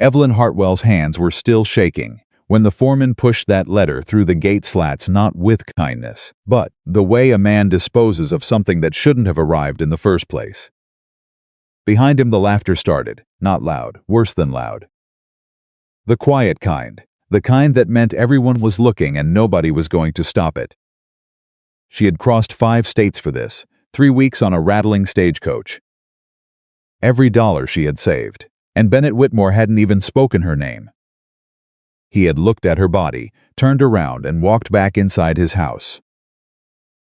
Evelyn Hartwell's hands were still shaking when the foreman pushed that letter through the gate slats, not with kindness, but the way a man disposes of something that shouldn't have arrived in the first place. Behind him the laughter started, not loud, worse than loud. The quiet kind, the kind that meant everyone was looking and nobody was going to stop it. She had crossed 5 states for this, 3 weeks on a rattling stagecoach. Every dollar she had saved, and Bennett Whitmore hadn't even spoken her name. He had looked at her body, turned around, and walked back inside his house.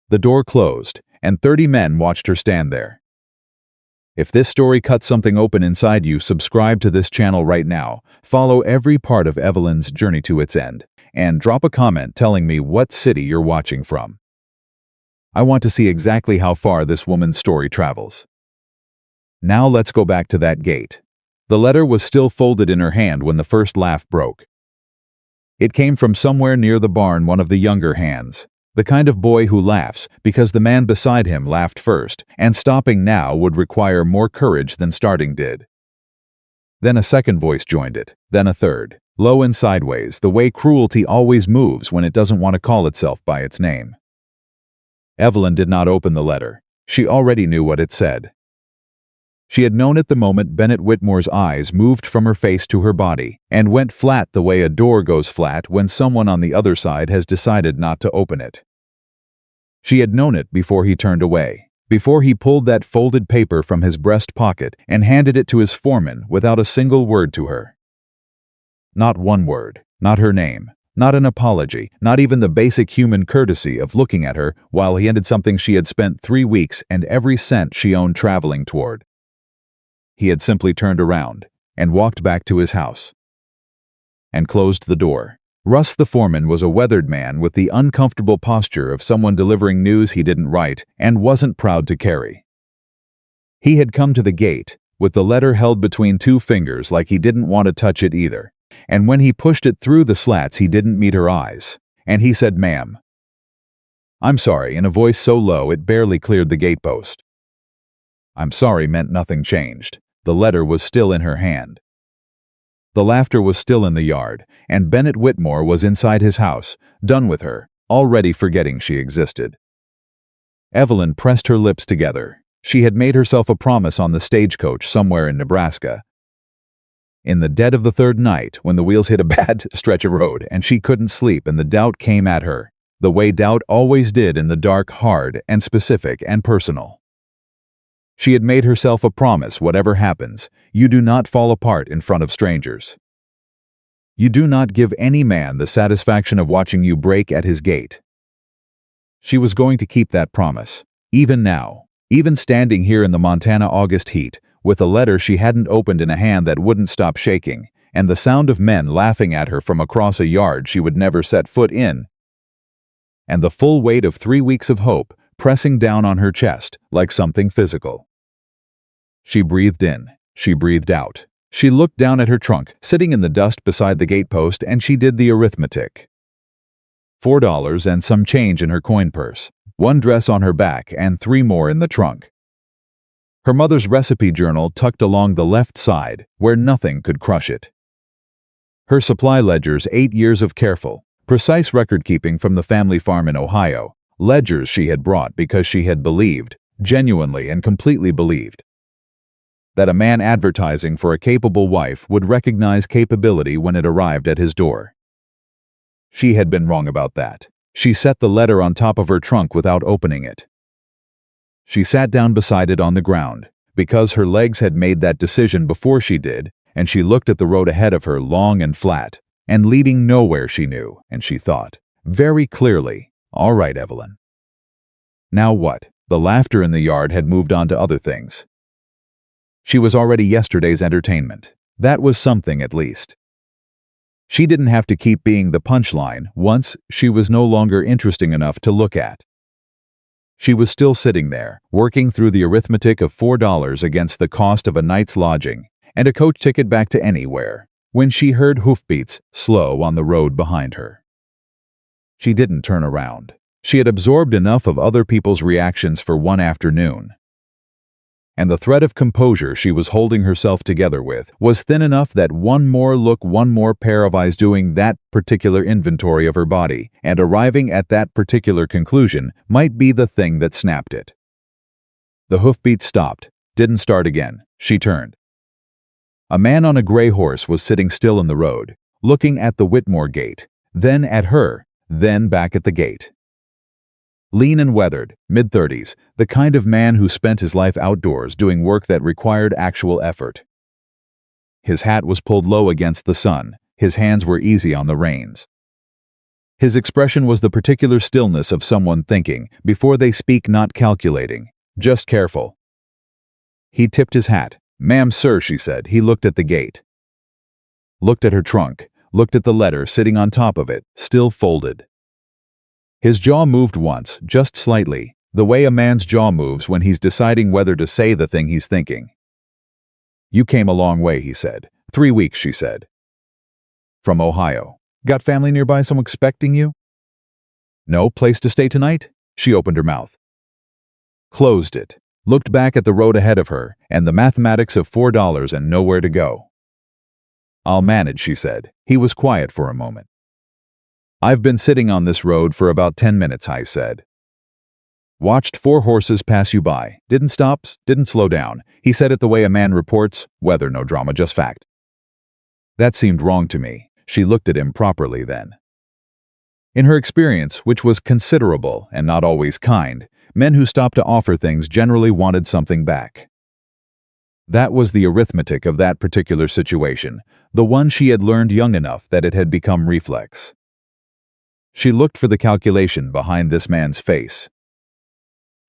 The door closed, and 30 men watched her stand there. If this story cut something open inside you, subscribe to this channel right now, follow every part of Evelyn's journey to its end, and drop a comment telling me what city you're watching from. I want to see exactly how far this woman's story travels. Now let's go back to that gate. The letter was still folded in her hand when the first laugh broke. It came from somewhere near the barn, one of the younger hands, the kind of boy who laughs because the man beside him laughed first, and stopping now would require more courage than starting did. Then a second voice joined it, then a third, low and sideways, the way cruelty always moves when it doesn't want to call itself by its name. Evelyn did not open the letter. She already knew what it said. She had known it the moment Bennett Whitmore's eyes moved from her face to her body and went flat the way a door goes flat when someone on the other side has decided not to open it. She had known it before he turned away, before he pulled that folded paper from his breast pocket and handed it to his foreman without a single word to her. Not one word, not her name, not an apology, not even the basic human courtesy of looking at her while he ended something she had spent 3 weeks and every cent she owned traveling toward. He had simply turned around and walked back to his house and closed the door. Russ the foreman was a weathered man with the uncomfortable posture of someone delivering news he didn't write and wasn't proud to carry. He had come to the gate with the letter held between 2 fingers like he didn't want to touch it either, and when he pushed it through the slats he didn't meet her eyes, and he said, "Ma'am." "I'm sorry," in a voice so low it barely cleared the gatepost. "I'm sorry" meant nothing changed. The letter was still in her hand. The laughter was still in the yard, and Bennett Whitmore was inside his house, done with her, already forgetting she existed. Evelyn pressed her lips together. She had made herself a promise on the stagecoach somewhere in Nebraska. In the dead of the 3rd night, when the wheels hit a bad stretch of road and she couldn't sleep and the doubt came at her, the way doubt always did in the dark, hard and specific and personal. She had made herself a promise: whatever happens, you do not fall apart in front of strangers. You do not give any man the satisfaction of watching you break at his gate. She was going to keep that promise, even now, even standing here in the Montana August heat, with a letter she hadn't opened in a hand that wouldn't stop shaking, and the sound of men laughing at her from across a yard she would never set foot in, and the full weight of 3 weeks of hope pressing down on her chest like something physical. She breathed in, she breathed out. She looked down at her trunk, sitting in the dust beside the gatepost, and she did the arithmetic. $4 and some change in her coin purse, 1 dress on her back, and 3 more in the trunk. Her mother's recipe journal tucked along the left side, where nothing could crush it. Her supply ledgers, 8 years of careful, precise record-keeping from the family farm in Ohio, ledgers she had brought because she had believed, genuinely and completely believed, that a man advertising for a capable wife would recognize capability when it arrived at his door. She had been wrong about that. She set the letter on top of her trunk without opening it. She sat down beside it on the ground, because her legs had made that decision before she did, and she looked at the road ahead of her, long and flat, and leading nowhere she knew, and she thought, very clearly, "All right, Evelyn. Now what?" The laughter in the yard had moved on to other things. She was already yesterday's entertainment. That was something, at least. She didn't have to keep being the punchline once she was no longer interesting enough to look at. She was still sitting there, working through the arithmetic of $4 against the cost of a night's lodging and a coach ticket back to anywhere, when she heard hoofbeats slow on the road behind her. She didn't turn around. She had absorbed enough of other people's reactions for one afternoon. and the thread of composure she was holding herself together with was thin enough that one more look, one more pair of eyes doing that particular inventory of her body and arriving at that particular conclusion might be the thing that snapped it. The hoofbeats stopped, didn't start again. She turned. A man on a gray horse was sitting still in the road, looking at the Whitmore gate, then at her, then back at the gate. Lean and weathered, mid-30s, the kind of man who spent his life outdoors doing work that required actual effort. His hat was pulled low against the sun, his hands were easy on the reins. His expression was the particular stillness of someone thinking, before they speak, not calculating, just careful. He tipped his hat. "Ma'am, sir," she said. He looked at the gate. Looked at her trunk, looked at the letter sitting on top of it, still folded. His jaw moved once, just slightly, the way a man's jaw moves when he's deciding whether to say the thing he's thinking. "You came a long way," he said. 3 weeks, she said. "From Ohio. Got family nearby, someone expecting you?" "No place to stay tonight?" She opened her mouth. Closed it, looked back at the road ahead of her, and the mathematics of $4 and nowhere to go. "I'll manage," she said. He was quiet for a moment. "I've been sitting on this road for about 10 minutes, I said. Watched 4 horses pass you by. Didn't stop, didn't slow down." He said it the way a man reports, weather, no drama, just fact. That seemed wrong to me. She looked at him properly then. In her experience, which was considerable and not always kind, men who stopped to offer things generally wanted something back. That was the arithmetic of that particular situation, the one she had learned young enough that it had become reflex. She looked for the calculation behind this man's face.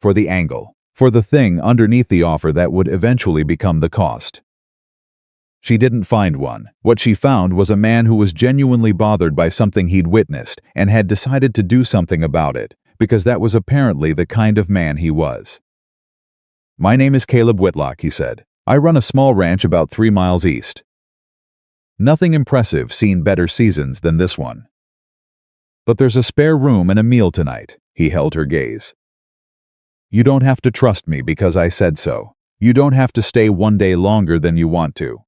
For the angle, for the thing underneath the offer that would eventually become the cost. She didn't find one. What she found was a man who was genuinely bothered by something he'd witnessed and had decided to do something about it, because that was apparently the kind of man he was. "My name is Caleb Whitlock," he said. "I run a small ranch about 3 miles east. Nothing impressive, seen better seasons than this one. But there's a spare room and a meal tonight." He held her gaze. "You don't have to trust me because I said so. You don't have to stay 1 day longer than you want to.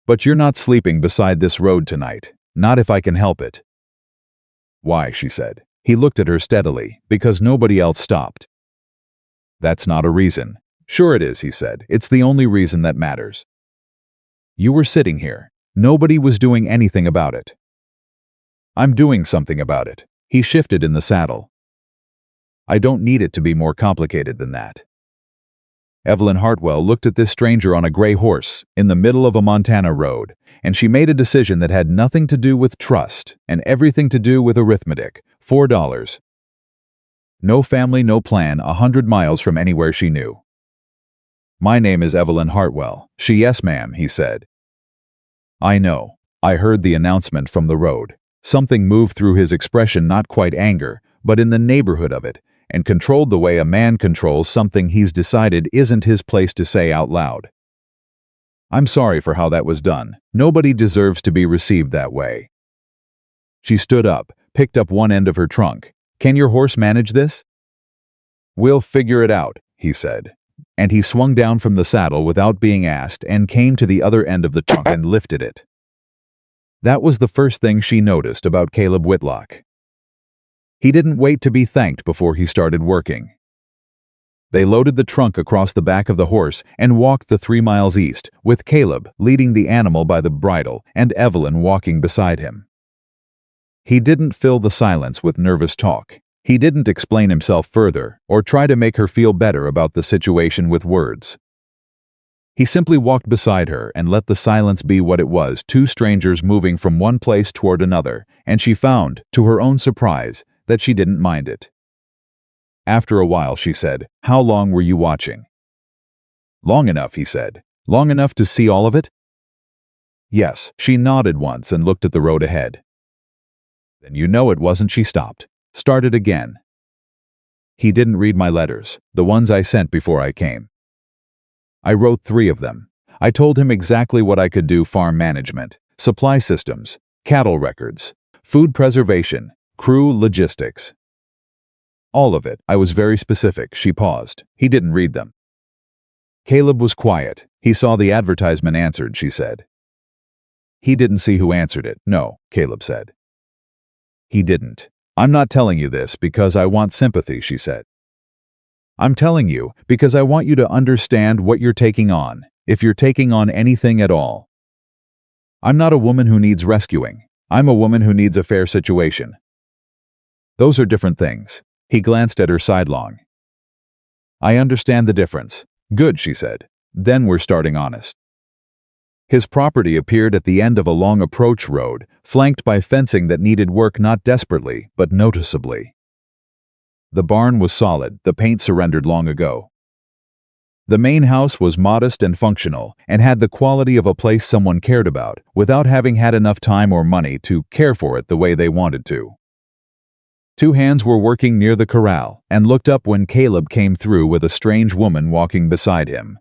But you're not sleeping beside this road tonight, not if I can help it." "Why?" she said. He looked at her steadily. "Because nobody else stopped." "That's not a reason." "Sure it is," he said. "It's the only reason that matters. You were sitting here. Nobody was doing anything about it. I'm doing something about it." He shifted in the saddle. "I don't need it to be more complicated than that." Evelyn Hartwell looked at this stranger on a gray horse in the middle of a Montana road, and she made a decision that had nothing to do with trust and everything to do with arithmetic. $4. No family, no plan, 100 miles from anywhere she knew. "My name is Evelyn Hartwell." She, "Yes, ma'am," he said. "I know." I heard the announcement from the road. Something moved through his expression, not quite anger, but in the neighborhood of it, and controlled the way a man controls something he's decided isn't his place to say out loud. "I'm sorry for how that was done. Nobody deserves to be received that way." She stood up, picked up one end of her trunk. "Can your horse manage this?" "We'll figure it out," he said. And he swung down from the saddle without being asked and came to the other end of the trunk and lifted it. That was the first thing she noticed about Caleb Whitlock. He didn't wait to be thanked before he started working. They loaded the trunk across the back of the horse and walked the 3 miles east, with Caleb leading the animal by the bridle and Evelyn walking beside him. He didn't fill the silence with nervous talk. He didn't explain himself further or try to make her feel better about the situation with words. He simply walked beside her and let the silence be what it was, 2 strangers moving from one place toward another, and she found, to her own surprise, that she didn't mind it. After a while she said, "How long were you watching?" "Long enough," he said. "Long enough to see all of it?" "Yes." She nodded once and looked at the road ahead. "Then you know it wasn't." She stopped. Started again. "He didn't read my letters, the ones I sent before I came. I wrote 3 of them. I told him exactly what I could do: farm management, supply systems, cattle records, food preservation, crew logistics. All of it. I was very specific." She paused. "He didn't read them." Caleb was quiet. He saw the advertisement answered, she said. He didn't see who answered it. No, Caleb said. He didn't. I'm not telling you this because I want sympathy, she said. I'm telling you because I want you to understand what you're taking on, if you're taking on anything at all. I'm not a woman who needs rescuing. I'm a woman who needs a fair situation. Those are different things. He glanced at her sidelong. I understand the difference. Good, she said. Then we're starting honest. His property appeared at the end of a long approach road, flanked by fencing that needed work not desperately, but noticeably. The barn was solid, the paint surrendered long ago. The main house was modest and functional, and had the quality of a place someone cared about, without having had enough time or money to care for it the way they wanted to. Two hands were working near the corral, and looked up when Caleb came through with a strange woman walking beside him.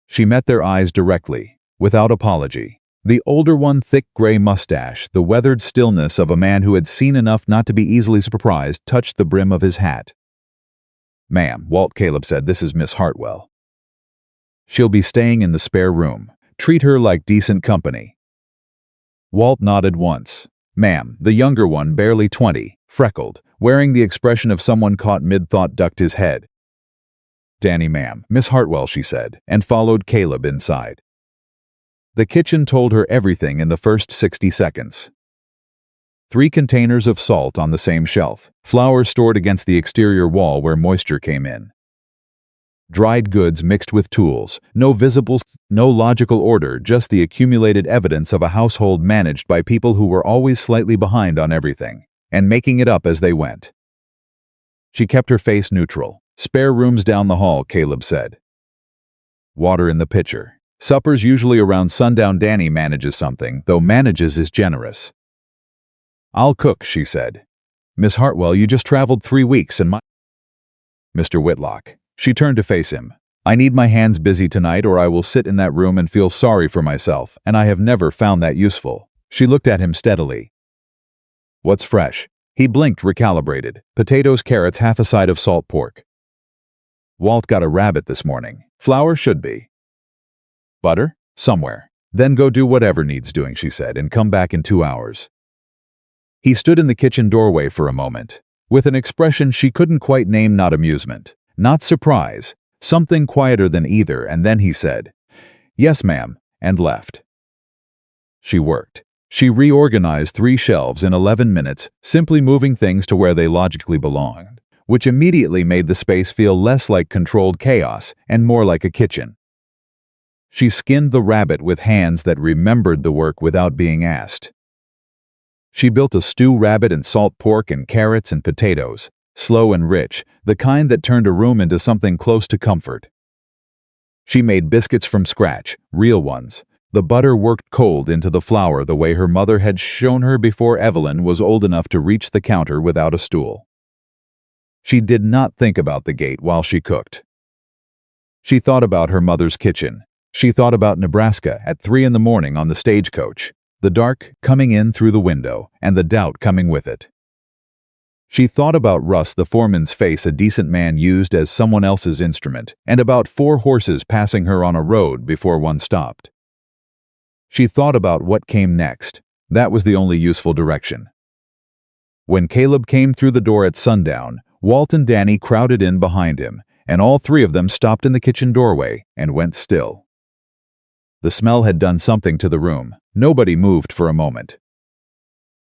She met their eyes directly, without apology. The older one, thick gray mustache, the weathered stillness of a man who had seen enough not to be easily surprised, touched the brim of his hat. Ma'am, Caleb said, this is Miss Hartwell. She'll be staying in the spare room. Treat her like decent company. Walt nodded once. Ma'am, the younger one, barely 20, freckled, wearing the expression of someone caught mid-thought, ducked his head. Danny, ma'am, Miss Hartwell, she said, and followed Caleb inside. The kitchen told her everything in the first 60 seconds. 3 containers of salt on the same shelf, flour stored against the exterior wall where moisture came in. Dried goods mixed with tools, no logical order, just the accumulated evidence of a household managed by people who were always slightly behind on everything, and making it up as they went. She kept her face neutral. Spare rooms down the hall, Caleb said. Water in the pitcher. Supper's usually around sundown. Danny manages something, though manages is generous. I'll cook, she said. Miss Hartwell, you just traveled 3 weeks and Mr. Whitlock. She turned to face him. I need my hands busy tonight or I will sit in that room and feel sorry for myself, and I have never found that useful. She looked at him steadily. What's fresh? He blinked, recalibrated. Potatoes, carrots, half a side of salt pork. Walt got a rabbit this morning. Flour should be. Butter? Somewhere. Then go do whatever needs doing, she said, and come back in 2 hours. He stood in the kitchen doorway for a moment, with an expression she couldn't quite name, not amusement, not surprise, something quieter than either, and then he said, Yes, ma'am, and left. She worked. She reorganized 3 shelves in 11 minutes, simply moving things to where they logically belonged, which immediately made the space feel less like controlled chaos and more like a kitchen. She skinned the rabbit with hands that remembered the work without being asked. She built a stew, rabbit and salt pork and carrots and potatoes, slow and rich, the kind that turned a room into something close to comfort. She made biscuits from scratch, real ones. The butter worked cold into the flour the way her mother had shown her before Evelyn was old enough to reach the counter without a stool. She did not think about the gate while she cooked. She thought about her mother's kitchen. She thought about Nebraska at 3 in the morning on the stagecoach, the dark coming in through the window, and the doubt coming with it. She thought about Russ, the foreman's face, a decent man used as someone else's instrument, and about 4 horses passing her on a road before one stopped. She thought about what came next. That was the only useful direction. When Caleb came through the door at sundown, Walt and Danny crowded in behind him, and all 3 of them stopped in the kitchen doorway and went still. The smell had done something to the room. Nobody moved for a moment.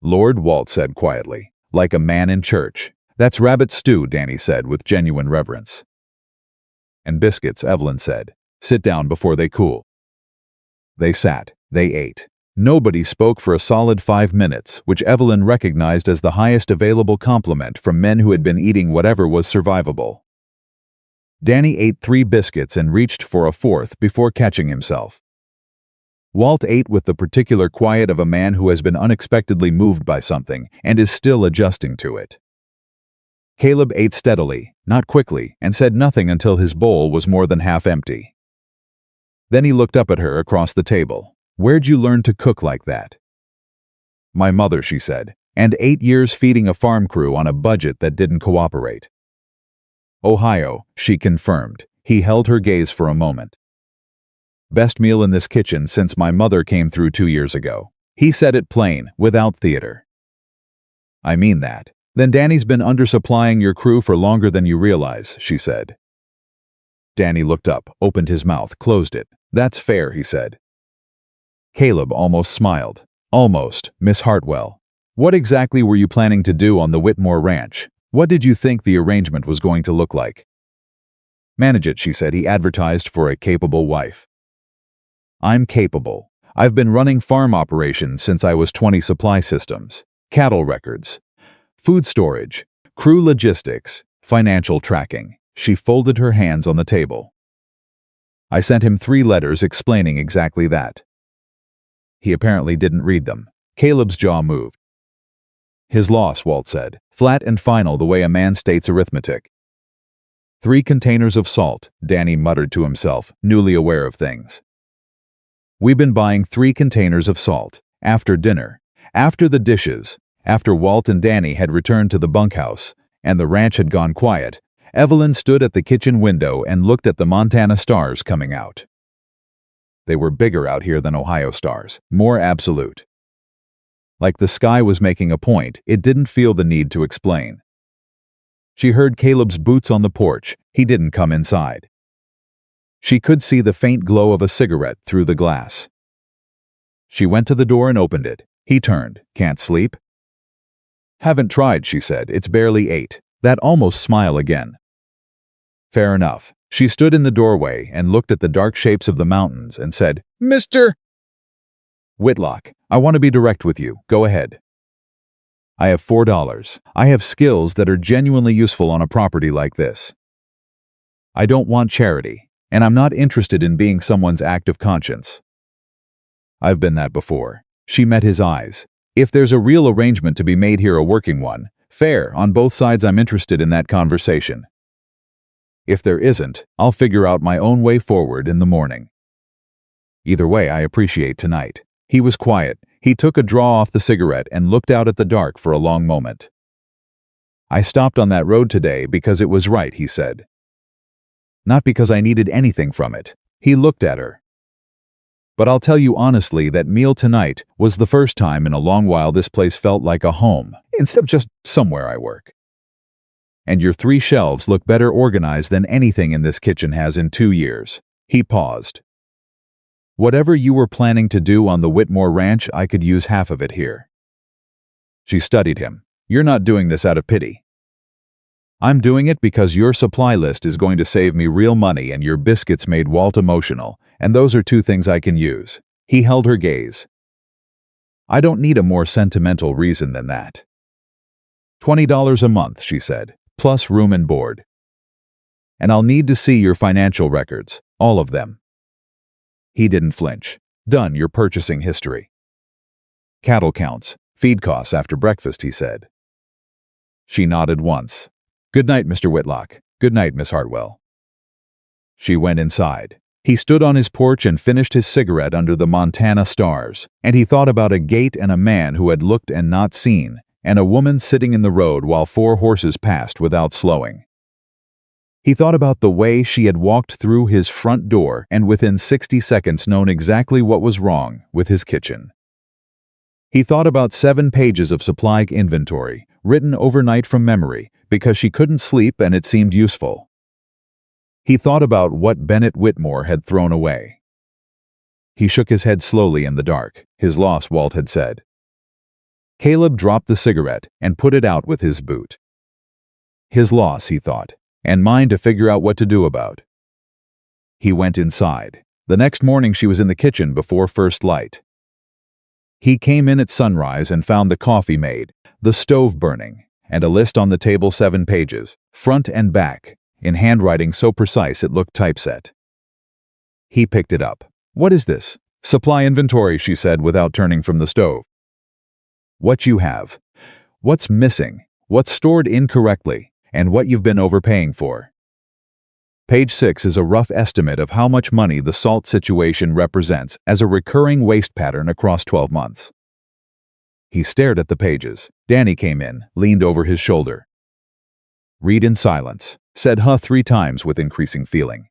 Lord, Walt said quietly, like a man in church. That's rabbit stew, Danny said with genuine reverence. And biscuits, Evelyn said. Sit down before they cool. They sat. They ate. Nobody spoke for a solid 5 minutes, which Evelyn recognized as the highest available compliment from men who had been eating whatever was survivable. Danny ate 3 biscuits and reached for a 4th before catching himself. Walt ate with the particular quiet of a man who has been unexpectedly moved by something and is still adjusting to it. Caleb ate steadily, not quickly, and said nothing until his bowl was more than half empty. Then he looked up at her across the table. Where'd you learn to cook like that? My mother, she said, and 8 years feeding a farm crew on a budget that didn't cooperate. Ohio, she confirmed. He held her gaze for a moment. Best meal in this kitchen since my mother came through 2 years ago. He said it plain, without theater. I mean that. Then Danny's been undersupplying your crew for longer than you realize, she said. Danny looked up, opened his mouth, closed it. That's fair, he said. Caleb almost smiled. Almost, Miss Hartwell. What exactly were you planning to do on the Whitmore Ranch? What did you think the arrangement was going to look like? Manage it, she said. He advertised for a capable wife. I'm capable. I've been running farm operations since I was 20. Supply systems, cattle records, food storage, crew logistics, financial tracking. She folded her hands on the table. I sent him 3 letters explaining exactly that. He apparently didn't read them. Caleb's jaw moved. His loss, Walt said, flat and final the way a man states arithmetic. 3 containers of salt, Danny muttered to himself, newly aware of things. We've been buying 3 containers of salt. After dinner, after the dishes, after Walt and Danny had returned to the bunkhouse, and the ranch had gone quiet, Evelyn stood at the kitchen window and looked at the Montana stars coming out. They were bigger out here than Ohio stars, more absolute. Like the sky was making a point, it didn't feel the need to explain. She heard Caleb's boots on the porch. He didn't come inside. She could see the faint glow of a cigarette through the glass. She went to the door and opened it. He turned. Can't sleep? Haven't tried, she said. It's barely 8. That almost smile again. Fair enough. She stood in the doorway and looked at the dark shapes of the mountains and said, Mr. Whitlock, I want to be direct with you. Go ahead. I have $4. I have skills that are genuinely useful on a property like this. I don't want charity, and I'm not interested in being someone's act of conscience. I've been that before. She met his eyes. If there's a real arrangement to be made here, a working one, fair, on both sides, I'm interested in that conversation. If there isn't, I'll figure out my own way forward in the morning. Either way, I appreciate tonight. He was quiet. He took a draw off the cigarette and looked out at the dark for a long moment. I stopped on that road today because it was right, he said. Not because I needed anything from it. He looked at her. But I'll tell you honestly, that meal tonight was the first time in a long while this place felt like a home, instead of just somewhere I work. And your 3 shelves look better organized than anything in this kitchen has in 2 years. He paused. Whatever you were planning to do on the Whitmore Ranch, I could use half of it here. She studied him. You're not doing this out of pity. I'm doing it because your supply list is going to save me real money and your biscuits made Walt emotional, and those are 2 things I can use. He held her gaze. I don't need a more sentimental reason than that. $20 a month, she said, plus room and board. And I'll need to see your financial records, all of them. He didn't flinch. Done your purchasing history. Cattle counts, feed costs after breakfast, he said. She nodded once. Good night, Mr. Whitlock. Good night, Miss Hartwell. She went inside. He stood on his porch and finished his cigarette under the Montana stars, and he thought about a gate and a man who had looked and not seen, and a woman sitting in the road while 4 horses passed without slowing. He thought about the way she had walked through his front door and within 60 seconds known exactly what was wrong with his kitchen. He thought about 7 pages of supply inventory, written overnight from memory, because she couldn't sleep and it seemed useful. He thought about what Bennett Whitmore had thrown away. He shook his head slowly in the dark. His loss, Walt had said. Caleb dropped the cigarette and put it out with his boot. His loss, he thought, and mine to figure out what to do about. He went inside. The next morning she was in the kitchen before first light. He came in at sunrise and found the coffee made, the stove burning, and a list on the table, 7 pages, front and back, in handwriting so precise it looked typeset. He picked it up. What is this? Supply inventory, she said without turning from the stove. What you have, what's missing, what's stored incorrectly, and what you've been overpaying for. Page 6 is a rough estimate of how much money the salt situation represents as a recurring waste pattern across 12 months. He stared at the pages. Danny came in, leaned over his shoulder. Read in silence, said 3 times with increasing feeling.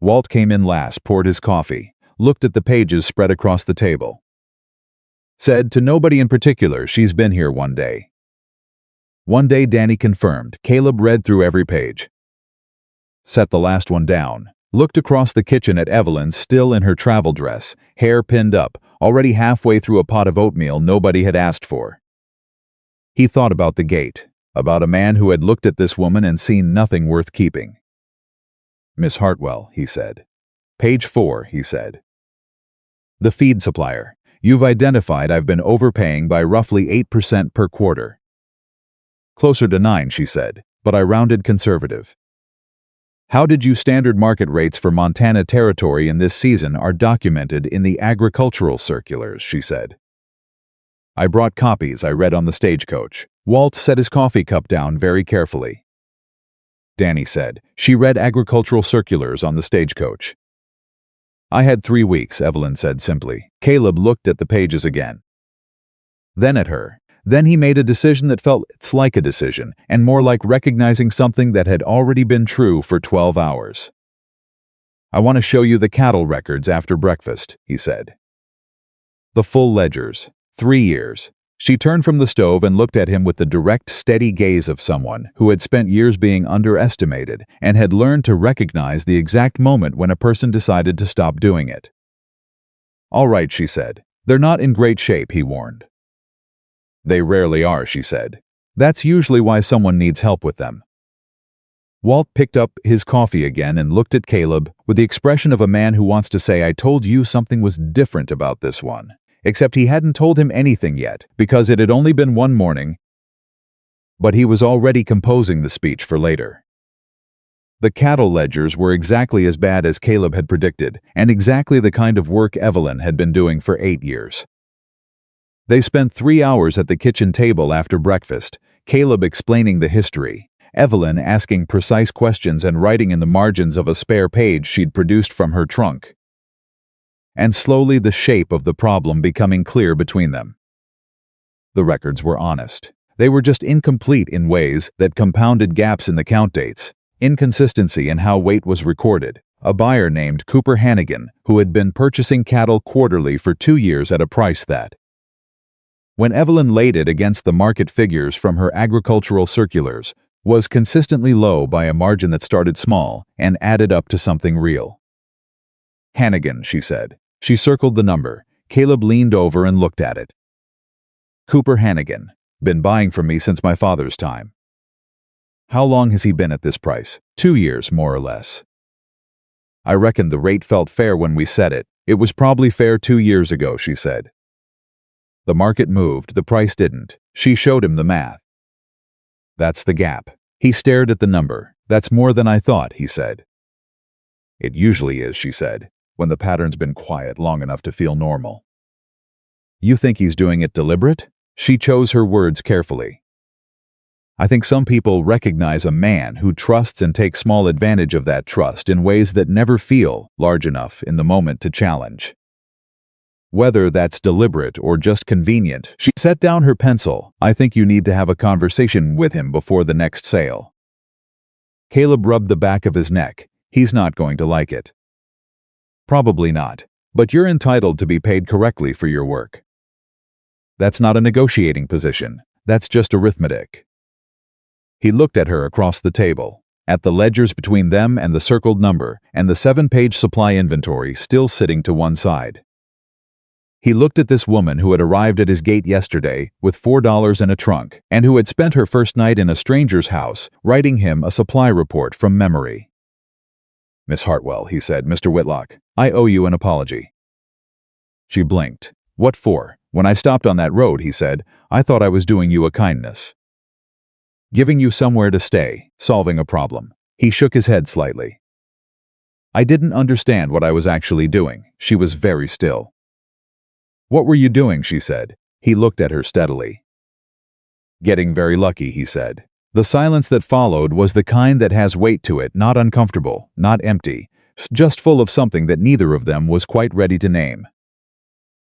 Walt came in last, poured his coffee, looked at the pages spread across the table. Said to nobody in particular, she's been here one day. One day, Danny confirmed. Caleb read through every page. Set the last one down. Looked across the kitchen at Evelyn, still in her travel dress, hair pinned up, already halfway through a pot of oatmeal nobody had asked for. He thought about the gate, about a man who had looked at this woman and seen nothing worth keeping. Miss Hartwell, he said. Page 4, he said. The feed supplier. You've identified I've been overpaying by roughly 8% per quarter. Closer to 9, she said, but I rounded conservative. How did you standard market rates for Montana territory in this season are documented in the agricultural circulars, she said. I brought copies I read on the stagecoach. Walt set his coffee cup down very carefully. Danny said, she read agricultural circulars on the stagecoach. I had 3 weeks, Evelyn said simply. Caleb looked at the pages again. Then at her. Then he made a decision that felt it's like a decision, and more like recognizing something that had already been true for 12 hours. I want to show you the cattle records after breakfast, he said. The full ledgers. 3 years. She turned from the stove and looked at him with the direct, steady gaze of someone who had spent years being underestimated and had learned to recognize the exact moment when a person decided to stop doing it. All right, she said. They're not in great shape, he warned. They rarely are, she said. That's usually why someone needs help with them. Walt picked up his coffee again and looked at Caleb with the expression of a man who wants to say, I told you something was different about this one. Except he hadn't told him anything yet, because it had only been one morning, but he was already composing the speech for later. The cattle ledgers were exactly as bad as Caleb had predicted, and exactly the kind of work Evelyn had been doing for 8 years. They spent 3 hours at the kitchen table after breakfast, Caleb explaining the history, Evelyn asking precise questions and writing in the margins of a spare page she'd produced from her trunk. And slowly the shape of the problem becoming clear between them. The records were honest. They were just incomplete in ways that compounded gaps in the count dates, inconsistency in how weight was recorded. A buyer named Cooper Hannigan, who had been purchasing cattle quarterly for 2 years at a price that, when Evelyn laid it against the market figures from her agricultural circulars, was consistently low by a margin that started small and added up to something real. Hannigan, she said. She circled the number. Caleb leaned over and looked at it. Cooper Hannigan. Been buying from me since my father's time. How long has he been at this price? 2 years, more or less. I reckon the rate felt fair when we set it. It was probably fair 2 years ago, she said. The market moved, the price didn't. She showed him the math. That's the gap. He stared at the number. That's more than I thought, he said. It usually is, she said, when the pattern's been quiet long enough to feel normal. You think he's doing it deliberate? She chose her words carefully. I think some people recognize a man who trusts and takes small advantage of that trust in ways that never feel large enough in the moment to challenge. Whether that's deliberate or just convenient, she set down her pencil. I think you need to have a conversation with him before the next sale. Caleb rubbed the back of his neck. He's not going to like it. Probably not, but you're entitled to be paid correctly for your work. That's not a negotiating position. That's just arithmetic. He looked at her across the table, at the ledgers between them and the circled number, and the 7-page supply inventory still sitting to one side. He looked at this woman who had arrived at his gate yesterday with $4 in a trunk, and who had spent her first night in a stranger's house, writing him a supply report from memory. Miss Hartwell, he said, Mr. Whitlock, I owe you an apology. She blinked. What for? When I stopped on that road, he said, I thought I was doing you a kindness. Giving you somewhere to stay, solving a problem. He shook his head slightly. I didn't understand what I was actually doing. She was very still. What were you doing, she said. He looked at her steadily. Getting very lucky, he said. The silence that followed was the kind that has weight to it, not uncomfortable, not empty, just full of something that neither of them was quite ready to name.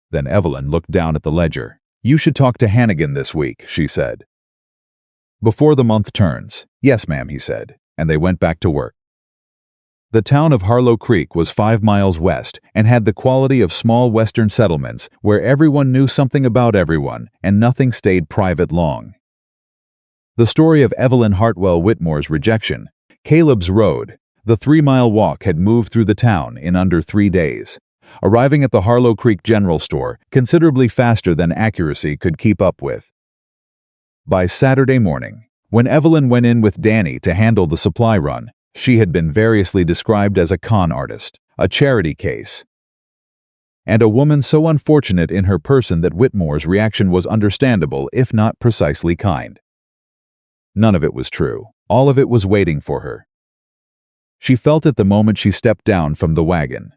Then Evelyn looked down at the ledger. You should talk to Hannigan this week, she said. Before the month turns. Yes, ma'am, he said, and they went back to work. The town of Harlow Creek was 5 miles west and had the quality of small western settlements where everyone knew something about everyone and nothing stayed private long. The story of Evelyn Hartwell Whitmore's rejection, Caleb's Road, the 3-mile walk had moved through the town in under 3 days, arriving at the Harlow Creek General Store considerably faster than accuracy could keep up with. By Saturday morning, when Evelyn went in with Danny to handle the supply run, she had been variously described as a con artist, a charity case, and a woman so unfortunate in her person that Whitmore's reaction was understandable if not precisely kind. None of it was true. All of it was waiting for her. She felt it the moment she stepped down from the wagon.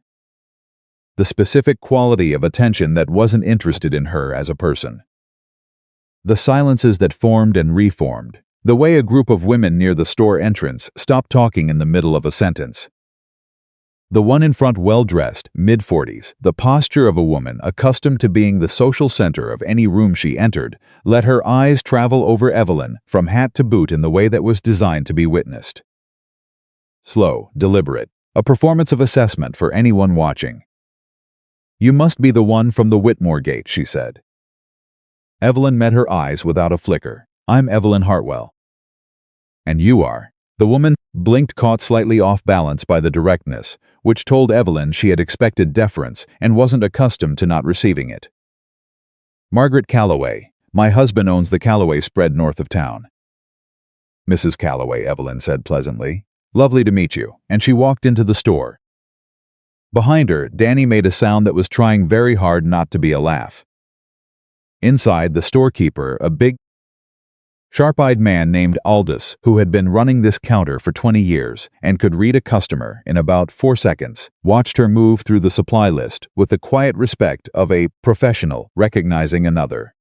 The specific quality of attention that wasn't interested in her as a person. The silences that formed and reformed. The way a group of women near the store entrance stopped talking in the middle of a sentence. The one in front well-dressed, mid-40s, the posture of a woman accustomed to being the social center of any room she entered, let her eyes travel over Evelyn from hat to boot in the way that was designed to be witnessed. Slow, deliberate, a performance of assessment for anyone watching. "You must be the one from the Whitmore gate," she said. Evelyn met her eyes without a flicker. "I'm Evelyn Hartwell." "And you are." The woman blinked, caught slightly off balance by the directness, which told Evelyn she had expected deference and wasn't accustomed to not receiving it. "Margaret Calloway. My husband owns the Calloway spread north of town." "Mrs. Calloway," Evelyn said pleasantly. "Lovely to meet you," and she walked into the store. Behind her, Danny made a sound that was trying very hard not to be a laugh. Inside, the storekeeper, a big, sharp-eyed man named Aldous, who had been running this counter for 20 years and could read a customer in about 4 seconds, watched her move through the supply list with the quiet respect of a professional recognizing another.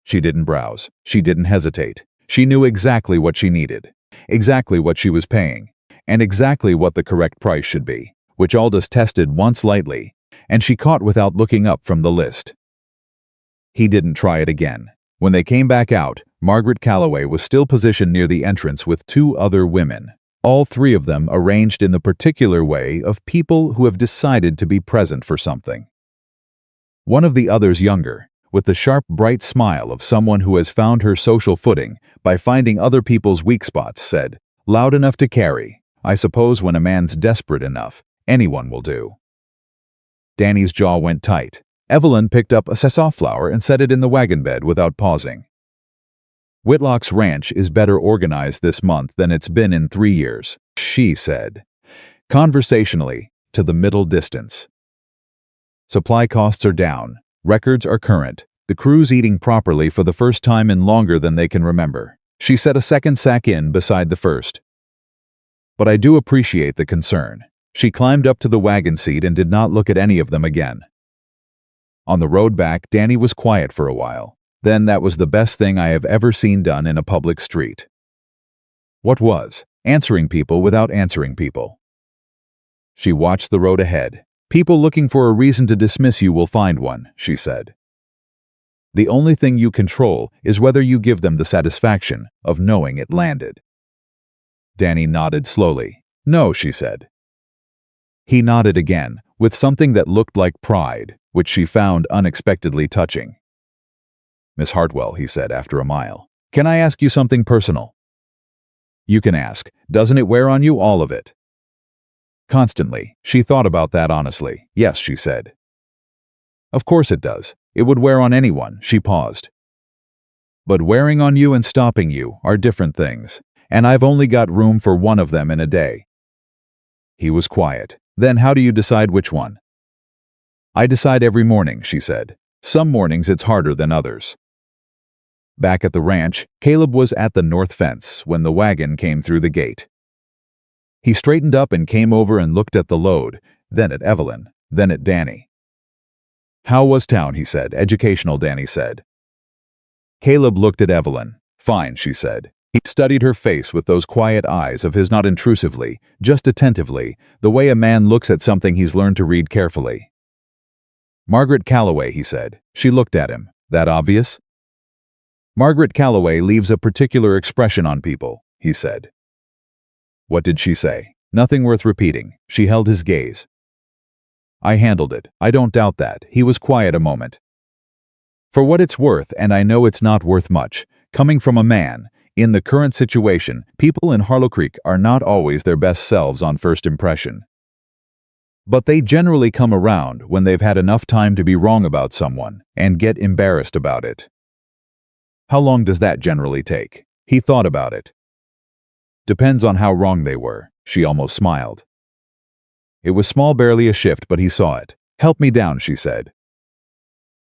She didn't browse. She didn't hesitate. She knew exactly what she needed, exactly what she was paying, and exactly what the correct price should be, which Aldous tested once lightly, and she caught without looking up from the list. He didn't try it again. When they came back out, Margaret Calloway was still positioned near the entrance with 2 other women, all 3 of them arranged in the particular way of people who have decided to be present for something. One of the others younger, with the sharp, bright smile of someone who has found her social footing by finding other people's weak spots, said, "Loud enough to carry. I suppose when a man's desperate enough, anyone will do." Danny's jaw went tight. Evelyn picked up a sassaflower and set it in the wagon bed without pausing. "Whitlock's ranch is better organized this month than it's been in 3 years," she said, conversationally, to the middle distance. "Supply costs are down. Records are current. The crew's eating properly for the first time in longer than they can remember." She set a second sack in beside the first. "But I do appreciate the concern." She climbed up to the wagon seat and did not look at any of them again. On the road back, Danny was quiet for a while. Then that was the best thing I have ever seen done in a public street. What was? Answering people without answering people. She watched the road ahead. "People looking for a reason to dismiss you will find one," she said. "The only thing you control is whether you give them the satisfaction of knowing it landed." Danny nodded slowly. "No," she said. He nodded again, with something that looked like pride, which she found unexpectedly touching. "Miss Hartwell," he said after a mile, "can I ask you something personal?" "You can ask. Doesn't it wear on you, all of it?" "Constantly." She thought about that honestly. "Yes," she said. "Of course it does. It would wear on anyone." She paused. "But wearing on you and stopping you are different things, and I've only got room for one of them in a day." He was quiet. "Then how do you decide which one?" "I decide every morning," she said. "Some mornings it's harder than others." Back at the ranch, Caleb was at the north fence when the wagon came through the gate. He straightened up and came over and looked at the load, then at Evelyn, then at Danny. "How was town?" he said. "Educational," Danny said. Caleb looked at Evelyn. "Fine," she said. He studied her face with those quiet eyes of his, not intrusively, just attentively, the way a man looks at something he's learned to read carefully. "Margaret Calloway," he said. She looked at him. "That obvious?" "Margaret Calloway leaves a particular expression on people," he said. "What did she say?" Nothing worth repeating. She held his gaze. I handled it. I don't doubt that. He was quiet a moment. For what it's worth, and I know it's not worth much, coming from a man, in the current situation, people in Harlow Creek are not always their best selves on first impression. But they generally come around when they've had enough time to be wrong about someone and get embarrassed about it. How long does that generally take? He thought about it. Depends on how wrong they were. She almost smiled. It was small, barely a shift, but he saw it. Help me down, she said.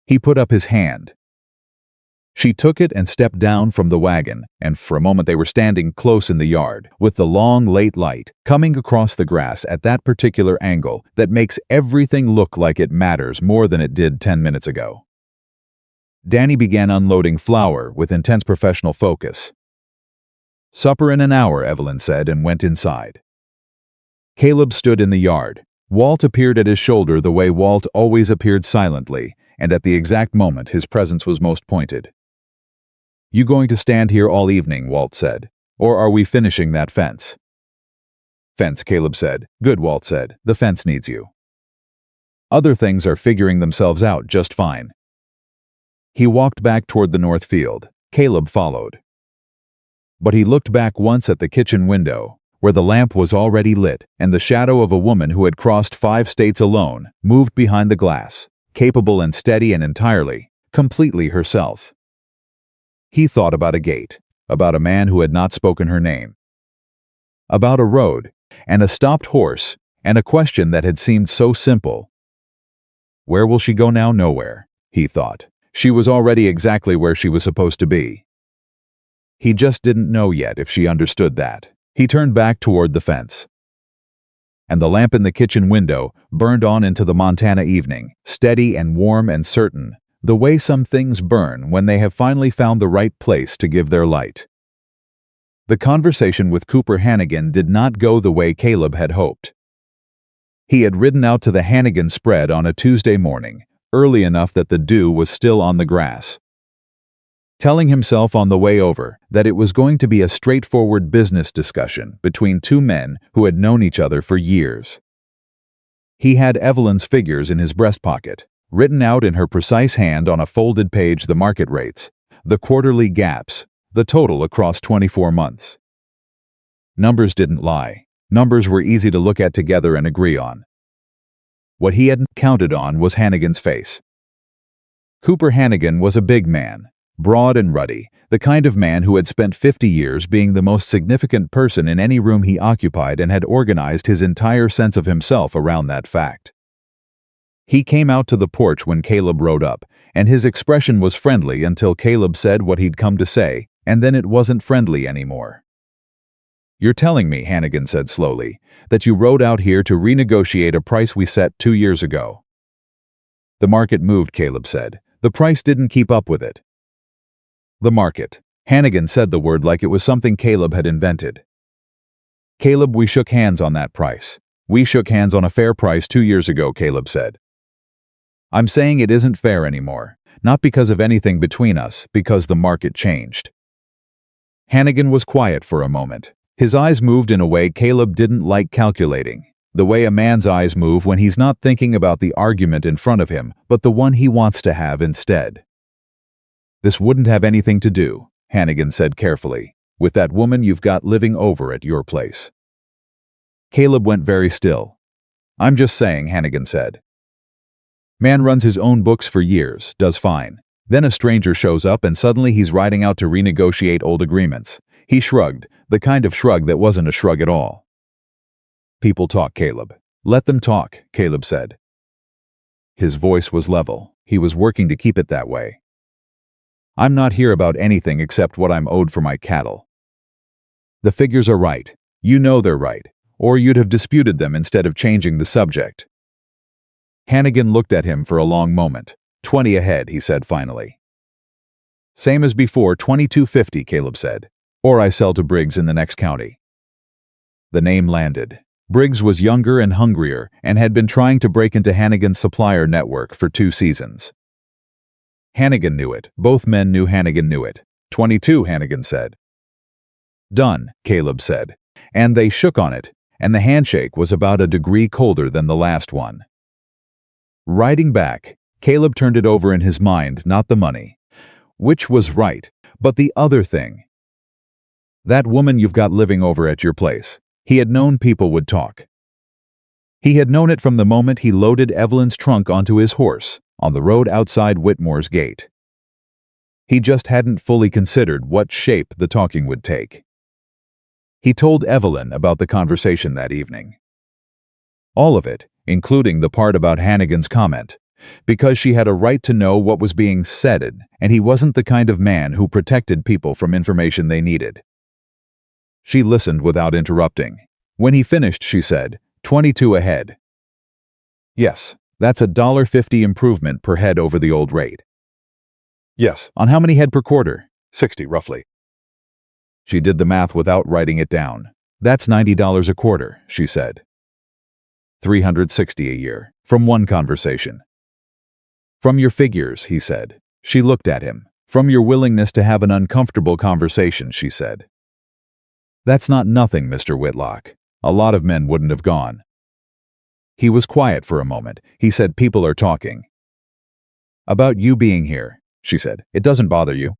He put up his hand. She took it and stepped down from the wagon, and for a moment they were standing close in the yard, with the long, late light coming across the grass at that particular angle that makes everything look like it matters more than it did 10 minutes ago. Danny began unloading flour with intense professional focus. Supper in an hour, Evelyn said, and went inside. Caleb stood in the yard. Walt appeared at his shoulder the way Walt always appeared, silently, and at the exact moment his presence was most pointed. You going to stand here all evening, Walt said, or are we finishing that fence? Fence, Caleb said. Good, Walt said. The fence needs you. Other things are figuring themselves out just fine. He walked back toward the north field. Caleb followed. But he looked back once at the kitchen window, where the lamp was already lit, and the shadow of a woman who had crossed 5 states alone moved behind the glass, capable and steady and entirely, completely herself. He thought about a gate, about a man who had not spoken her name, about a road, and a stopped horse, and a question that had seemed so simple. Where will she go now? Nowhere, he thought. She was already exactly where she was supposed to be. He just didn't know yet if she understood that. He turned back toward the fence. And the lamp in the kitchen window burned on into the Montana evening, steady and warm and certain, the way some things burn when they have finally found the right place to give their light. The conversation with Cooper Hannigan did not go the way Caleb had hoped. He had ridden out to the Hannigan spread on a Tuesday morning, early enough that the dew was still on the grass, telling himself on the way over that it was going to be a straightforward business discussion between two men who had known each other for years. He had Evelyn's figures in his breast pocket, written out in her precise hand on a folded page, the market rates, the quarterly gaps, the total across 24 months. Numbers didn't lie. Numbers were easy to look at together and agree on. What he hadn't counted on was Hannigan's face. Cooper Hannigan was a big man, broad and ruddy, the kind of man who had spent 50 years being the most significant person in any room he occupied and had organized his entire sense of himself around that fact. He came out to the porch when Caleb rode up, and his expression was friendly until Caleb said what he'd come to say, and then it wasn't friendly anymore. You're telling me, Hannigan said slowly, that you rode out here to renegotiate a price we set 2 years ago. The market moved, Caleb said. The price didn't keep up with it. The market. Hannigan said the word like it was something Caleb had invented. Caleb, we shook hands on that price. We shook hands on a fair price 2 years ago, Caleb said. I'm saying it isn't fair anymore, not because of anything between us, because the market changed. Hannigan was quiet for a moment. His eyes moved in a way Caleb didn't like, calculating, the way a man's eyes move when he's not thinking about the argument in front of him, but the one he wants to have instead. This wouldn't have anything to do, Hannigan said carefully, with that woman you've got living over at your place. Caleb went very still. I'm just saying, Hannigan said. Man runs his own books for years, does fine. Then a stranger shows up and suddenly he's riding out to renegotiate old agreements. He shrugged, the kind of shrug that wasn't a shrug at all. People talk, Caleb. Let them talk, Caleb said. His voice was level. He was working to keep it that way. I'm not here about anything except what I'm owed for my cattle. The figures are right. You know they're right, or you'd have disputed them instead of changing the subject. Hannigan looked at him for a long moment. 20 ahead, he said finally. Same as before, 22.50, Caleb said. Or I sell to Briggs in the next county. The name landed. Briggs was younger and hungrier and had been trying to break into Hannigan's supplier network for 2 seasons. Hannigan knew it. Both men knew Hannigan knew it. 22, Hannigan said. Done, Caleb said. And they shook on it, and the handshake was about a degree colder than the last one. Riding back, Caleb turned it over in his mind, not the money. Which was right, but the other thing. That woman you've got living over at your place. He had known people would talk. He had known it from the moment he loaded Evelyn's trunk onto his horse on the road outside Whitmore's gate. He just hadn't fully considered what shape the talking would take. He told Evelyn about the conversation that evening. All of it, including the part about Hannigan's comment, because she had a right to know what was being said, and he wasn't the kind of man who protected people from information they needed. She listened without interrupting. When he finished, she said, 22 ahead. Yes, that's $1.50 improvement per head over the old rate. Yes, on how many head per quarter? 60, roughly. She did the math without writing it down. That's $90 a quarter, she said. $360 a year, from one conversation. From your figures, he said. She looked at him. From your willingness to have an uncomfortable conversation, she said. That's not nothing, Mr. Whitlock. A lot of men wouldn't have gone. He was quiet for a moment. He said, people are talking. About you being here, she said. It doesn't bother you.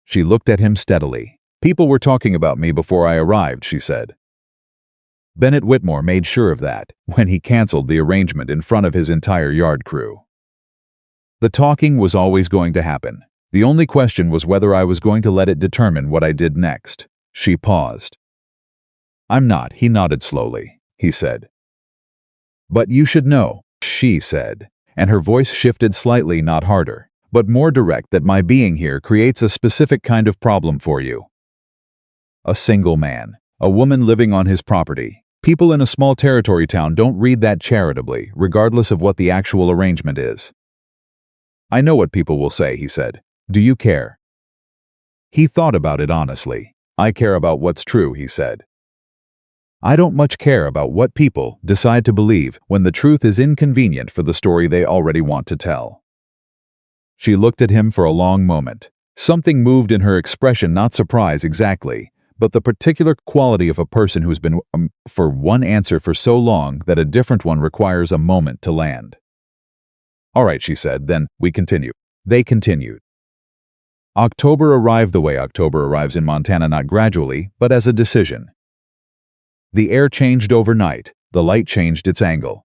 She looked at him steadily. People were talking about me before I arrived, she said. Bennett Whitmore made sure of that when he canceled the arrangement in front of his entire yard crew. The talking was always going to happen. The only question was whether I was going to let it determine what I did next. She paused. I'm not, he nodded slowly. He said. But you should know, she said, and her voice shifted slightly, not harder, but more direct, that my being here creates a specific kind of problem for you. A single man, a woman living on his property. People in a small territory town don't read that charitably, regardless of what the actual arrangement is. I know what people will say, he said. Do you care? He thought about it honestly. I care about what's true, he said. I don't much care about what people decide to believe when the truth is inconvenient for the story they already want to tell. She looked at him for a long moment. Something moved in her expression, not surprise exactly, but the particular quality of a person who's been for one answer for so long that a different one requires a moment to land. All right, she said, then we continue. They continued. October arrived the way October arrives in Montana, not gradually, but as a decision. The air changed overnight, the light changed its angle.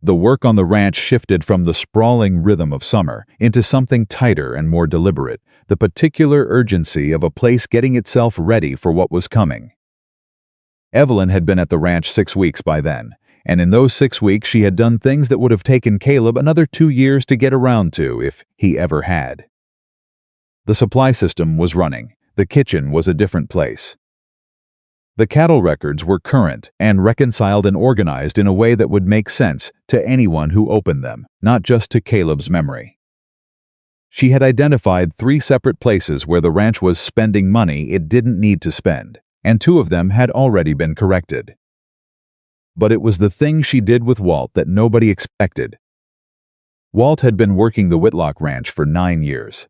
The work on the ranch shifted from the sprawling rhythm of summer into something tighter and more deliberate, the particular urgency of a place getting itself ready for what was coming. Evelyn had been at the ranch 6 weeks by then, and in those 6 weeks she had done things that would have taken Caleb another 2 years to get around to if he ever had. The supply system was running. The kitchen was a different place. The cattle records were current and reconciled and organized in a way that would make sense to anyone who opened them, not just to Caleb's memory. She had identified 3 separate places where the ranch was spending money it didn't need to spend, and 2 of them had already been corrected. But it was the thing she did with Walt that nobody expected. Walt had been working the Whitlock Ranch for 9 years.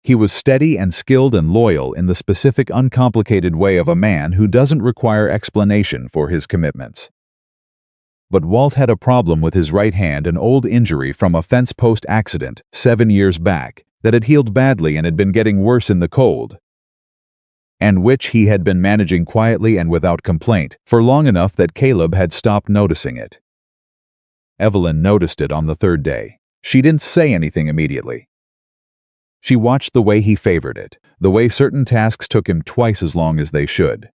He was steady and skilled and loyal in the specific, uncomplicated way of a man who doesn't require explanation for his commitments. But Walt had a problem with his right hand, an old injury from a fence post accident 7 years back that had healed badly and had been getting worse in the cold, and which he had been managing quietly and without complaint for long enough that Caleb had stopped noticing it. Evelyn noticed it on the 3rd day. She didn't say anything immediately. She watched the way he favored it, the way certain tasks took him twice as long as they should.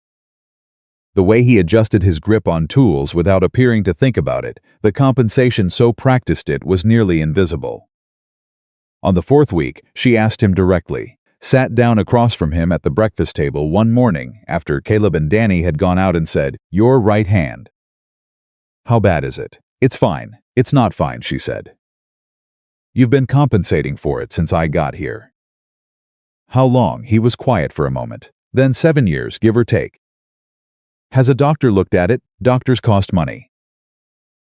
The way he adjusted his grip on tools without appearing to think about it, the compensation so practiced it was nearly invisible. On the 4th week, she asked him directly, sat down across from him at the breakfast table one morning after Caleb and Danny had gone out and said, "Your right hand." "How bad is it?" "It's fine. It's not fine," she said. "You've been compensating for it since I got here." "How long?" He was quiet for a moment. "Then 7 years, give or take." "Has a doctor looked at it?" "Doctors cost money."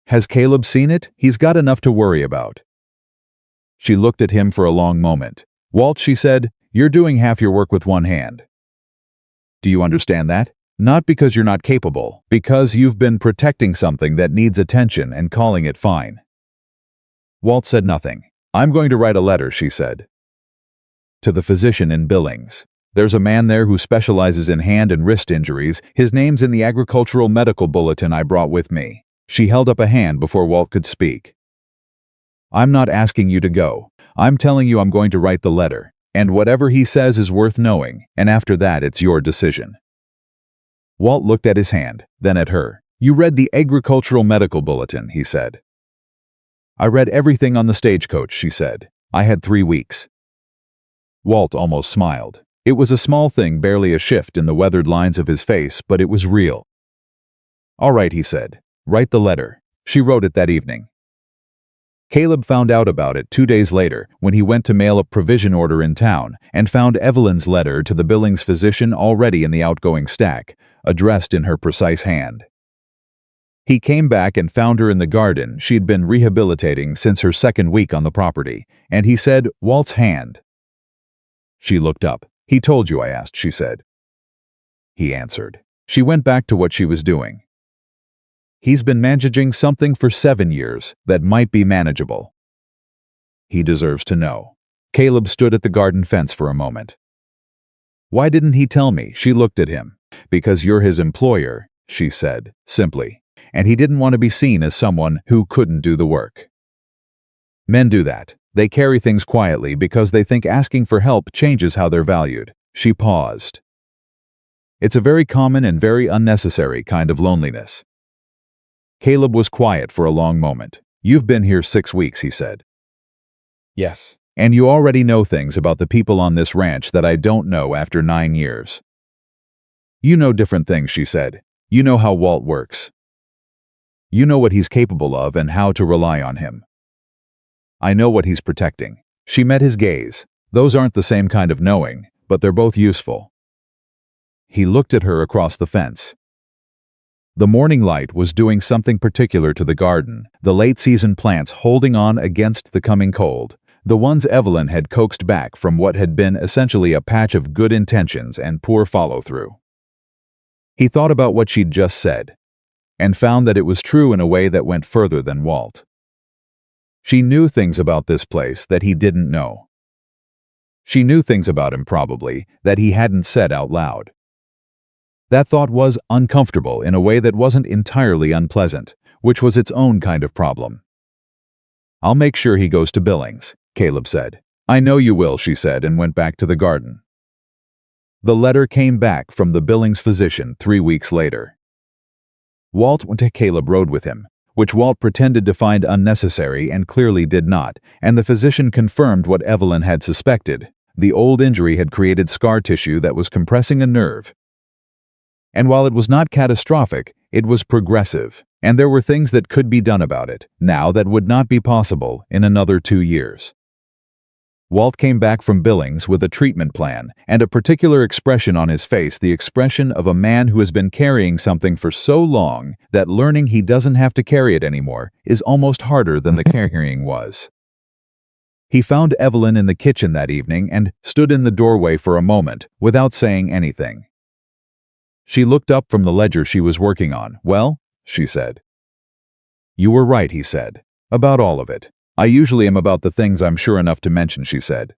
"Has Caleb seen it?" "He's got enough to worry about." She looked at him for a long moment. "Walt," she said, "you're doing half your work with one hand." "Do you understand that?" Not because you're not capable, because you've been protecting something that needs attention and calling it fine. Walt said nothing. I'm going to write a letter, she said. To the physician in Billings. There's a man there who specializes in hand and wrist injuries. His name's in the agricultural medical bulletin I brought with me. She held up a hand before Walt could speak. I'm not asking you to go. I'm telling you I'm going to write the letter. And whatever he says is worth knowing, and after that it's your decision. Walt looked at his hand, then at her. You read the agricultural medical bulletin, he said. I read everything on the stagecoach, she said. I had 3 weeks. Walt almost smiled. It was a small thing, barely a shift in the weathered lines of his face, but it was real. All right, he said. Write the letter. She wrote it that evening. Caleb found out about it 2 days later when he went to mail a provision order in town and found Evelyn's letter to the Billings physician already in the outgoing stack, addressed in her precise hand. He came back and found her in the garden she'd been rehabilitating since her 2nd week on the property, and he said, Walt's hand. She looked up. He told you I asked, she said. He answered. She went back to what she was doing. He's been managing something for 7 years that might be manageable. He deserves to know. Caleb stood at the garden fence for a moment. Why didn't he tell me? She looked at him. Because you're his employer, she said, simply, and he didn't want to be seen as someone who couldn't do the work. Men do that. They carry things quietly because they think asking for help changes how they're valued. She paused. It's a very common and very unnecessary kind of loneliness. Caleb was quiet for a long moment. You've been here 6 weeks, he said. Yes. And you already know things about the people on this ranch that I don't know after 9 years. You know different things, she said. You know how Walt works. You know what he's capable of and how to rely on him. I know what he's protecting. She met his gaze. Those aren't the same kind of knowing, but they're both useful. He looked at her across the fence. The morning light was doing something particular to the garden, the late-season plants holding on against the coming cold, the ones Evelyn had coaxed back from what had been essentially a patch of good intentions and poor follow-through. He thought about what she'd just said, and found that it was true in a way that went further than Walt. She knew things about this place that he didn't know. She knew things about him, probably, that he hadn't said out loud. That thought was uncomfortable in a way that wasn't entirely unpleasant, which was its own kind of problem. I'll make sure he goes to Billings, Caleb said. I know you will, she said, and went back to the garden. The letter came back from the Billings physician 3 weeks later. Walt went to Caleb rode with him, which Walt pretended to find unnecessary and clearly did not, and the physician confirmed what Evelyn had suspected. The old injury had created scar tissue that was compressing a nerve. And while it was not catastrophic, it was progressive, and there were things that could be done about it, now that would not be possible in another 2 years. Walt came back from Billings with a treatment plan, and a particular expression on his face, the expression of a man who has been carrying something for so long that learning he doesn't have to carry it anymore is almost harder than the carrying was. He found Evelyn in the kitchen that evening and stood in the doorway for a moment without saying anything. She looked up from the ledger she was working on. Well, she said. You were right, he said. About all of it. I usually am about the things I'm sure enough to mention, she said.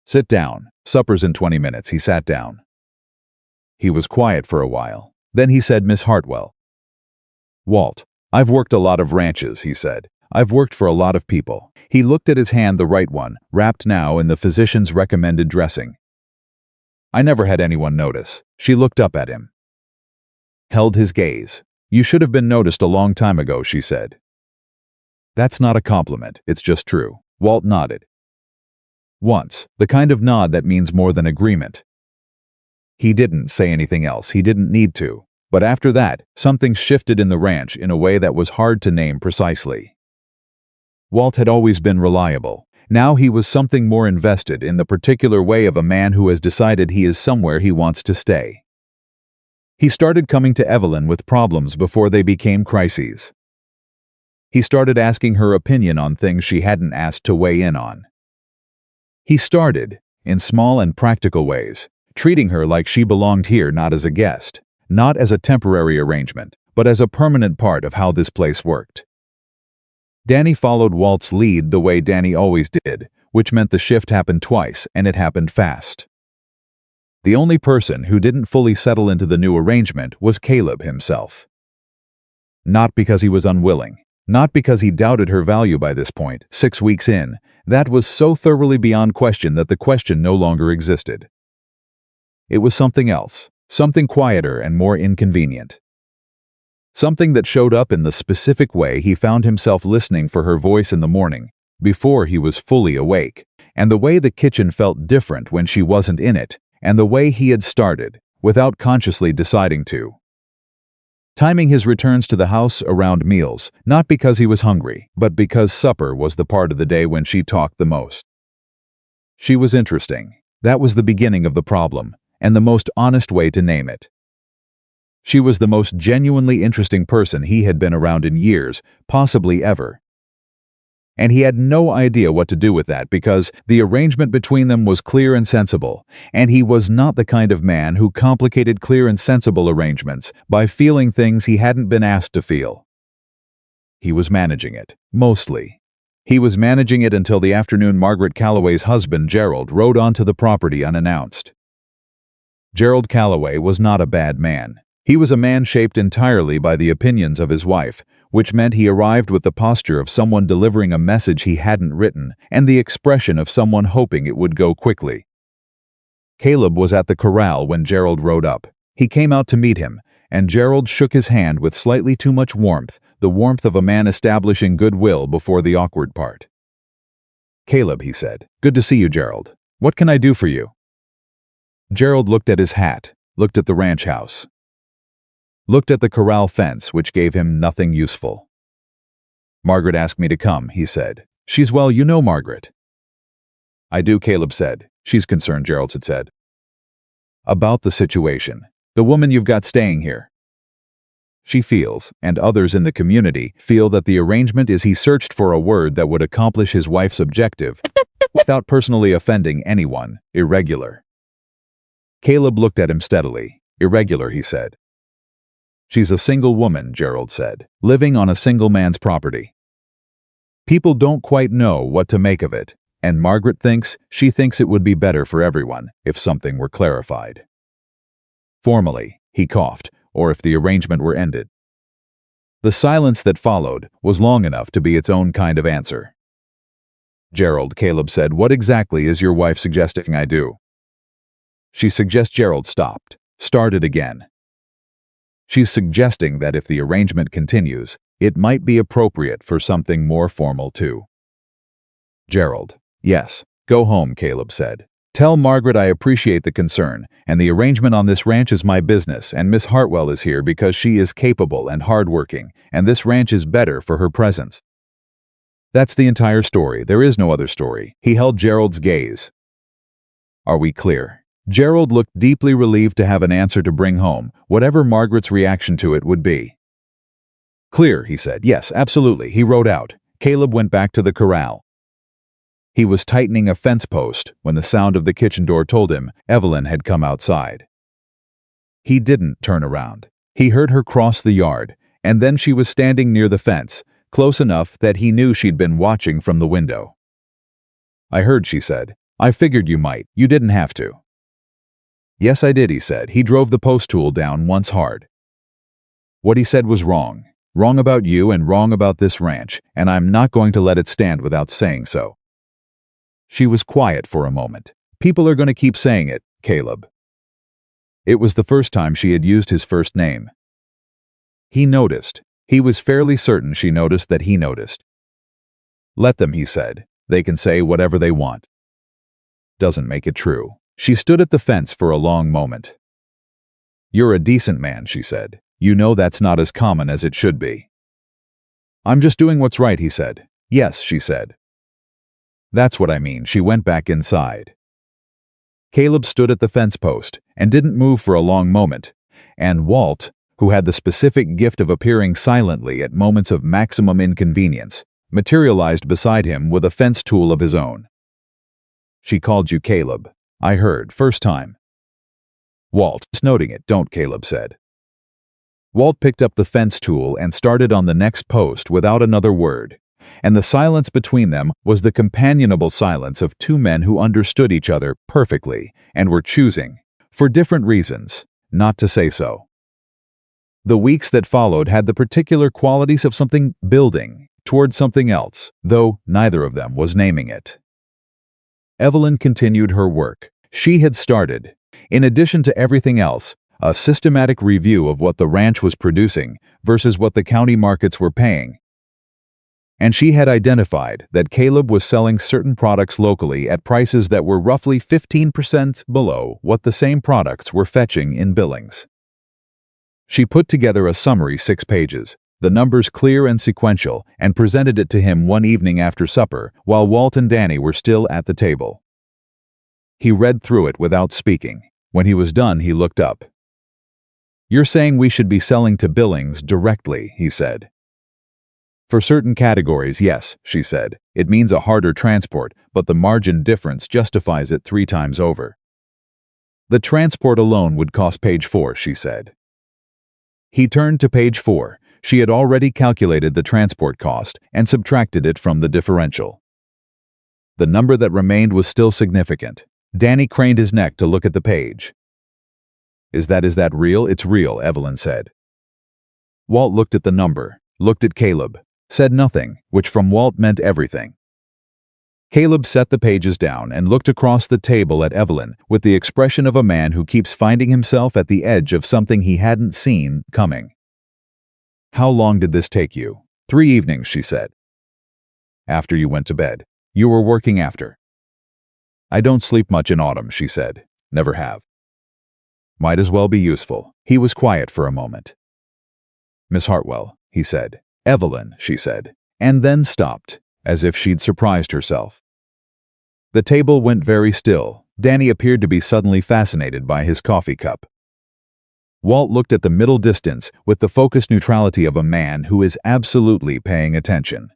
Sit down. Supper's in 20 minutes. He sat down. He was quiet for a while. Then he said, Miss Hartwell. Walt, I've worked a lot of ranches, he said. I've worked for a lot of people. He looked at his hand, the right one, wrapped now in the physician's recommended dressing. I never had anyone notice. She looked up at him. Held his gaze. You should have been noticed a long time ago, she said. That's not a compliment, it's just true. Walt nodded. Once, the kind of nod that means more than agreement. He didn't say anything else, he didn't need to. But after that, something shifted in the ranch in a way that was hard to name precisely. Walt had always been reliable. Now he was something more invested in the particular way of a man who has decided he is somewhere he wants to stay. He started coming to Evelyn with problems before they became crises. He started asking her opinion on things she hadn't asked to weigh in on. He started, in small and practical ways, treating her like she belonged here not as a guest, not as a temporary arrangement, but as a permanent part of how this place worked. Danny followed Walt's lead the way Danny always did, which meant the shift happened twice, and it happened fast. The only person who didn't fully settle into the new arrangement was Caleb himself. Not because he was unwilling, not because he doubted her value by this point, 6 weeks in. That was so thoroughly beyond question that the question no longer existed. It was something else, something quieter and more inconvenient. Something that showed up in the specific way he found himself listening for her voice in the morning, before he was fully awake, and the way the kitchen felt different when she wasn't in it, and the way he had started, without consciously deciding to. Timing his returns to the house around meals, not because he was hungry, but because supper was the part of the day when she talked the most. She was interesting. That was the beginning of the problem, and the most honest way to name it. She was the most genuinely interesting person he had been around in years, possibly ever. And he had no idea what to do with that because the arrangement between them was clear and sensible, and he was not the kind of man who complicated clear and sensible arrangements by feeling things he hadn't been asked to feel. He was managing it, mostly. He was managing it until the afternoon Margaret Calloway's husband, Gerald, rode onto the property unannounced. Gerald Calloway was not a bad man. He was a man shaped entirely by the opinions of his wife, which meant he arrived with the posture of someone delivering a message he hadn't written and the expression of someone hoping it would go quickly. Caleb was at the corral when Gerald rode up. He came out to meet him, and Gerald shook his hand with slightly too much warmth, the warmth of a man establishing goodwill before the awkward part. "Caleb," he said. "Good to see you, Gerald. What can I do for you?" Gerald looked at his hat, looked at the ranch house. Looked at the corral fence, which gave him nothing useful. "Margaret asked me to come," he said. "She's well, you know Margaret." "I do," Caleb said. "She's concerned," Gerald had said. "About the situation. The woman you've got staying here. She feels, and others in the community feel that the arrangement is he searched for a word that would accomplish his wife's objective, without personally offending anyone, irregular." Caleb looked at him steadily. "Irregular," he said. "She's a single woman," Gerald said, "living on a single man's property. People don't quite know what to make of it, and Margaret thinks it would be better for everyone if something were clarified. Formally," he coughed, "or if the arrangement were ended." The silence that followed was long enough to be its own kind of answer. "Gerald," Caleb said, "what exactly is your wife suggesting I do?" "She suggests," Gerald stopped, started again. "She's suggesting that if the arrangement continues, it might be appropriate for something more formal too." Gerald, "Yes, go home," Caleb said. "Tell Margaret I appreciate the concern, and the arrangement on this ranch is my business, and Miss Hartwell is here because she is capable and hardworking, and this ranch is better for her presence. That's the entire story. There is no other story." He held Gerald's gaze. "Are we clear?" Gerald looked deeply relieved to have an answer to bring home, whatever Margaret's reaction to it would be. "Clear," he said. "Yes, absolutely." He rode out. Caleb went back to the corral. He was tightening a fence post when the sound of the kitchen door told him Evelyn had come outside. He didn't turn around. He heard her cross the yard, and then she was standing near the fence, close enough that he knew she'd been watching from the window. "I heard," she said. "I figured you might. You didn't have to." "Yes, I did," he said. He drove the post tool down once hard. "What he said was wrong. Wrong about you and wrong about this ranch, and I'm not going to let it stand without saying so." She was quiet for a moment. "People are going to keep saying it, Caleb." It was the first time she had used his first name. He noticed. He was fairly certain she noticed that he noticed. "Let them," he said. "They can say whatever they want. Doesn't make it true." She stood at the fence for a long moment. "You're a decent man," she said. "You know that's not as common as it should be." "I'm just doing what's right," he said. "Yes," she said. "That's what I mean." She went back inside. Caleb stood at the fence post and didn't move for a long moment, and Walt, who had the specific gift of appearing silently at moments of maximum inconvenience, materialized beside him with a fence tool of his own. "She called you Caleb. I heard, first time." "Walt, just noting it, don't," Caleb said. Walt picked up the fence tool and started on the next post without another word. And the silence between them was the companionable silence of two men who understood each other perfectly and were choosing, for different reasons, not to say so. The weeks that followed had the particular qualities of something building toward something else, though neither of them was naming it. Evelyn continued her work. She had started, in addition to everything else, a systematic review of what the ranch was producing versus what the county markets were paying. And she had identified that Caleb was selling certain products locally at prices that were roughly 15% below what the same products were fetching in Billings. She put together a summary 6 pages, the numbers clear and sequential, and presented it to him one evening after supper while Walt and Danny were still at the table. He read through it without speaking. When he was done, he looked up. "You're saying we should be selling to Billings directly," he said. "For certain categories, yes," she said. "It means a harder transport, but the margin difference justifies it 3 times over." "The transport alone would cost page 4, she said. He turned to page 4. She had already calculated the transport cost and subtracted it from the differential. The number that remained was still significant. Danny craned his neck to look at the page. Is that real?" "It's real," Evelyn said. Walt looked at the number, looked at Caleb, said nothing, which from Walt meant everything. Caleb set the pages down and looked across the table at Evelyn with the expression of a man who keeps finding himself at the edge of something he hadn't seen coming. "How long did this take you?" 3 evenings, she said. "After you went to bed. You were working after." "I don't sleep much in autumn," she said. "Never have." "Might as well be useful." He was quiet for a moment. "Miss Hartwell," he said. "Evelyn," she said, and then stopped, as if she'd surprised herself. The table went very still. Danny appeared to be suddenly fascinated by his coffee cup. Walt looked at the middle distance with the focused neutrality of a man who is absolutely paying attention.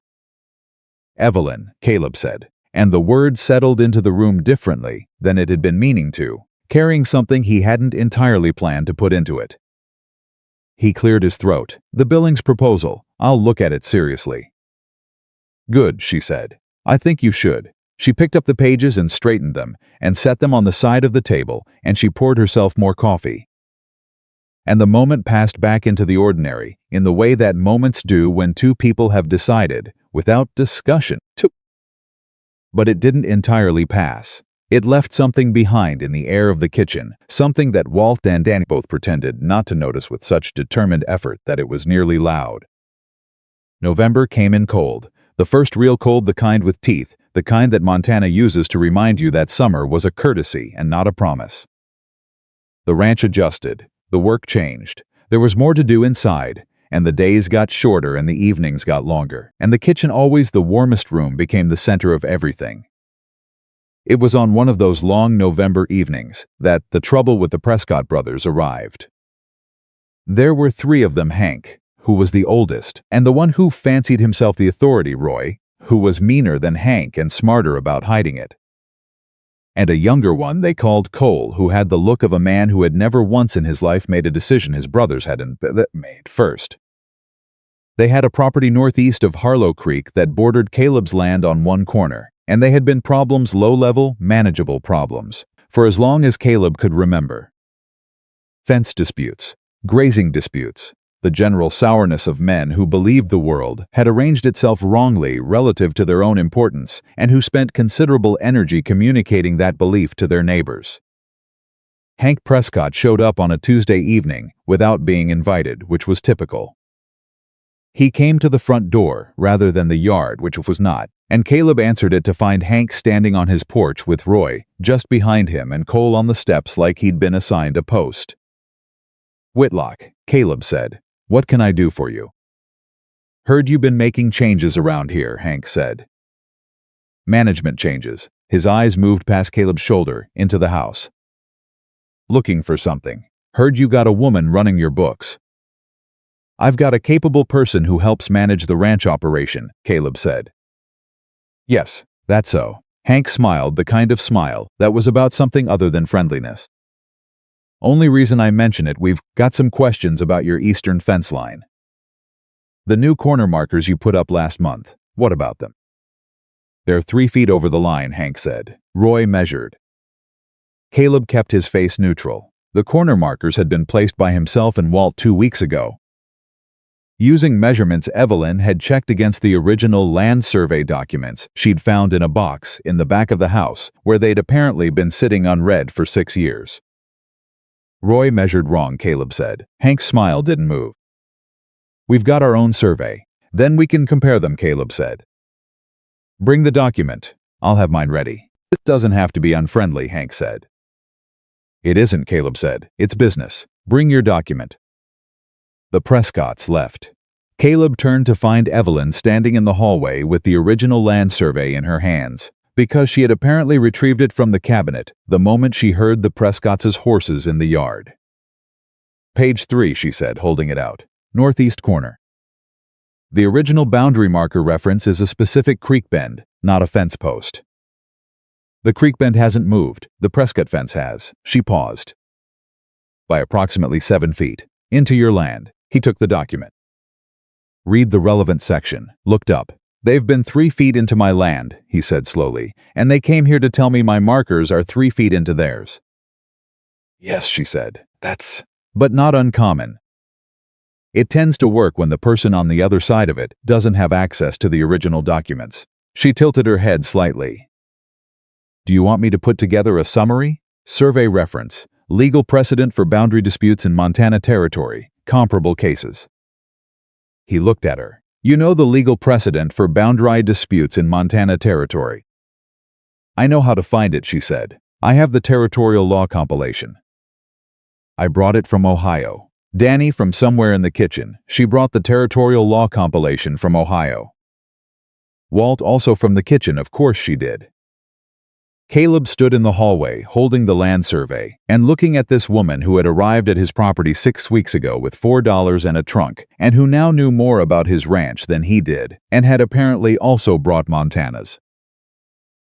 "Evelyn," Caleb said, and the word settled into the room differently than it had been meaning to, carrying something he hadn't entirely planned to put into it. He cleared his throat. "The Billings proposal. I'll look at it seriously." "Good," she said. "I think you should." She picked up the pages and straightened them, and set them on the side of the table, and she poured herself more coffee. And the moment passed back into the ordinary, in the way that moments do when two people have decided, without discussion, to. But it didn't entirely pass. It left something behind in the air of the kitchen, something that Walt and Danny both pretended not to notice with such determined effort that it was nearly loud. November came in cold, the first real cold, the kind with teeth, the kind that Montana uses to remind you that summer was a courtesy and not a promise. The ranch adjusted, the work changed, there was more to do inside, and the days got shorter and the evenings got longer, and the kitchen, always the warmest room, became the center of everything. It was on one of those long November evenings that the trouble with the Prescott brothers arrived. There were 3 of them: Hank, who was the oldest, and the one who fancied himself the authority, Roy, who was meaner than Hank and smarter about hiding it, and a younger one they called Cole, who had the look of a man who had never once in his life made a decision his brothers hadn't made first. They had a property northeast of Harlow Creek that bordered Caleb's land on one corner, and they had been problems, low-level, manageable problems, for as long as Caleb could remember. Fence disputes, grazing disputes, the general sourness of men who believed the world had arranged itself wrongly relative to their own importance and who spent considerable energy communicating that belief to their neighbors. Hank Prescott showed up on a Tuesday evening without being invited, which was typical. He came to the front door rather than the yard, which was not, and Caleb answered it to find Hank standing on his porch with Roy just behind him and Cole on the steps like he'd been assigned a post. "Whitlock," Caleb said, "what can I do for you?" "Heard you been making changes around here," Hank said. "Management changes." His eyes moved past Caleb's shoulder into the house. "Looking for something. Heard you got a woman running your books." "I've got a capable person who helps manage the ranch operation," Caleb said. "Yes, that's so." Hank smiled, the kind of smile that was about something other than friendliness. Only reason I mention it, we've got some questions about your eastern fence line. The new corner markers you put up last month, what about them? They're 3 feet over the line, Hank said. Roy measured. Caleb kept his face neutral. The corner markers had been placed by himself and Walt 2 weeks ago. Using measurements Evelyn had checked against the original land survey documents she'd found in a box in the back of the house where they'd apparently been sitting unread for 6 years. Roy measured wrong, Caleb said. Hank's smile didn't move. We've got our own survey. Then we can compare them, Caleb said. Bring the document. I'll have mine ready. This doesn't have to be unfriendly, Hank said. It isn't, Caleb said. It's business. Bring your document. The Prescotts left. Caleb turned to find Evelyn standing in the hallway with the original land survey in her hands, because she had apparently retrieved it from the cabinet the moment she heard the Prescotts' horses in the yard. Page 3, she said, holding it out. Northeast corner. The original boundary marker reference is a specific creek bend, not a fence post. The creek bend hasn't moved. The Prescott fence has. She paused. By approximately 7 feet. Into your land. He took the document. Read the relevant section. Looked up. They've been 3 feet into my land, he said slowly, and they came here to tell me my markers are 3 feet into theirs. Yes, she said. That's... But not uncommon. It tends to work when the person on the other side of it doesn't have access to the original documents. She tilted her head slightly. Do you want me to put together a summary? Survey reference. Legal precedent for boundary disputes in Montana Territory. Comparable cases. He looked at her. You know the legal precedent for boundary disputes in Montana Territory. I know how to find it, she said. I have the territorial law compilation. I brought it from Ohio. Danny from somewhere in the kitchen. She brought the territorial law compilation from Ohio. Walt also from the kitchen, of course she did. Caleb stood in the hallway, holding the land survey, and looking at this woman who had arrived at his property 6 weeks ago with $4 and a trunk, and who now knew more about his ranch than he did, and had apparently also brought Montana's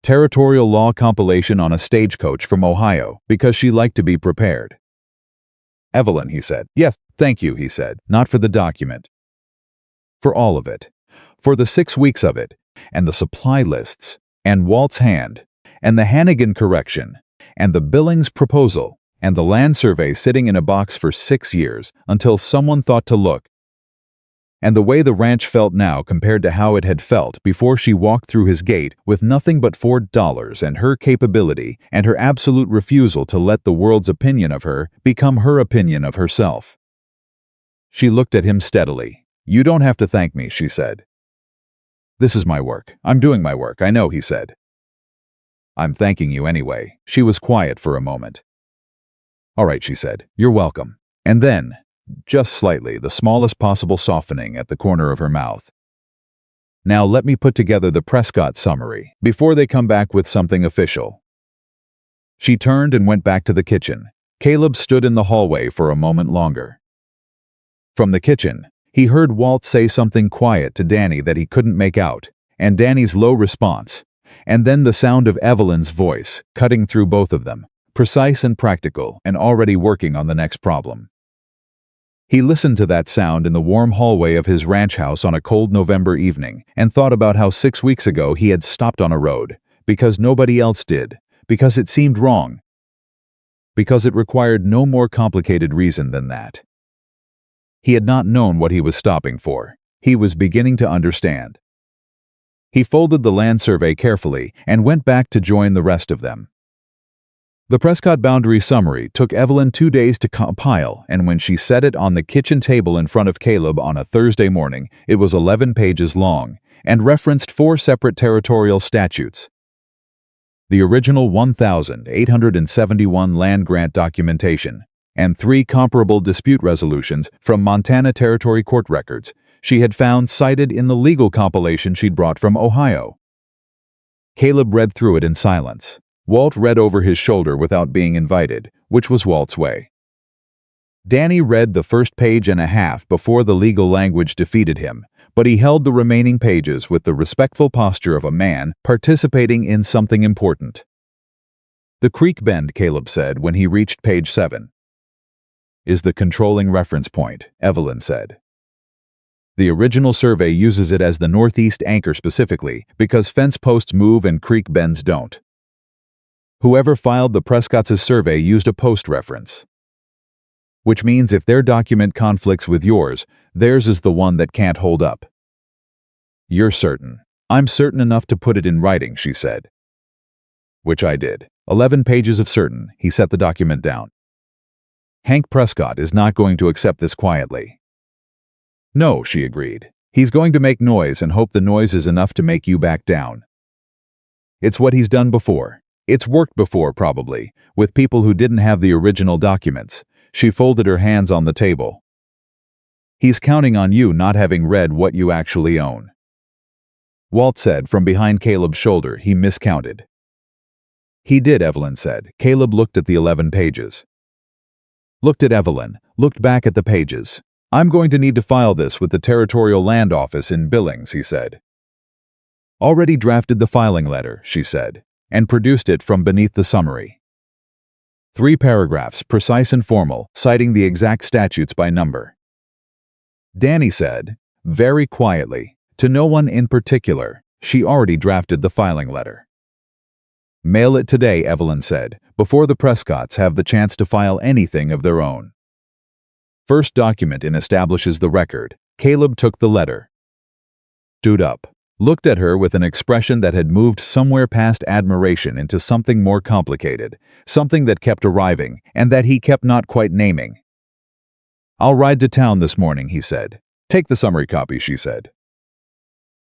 territorial law compilation on a stagecoach from Ohio, because she liked to be prepared. Evelyn, he said. Yes, thank you, he said. Not for the document. For all of it. For the 6 weeks of it, and the supply lists, and Walt's hand, and the Hannigan correction, and the Billings proposal, and the land survey sitting in a box for 6 years until someone thought to look. And the way the ranch felt now compared to how it had felt before she walked through his gate with nothing but $4 and her capability and her absolute refusal to let the world's opinion of her become her opinion of herself. She looked at him steadily. You don't have to thank me, she said. This is my work. I'm doing my work, I know, he said. I'm thanking you anyway. She was quiet for a moment. All right, she said. You're welcome. And then, just slightly, the smallest possible softening at the corner of her mouth. Now let me put together the Prescott summary before they come back with something official. She turned and went back to the kitchen. Caleb stood in the hallway for a moment longer. From the kitchen, he heard Walt say something quiet to Danny that he couldn't make out, and Danny's low response, and then the sound of Evelyn's voice cutting through both of them, precise and practical and already working on the next problem. He listened to that sound in the warm hallway of his ranch house on a cold November evening and thought about how 6 weeks ago he had stopped on a road, because nobody else did, because it seemed wrong, because it required no more complicated reason than that. He had not known what he was stopping for. He was beginning to understand. He folded the land survey carefully and went back to join the rest of them. The Prescott boundary summary took Evelyn 2 days to compile, and when she set it on the kitchen table in front of Caleb on a Thursday morning, it was 11 pages long and referenced 4 separate territorial statutes. The original 1,871 land grant documentation, and 3 comparable dispute resolutions from Montana Territory court records she had found cited in the legal compilation she'd brought from Ohio. Caleb read through it in silence. Walt read over his shoulder without being invited, which was Walt's way. Danny read the first page and a half before the legal language defeated him, but he held the remaining pages with the respectful posture of a man participating in something important. The creek bend, Caleb said when he reached page 7. is the controlling reference point, Evelyn said. The original survey uses it as the northeast anchor specifically because fence posts move and creek bends don't. Whoever filed the Prescott's survey used a post reference, which means if their document conflicts with yours, theirs is the one that can't hold up. You're certain. I'm certain enough to put it in writing, she said. Which I did. 11 pages of certain. He set the document down. Hank Prescott is not going to accept this quietly. No, she agreed. He's going to make noise and hope the noise is enough to make you back down. It's what he's done before. It's worked before, probably, with people who didn't have the original documents. She folded her hands on the table. He's counting on you not having read what you actually own. Walt said from behind Caleb's shoulder. He miscounted. He did, Evelyn said. Caleb looked at the 11 pages. Looked at Evelyn, looked back at the pages. I'm going to need to file this with the Territorial Land Office in Billings, he said. Already drafted the filing letter, she said, and produced it from beneath the summary. 3 paragraphs, precise and formal, citing the exact statutes by number. Danny said, very quietly, to no one in particular, she already drafted the filing letter. Mail it today, Evelyn said, before the Prescotts have the chance to file anything of their own. First document in establishes the record. Caleb took the letter. Stood up. Looked at her with an expression that had moved somewhere past admiration into something more complicated, something that kept arriving, and that he kept not quite naming. I'll ride to town this morning, he said. Take the summary copy, she said.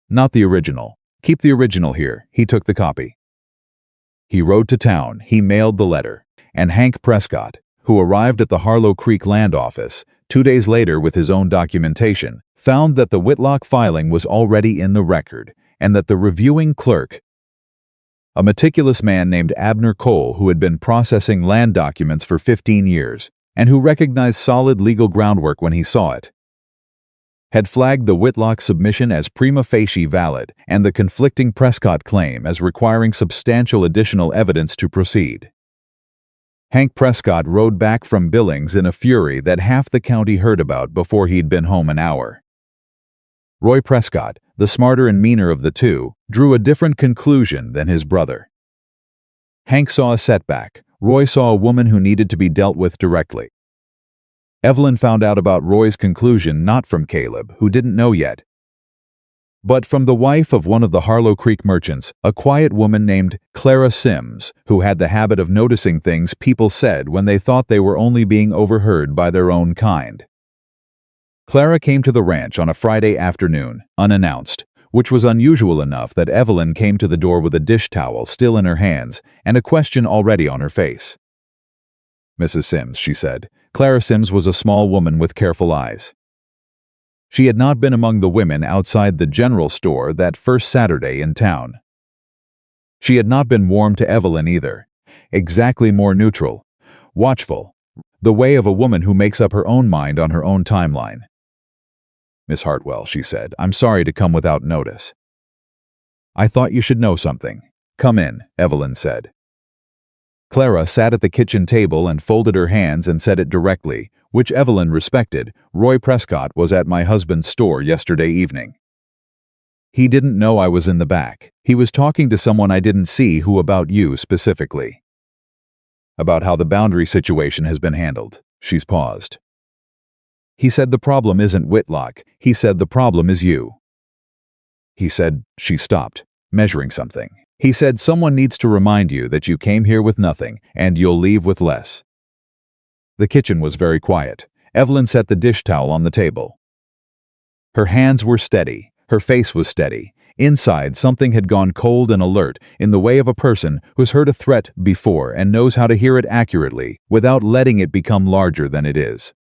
Not the original. Keep the original here. He took the copy. He rode to town. He mailed the letter. And Hank Prescott, who arrived at the Harlow Creek Land Office 2 days later with his own documentation, found that the Whitlock filing was already in the record, and that the reviewing clerk, a meticulous man named Abner Cole who had been processing land documents for 15 years, and who recognized solid legal groundwork when he saw it, had flagged the Whitlock submission as prima facie valid and the conflicting Prescott claim as requiring substantial additional evidence to proceed. Hank Prescott rode back from Billings in a fury that half the county heard about before he'd been home an hour. Roy Prescott, the smarter and meaner of the two, drew a different conclusion than his brother. Hank saw a setback. Roy saw a woman who needed to be dealt with directly. Evelyn found out about Roy's conclusion not from Caleb, who didn't know yet, but from the wife of one of the Harlow Creek merchants, a quiet woman named Clara Sims, who had the habit of noticing things people said when they thought they were only being overheard by their own kind. Clara came to the ranch on a Friday afternoon, unannounced, which was unusual enough that Evelyn came to the door with a dish towel still in her hands and a question already on her face. Mrs. Sims, she said. Clara Sims was a small woman with careful eyes. She had not been among the women outside the general store that first Saturday in town. She had not been warm to Evelyn either, exactly more neutral, watchful, the way of a woman who makes up her own mind on her own timeline. Miss Hartwell, she said, I'm sorry to come without notice. I thought you should know something. Come in, Evelyn said. Clara sat at the kitchen table and folded her hands and said it directly, which Evelyn respected. Roy Prescott was at my husband's store yesterday evening. He didn't know I was in the back. He was talking to someone I didn't see who about you specifically. About how the boundary situation has been handled. She's paused. He said the problem isn't Whitlock. He said the problem is you. He said, she stopped, measuring something. He said someone needs to remind you that you came here with nothing and you'll leave with less. The kitchen was very quiet. Evelyn set the dish towel on the table. Her hands were steady. Her face was steady. Inside, something had gone cold and alert in the way of a person who's heard a threat before and knows how to hear it accurately without letting it become larger than it is.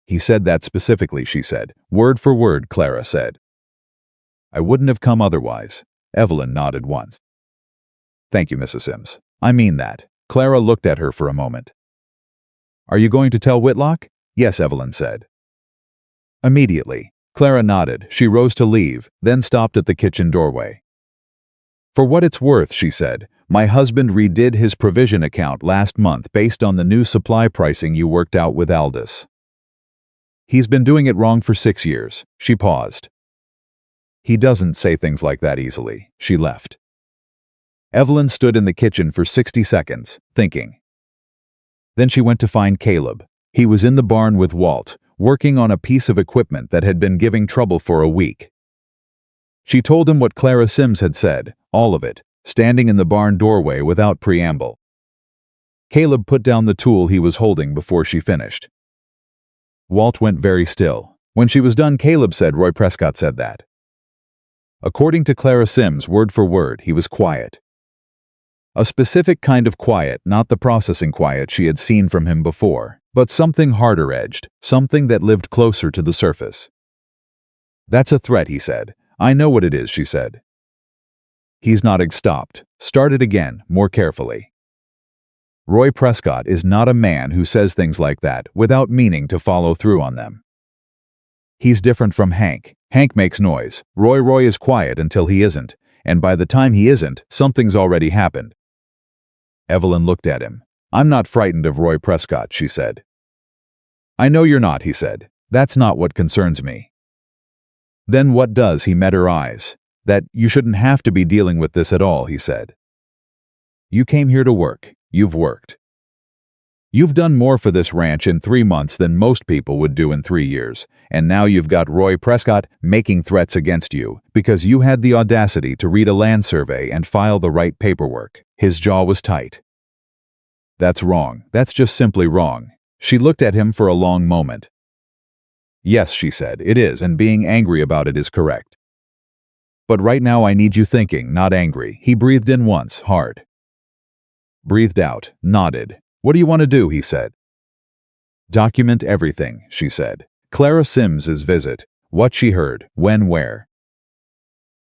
He said that specifically, she said. Word for word, Clara said. I wouldn't have come otherwise. Evelyn nodded once. Thank you, Mrs. Sims. I mean that. Clara looked at her for a moment. Are you going to tell Whitlock? Yes, Evelyn said. Immediately. Clara nodded. She rose to leave, then stopped at the kitchen doorway. For what it's worth, she said, my husband redid his provision account last month based on the new supply pricing you worked out with Aldous. He's been doing it wrong for 6 years. She paused. He doesn't say things like that easily. She left. Evelyn stood in the kitchen for 60 seconds, thinking. Then she went to find Caleb. He was in the barn with Walt, working on a piece of equipment that had been giving trouble for a week. She told him what Clara Sims had said, all of it, standing in the barn doorway without preamble. Caleb put down the tool he was holding before she finished. Walt went very still. When she was done, Caleb said Roy Prescott said that. According to Clara Sims, word for word, he was quiet. A specific kind of quiet, not the processing quiet she had seen from him before, but something harder-edged, something that lived closer to the surface. That's a threat, he said. I know what it is, she said. He's nodding, stopped, started again, more carefully. Roy Prescott is not a man who says things like that without meaning to follow through on them. He's different from Hank. Hank makes noise. Roy is quiet until he isn't, and by the time he isn't, something's already happened. Evelyn looked at him. I'm not frightened of Roy Prescott, she said. I know you're not, he said. That's not what concerns me. Then what does? He met her eyes. That you shouldn't have to be dealing with this at all, he said. You came here to work. You've worked. You've done more for this ranch in 3 months than most people would do in 3 years, and now you've got Roy Prescott making threats against you because you had the audacity to read a land survey and file the right paperwork. His jaw was tight. That's wrong. That's just simply wrong. She looked at him for a long moment. Yes, she said, it is, and being angry about it is correct. But right now I need you thinking, not angry. He breathed in once, hard. Breathed out, nodded. What do you want to do? He said. Document everything, she said. Clara Sims's visit, what she heard, when, where.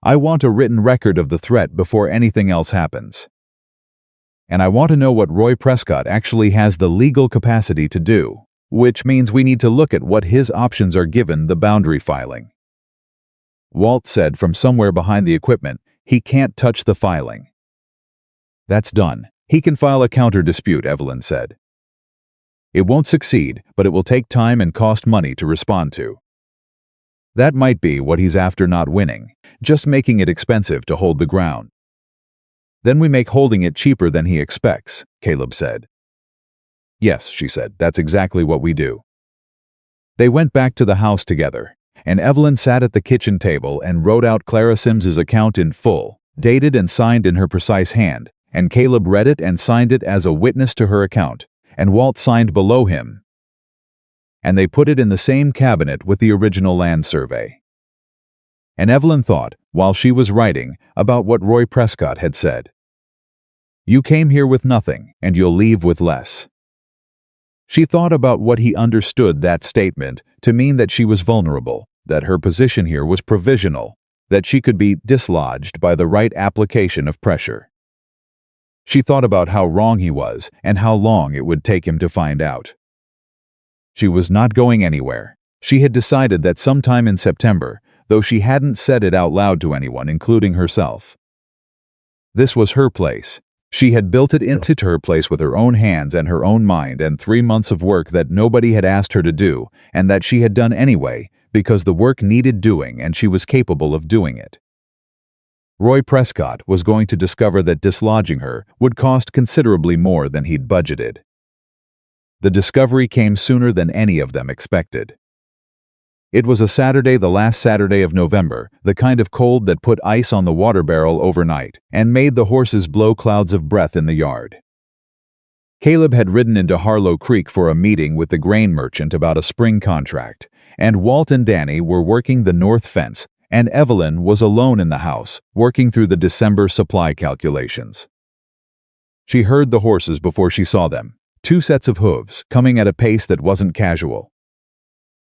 I want a written record of the threat before anything else happens. And I want to know what Roy Prescott actually has the legal capacity to do, which means we need to look at what his options are given the boundary filing. Walt said from somewhere behind the equipment, he can't touch the filing. That's done. He can file a counter-dispute, Evelyn said. It won't succeed, but it will take time and cost money to respond to. That might be what he's after, not winning, just making it expensive to hold the ground. Then we make holding it cheaper than he expects, Caleb said. Yes, she said, that's exactly what we do. They went back to the house together, and Evelyn sat at the kitchen table and wrote out Clara Sims's account in full, dated and signed in her precise hand, and Caleb read it and signed it as a witness to her account, and Walt signed below him. And they put it in the same cabinet with the original land survey. And Evelyn thought, while she was writing, about what Roy Prescott had said. You came here with nothing, and you'll leave with less. She thought about what he understood that statement to mean, that she was vulnerable, that her position here was provisional, that she could be dislodged by the right application of pressure. She thought about how wrong he was and how long it would take him to find out. She was not going anywhere. She had decided that sometime in September, though she hadn't said it out loud to anyone, including herself. This was her place. She had built it into her place with her own hands and her own mind, and 3 months of work that nobody had asked her to do, and that she had done anyway, because the work needed doing and she was capable of doing it. Roy Prescott was going to discover that dislodging her would cost considerably more than he'd budgeted. The discovery came sooner than any of them expected. It was a Saturday, the last Saturday of November, the kind of cold that put ice on the water barrel overnight and made the horses blow clouds of breath in the yard. Caleb had ridden into Harlow Creek for a meeting with the grain merchant about a spring contract, and Walt and Danny were working the north fence, and Evelyn was alone in the house, working through the December supply calculations. She heard the horses before she saw them, 2 sets of hooves, coming at a pace that wasn't casual.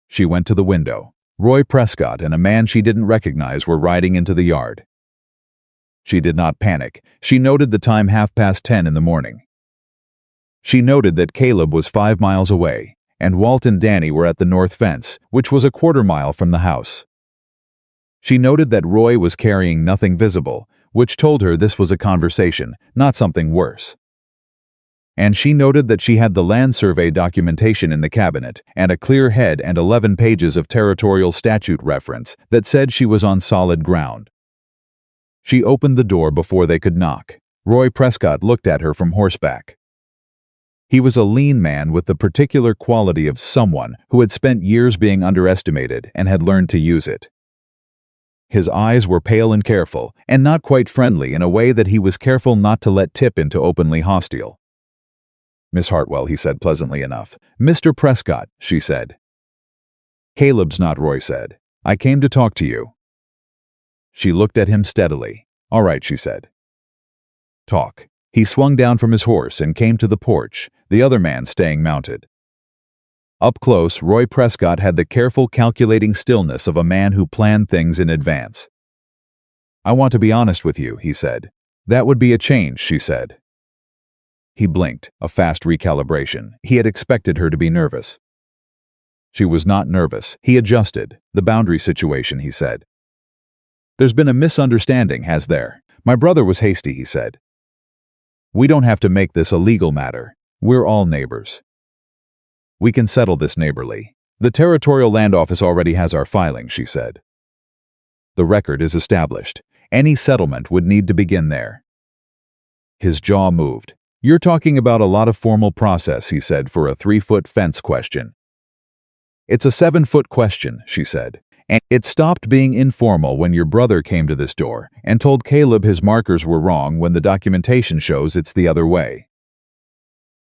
She went to the window. Roy Prescott and a man she didn't recognize were riding into the yard. She did not panic. She noted the time, 10:30 in the morning. She noted that Caleb was 5 miles away, and Walt and Danny were at the north fence, which was a 1/4 mile from the house. She noted that Roy was carrying nothing visible, which told her this was a conversation, not something worse. And she noted that she had the land survey documentation in the cabinet, and a clear head and 11 pages of territorial statute reference that said she was on solid ground. She opened the door before they could knock. Roy Prescott looked at her from horseback. He was a lean man with the particular quality of someone who had spent years being underestimated and had learned to use it. His eyes were pale and careful, and not quite friendly in a way that he was careful not to let tip into openly hostile. "Miss Hartwell," he said pleasantly enough. "Mr. Prescott," she said. "Caleb's not," Roy said. "I came to talk to you." She looked at him steadily. "All right," she said. "Talk." He swung down from his horse and came to the porch, the other man staying mounted. Up close, Roy Prescott had the careful, calculating stillness of a man who planned things in advance. "I want to be honest with you," he said. "That would be a change," she said. He blinked, a fast recalibration. He had expected her to be nervous. She was not nervous. He adjusted. "The boundary situation," he said. "There's been a misunderstanding, has there? My brother was hasty," he said. "We don't have to make this a legal matter. We're all neighbors. We can settle this neighborly. The Territorial Land Office already has our filing," she said. "The record is established. Any settlement would need to begin there." His jaw moved. "You're talking about a lot of formal process," he said, "for a 3-foot fence question." "It's a 7-foot question," she said. "And it stopped being informal when your brother came to this door and told Caleb his markers were wrong when the documentation shows it's the other way."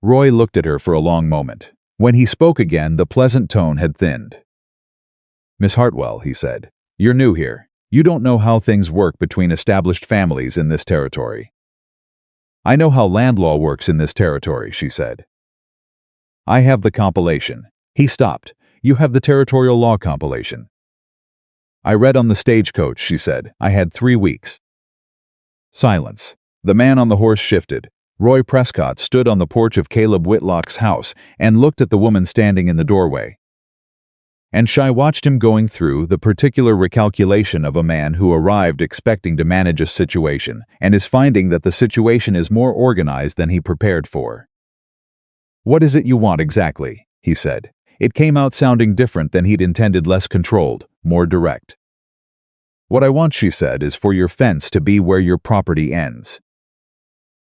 Roy looked at her for a long moment. When he spoke again, the pleasant tone had thinned. "Miss Hartwell," he said, "you're new here. You don't know how things work between established families in this territory." "I know how land law works in this territory," she said. "I have the compilation." He stopped. "You have the territorial law compilation." "I read on the stagecoach," she said. "I had 3 weeks." Silence. The man on the horse shifted. Roy Prescott stood on the porch of Caleb Whitlock's house and looked at the woman standing in the doorway. And she watched him going through the particular recalculation of a man who arrived expecting to manage a situation and is finding that the situation is more organized than he prepared for. "What is it you want exactly?" he said. It came out sounding different than he'd intended, less controlled, more direct. "What I want," she said, "is for your fence to be where your property ends.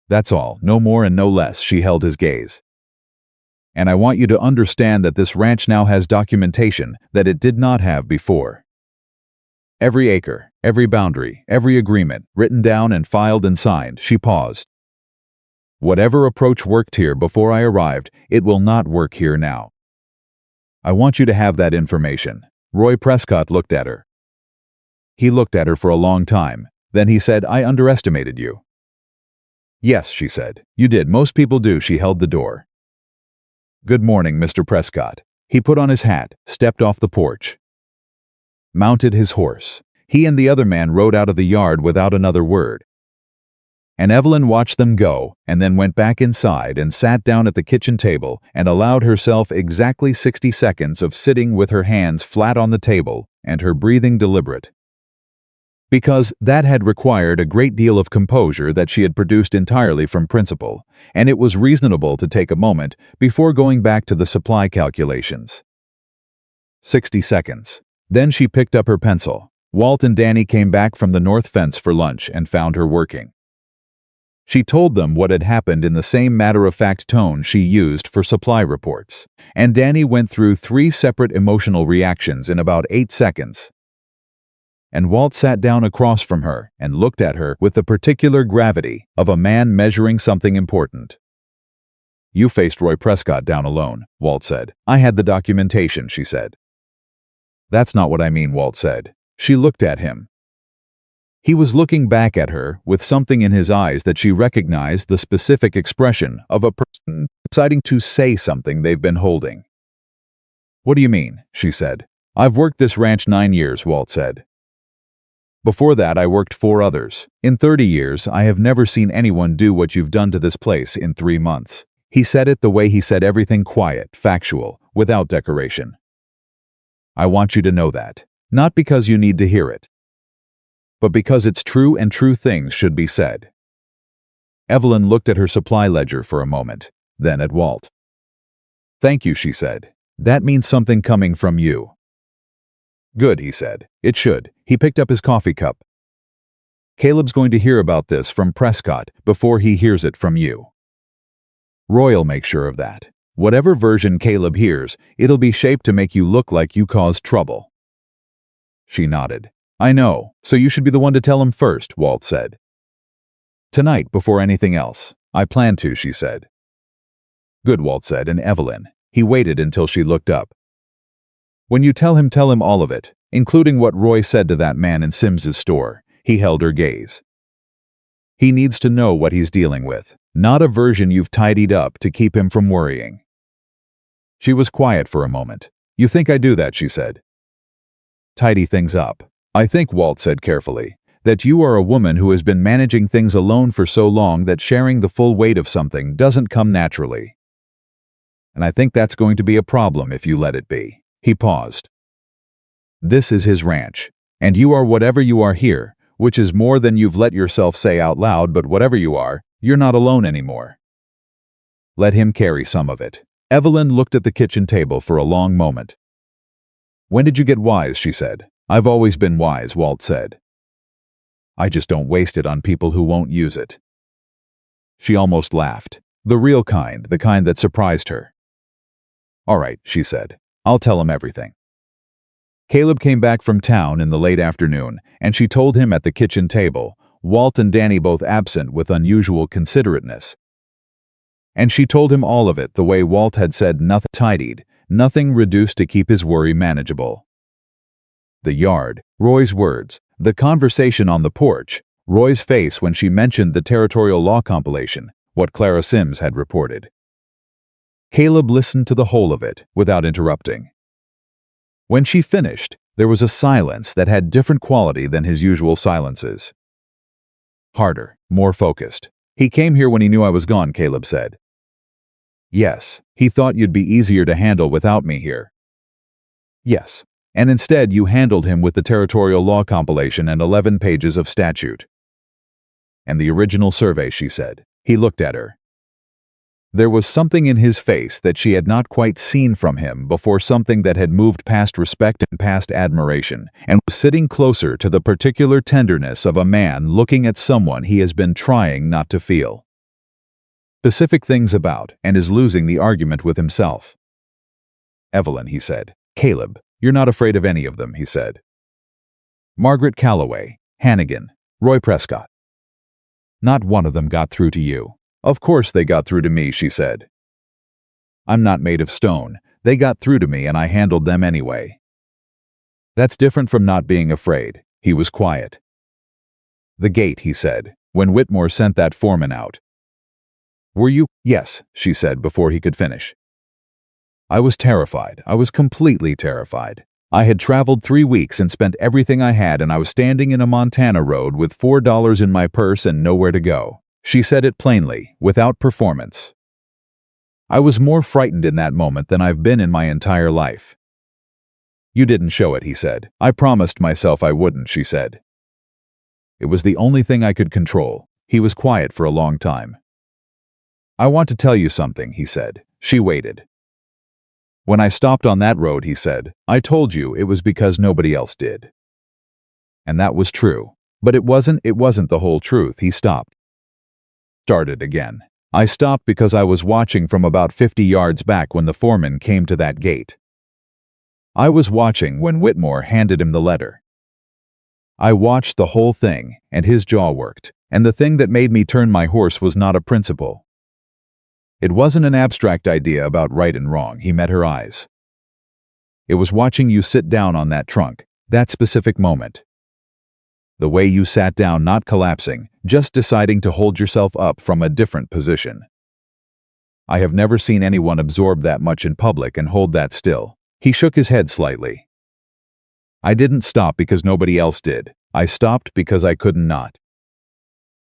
That's all, no more and no less." She held his gaze. "And I want you to understand that this ranch now has documentation that it did not have before. Every acre, every boundary, every agreement, written down and filed and signed." She paused. "Whatever approach worked here before I arrived, it will not work here now. I want you to have that information." Roy Prescott looked at her. He looked at her for a long time. Then he said, "I underestimated you." "Yes," she said. "You did. Most people do." She held the door. "Good morning, Mr. Prescott." He put on his hat, stepped off the porch, mounted his horse. He and the other man rode out of the yard without another word. And Evelyn watched them go, and then went back inside and sat down at the kitchen table and allowed herself exactly 60 seconds of sitting with her hands flat on the table and her breathing deliberate. Because that had required a great deal of composure that she had produced entirely from principle, and it was reasonable to take a moment before going back to the supply calculations. 60 seconds. Then she picked up her pencil. Walt and Danny came back from the north fence for lunch and found her working. She told them what had happened in the same matter-of-fact tone she used for supply reports, and Danny went through 3 separate emotional reactions in about 8 seconds. And Walt sat down across from her and looked at her with the particular gravity of a man measuring something important. "You faced Roy Prescott down alone," Walt said. "I had the documentation," she said. "That's not what I mean," Walt said. She looked at him. He was looking back at her with something in his eyes that she recognized, the specific expression of a person deciding to say something they've been holding. "What do you mean?" she said. "I've worked this ranch 9 years," Walt said. "Before that, I worked 4 others. In 30 years, I have never seen anyone do what you've done to this place in 3 months." He said it the way he said everything, quiet, factual, without decoration. "I want you to know that. Not because you need to hear it, but because it's true and true things should be said. Evelyn looked at her supply ledger for a moment, then at Walt. "Thank you," she said. "That means something coming from you." "Good," he said. "It should." He picked up his coffee cup. "Caleb's going to hear about this from Prescott before he hears it from you. Roy'll make sure of that. Whatever version Caleb hears, it'll be shaped to make you look like you caused trouble." She nodded. "I know, so you should be the one to tell him first," Walt said. "Tonight, before anything else. I plan to," she said. "Good," Walt said, and Evelyn. He waited until she looked up. "When you tell him all of it, including what Roy said to that man in Sims's store." He held her gaze. "He needs to know what he's dealing with, not a version you've tidied up to keep him from worrying." She was quiet for a moment. "You think I do that?" she said. "Tidy things up. I think," Walt said carefully, "that you are a woman who has been managing things alone for so long that sharing the full weight of something doesn't come naturally. And I think that's going to be a problem if you let it be." He paused. "This is his ranch, and you are whatever you are here, which is more than you've let yourself say out loud, but whatever you are, you're not alone anymore. Let him carry some of it." Evelyn looked at the kitchen table for a long moment. "When did you get wise?" she said. "I've always been wise," Walt said. "I just don't waste it on people who won't use it." She almost laughed. The real kind, the kind that surprised her. "All right," she said. "I'll tell him everything." Caleb came back from town in the late afternoon, and she told him at the kitchen table, Walt and Danny both absent with unusual considerateness. And she told him all of it the way Walt had said, nothing tidied, nothing reduced to keep his worry manageable. The yard, Roy's words, the conversation on the porch, Roy's face when she mentioned the territorial law compilation, what Clara Sims had reported. Caleb listened to the whole of it without interrupting. When she finished, there was a silence that had different quality than his usual silences. Harder, more focused. "He came here when he knew I was gone," Caleb said. "Yes, he thought you'd be easier to handle without me here." "Yes, and instead you handled him with the territorial law compilation and 11 pages of statute." "And the original survey," she said. He looked at her. There was something in his face that she had not quite seen from him before, something that had moved past respect and past admiration, and was sitting closer to the particular tenderness of a man looking at someone he has been trying not to feel specific things about and is losing the argument with himself. "Evelyn," he said. "Caleb, you're not afraid of any of them," he said. "Margaret Calloway, Hannigan, Roy Prescott. Not one of them got through to you." "Of course they got through to me," she said. "I'm not made of stone. They got through to me and I handled them anyway." "That's different from not being afraid." He was quiet. "The gate," he said, "when Whitmore sent that foreman out." "Were you?" "Yes," she said before he could finish. "I was terrified. I was completely terrified. I had traveled 3 weeks and spent everything I had, and I was standing in a Montana road with $4 in my purse and nowhere to go." She said it plainly, without performance. "I was more frightened in that moment than I've been in my entire life." "You didn't show it," he said. "I promised myself I wouldn't," she said. "It was the only thing I could control." He was quiet for a long time. "I want to tell you something," he said. She waited. "When I stopped on that road," he said, "I told you it was because nobody else did." And that was true. But it wasn't the whole truth. He stopped. Started again. "I stopped because I was watching from about 50 yards back when the foreman came to that gate. I was watching when Whitmore handed him the letter. I watched the whole thing, and his jaw worked, and the thing that made me turn my horse was not a principle. It wasn't an abstract idea about right and wrong." He met her eyes. "It was watching you sit down on that trunk, that specific moment. The way you sat down, not collapsing, just deciding to hold yourself up from a different position. I have never seen anyone absorb that much in public and hold that still." He shook his head slightly. "I didn't stop because nobody else did. I stopped because I couldn't not."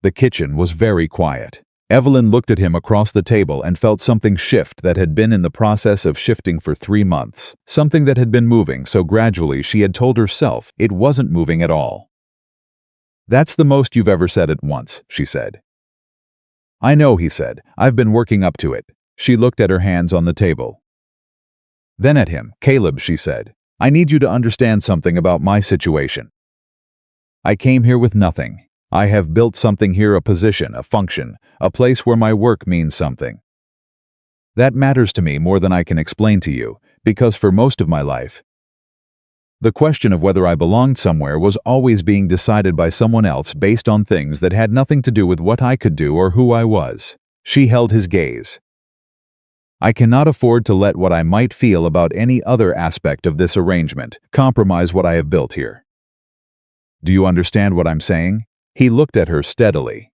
The kitchen was very quiet. Evelyn looked at him across the table and felt something shift that had been in the process of shifting for 3 months, something that had been moving so gradually she had told herself it wasn't moving at all. That's the most you've ever said at once, she said. I know, he said. I've been working up to it. She looked at her hands on the table. Then at him. Caleb, she said. I need you to understand something about my situation. I came here with nothing. I have built something here, a position, a function, a place where my work means something. That matters to me more than I can explain to you, because for most of my life, the question of whether I belonged somewhere was always being decided by someone else based on things that had nothing to do with what I could do or who I was. She held his gaze. I cannot afford to let what I might feel about any other aspect of this arrangement compromise what I have built here. Do you understand what I'm saying? He looked at her steadily.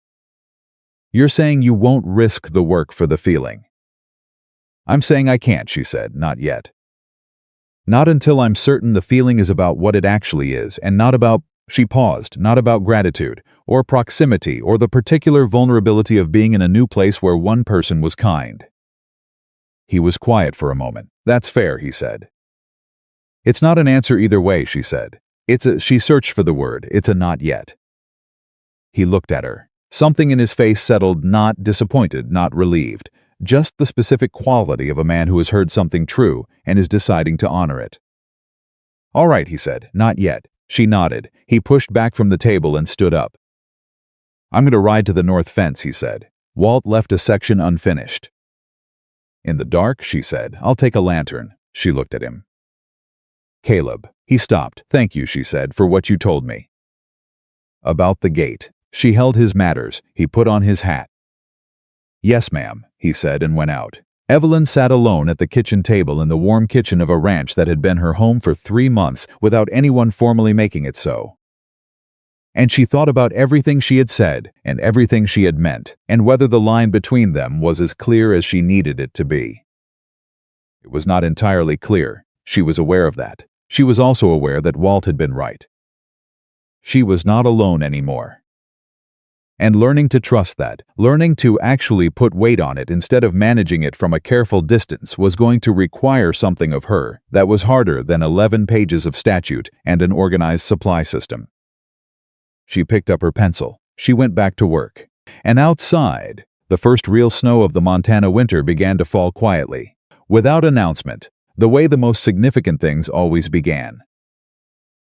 You're saying you won't risk the work for the feeling. I'm saying I can't, she said, not yet. Not until I'm certain the feeling is about what it actually is, and not about, she paused, not about gratitude, or proximity, or the particular vulnerability of being in a new place where one person was kind. He was quiet for a moment. That's fair, he said. It's not an answer either way, she said. She searched for the word, it's a not yet. He looked at her. Something in his face settled, not disappointed, not relieved. Just the specific quality of a man who has heard something true and is deciding to honor it. All right, he said, not yet. She nodded. He pushed back from the table and stood up. I'm going to ride to the north fence, he said. Walt left a section unfinished. In the dark, she said, I'll take a lantern. She looked at him. Caleb. He stopped. Thank you, she said, for what you told me. About the gate. She held his matters. He put on his hat. Yes, ma'am, he said and went out. Evelyn sat alone at the kitchen table in the warm kitchen of a ranch that had been her home for 3 months without anyone formally making it so. And she thought about everything she had said and everything she had meant, and whether the line between them was as clear as she needed it to be. It was not entirely clear. She was aware of that. She was also aware that Walt had been right. She was not alone anymore. And learning to trust that, learning to actually put weight on it instead of managing it from a careful distance was going to require something of her that was harder than 11 pages of statute and an organized supply system. She picked up her pencil. She went back to work. And outside, the first real snow of the Montana winter began to fall quietly, without announcement, the way the most significant things always began.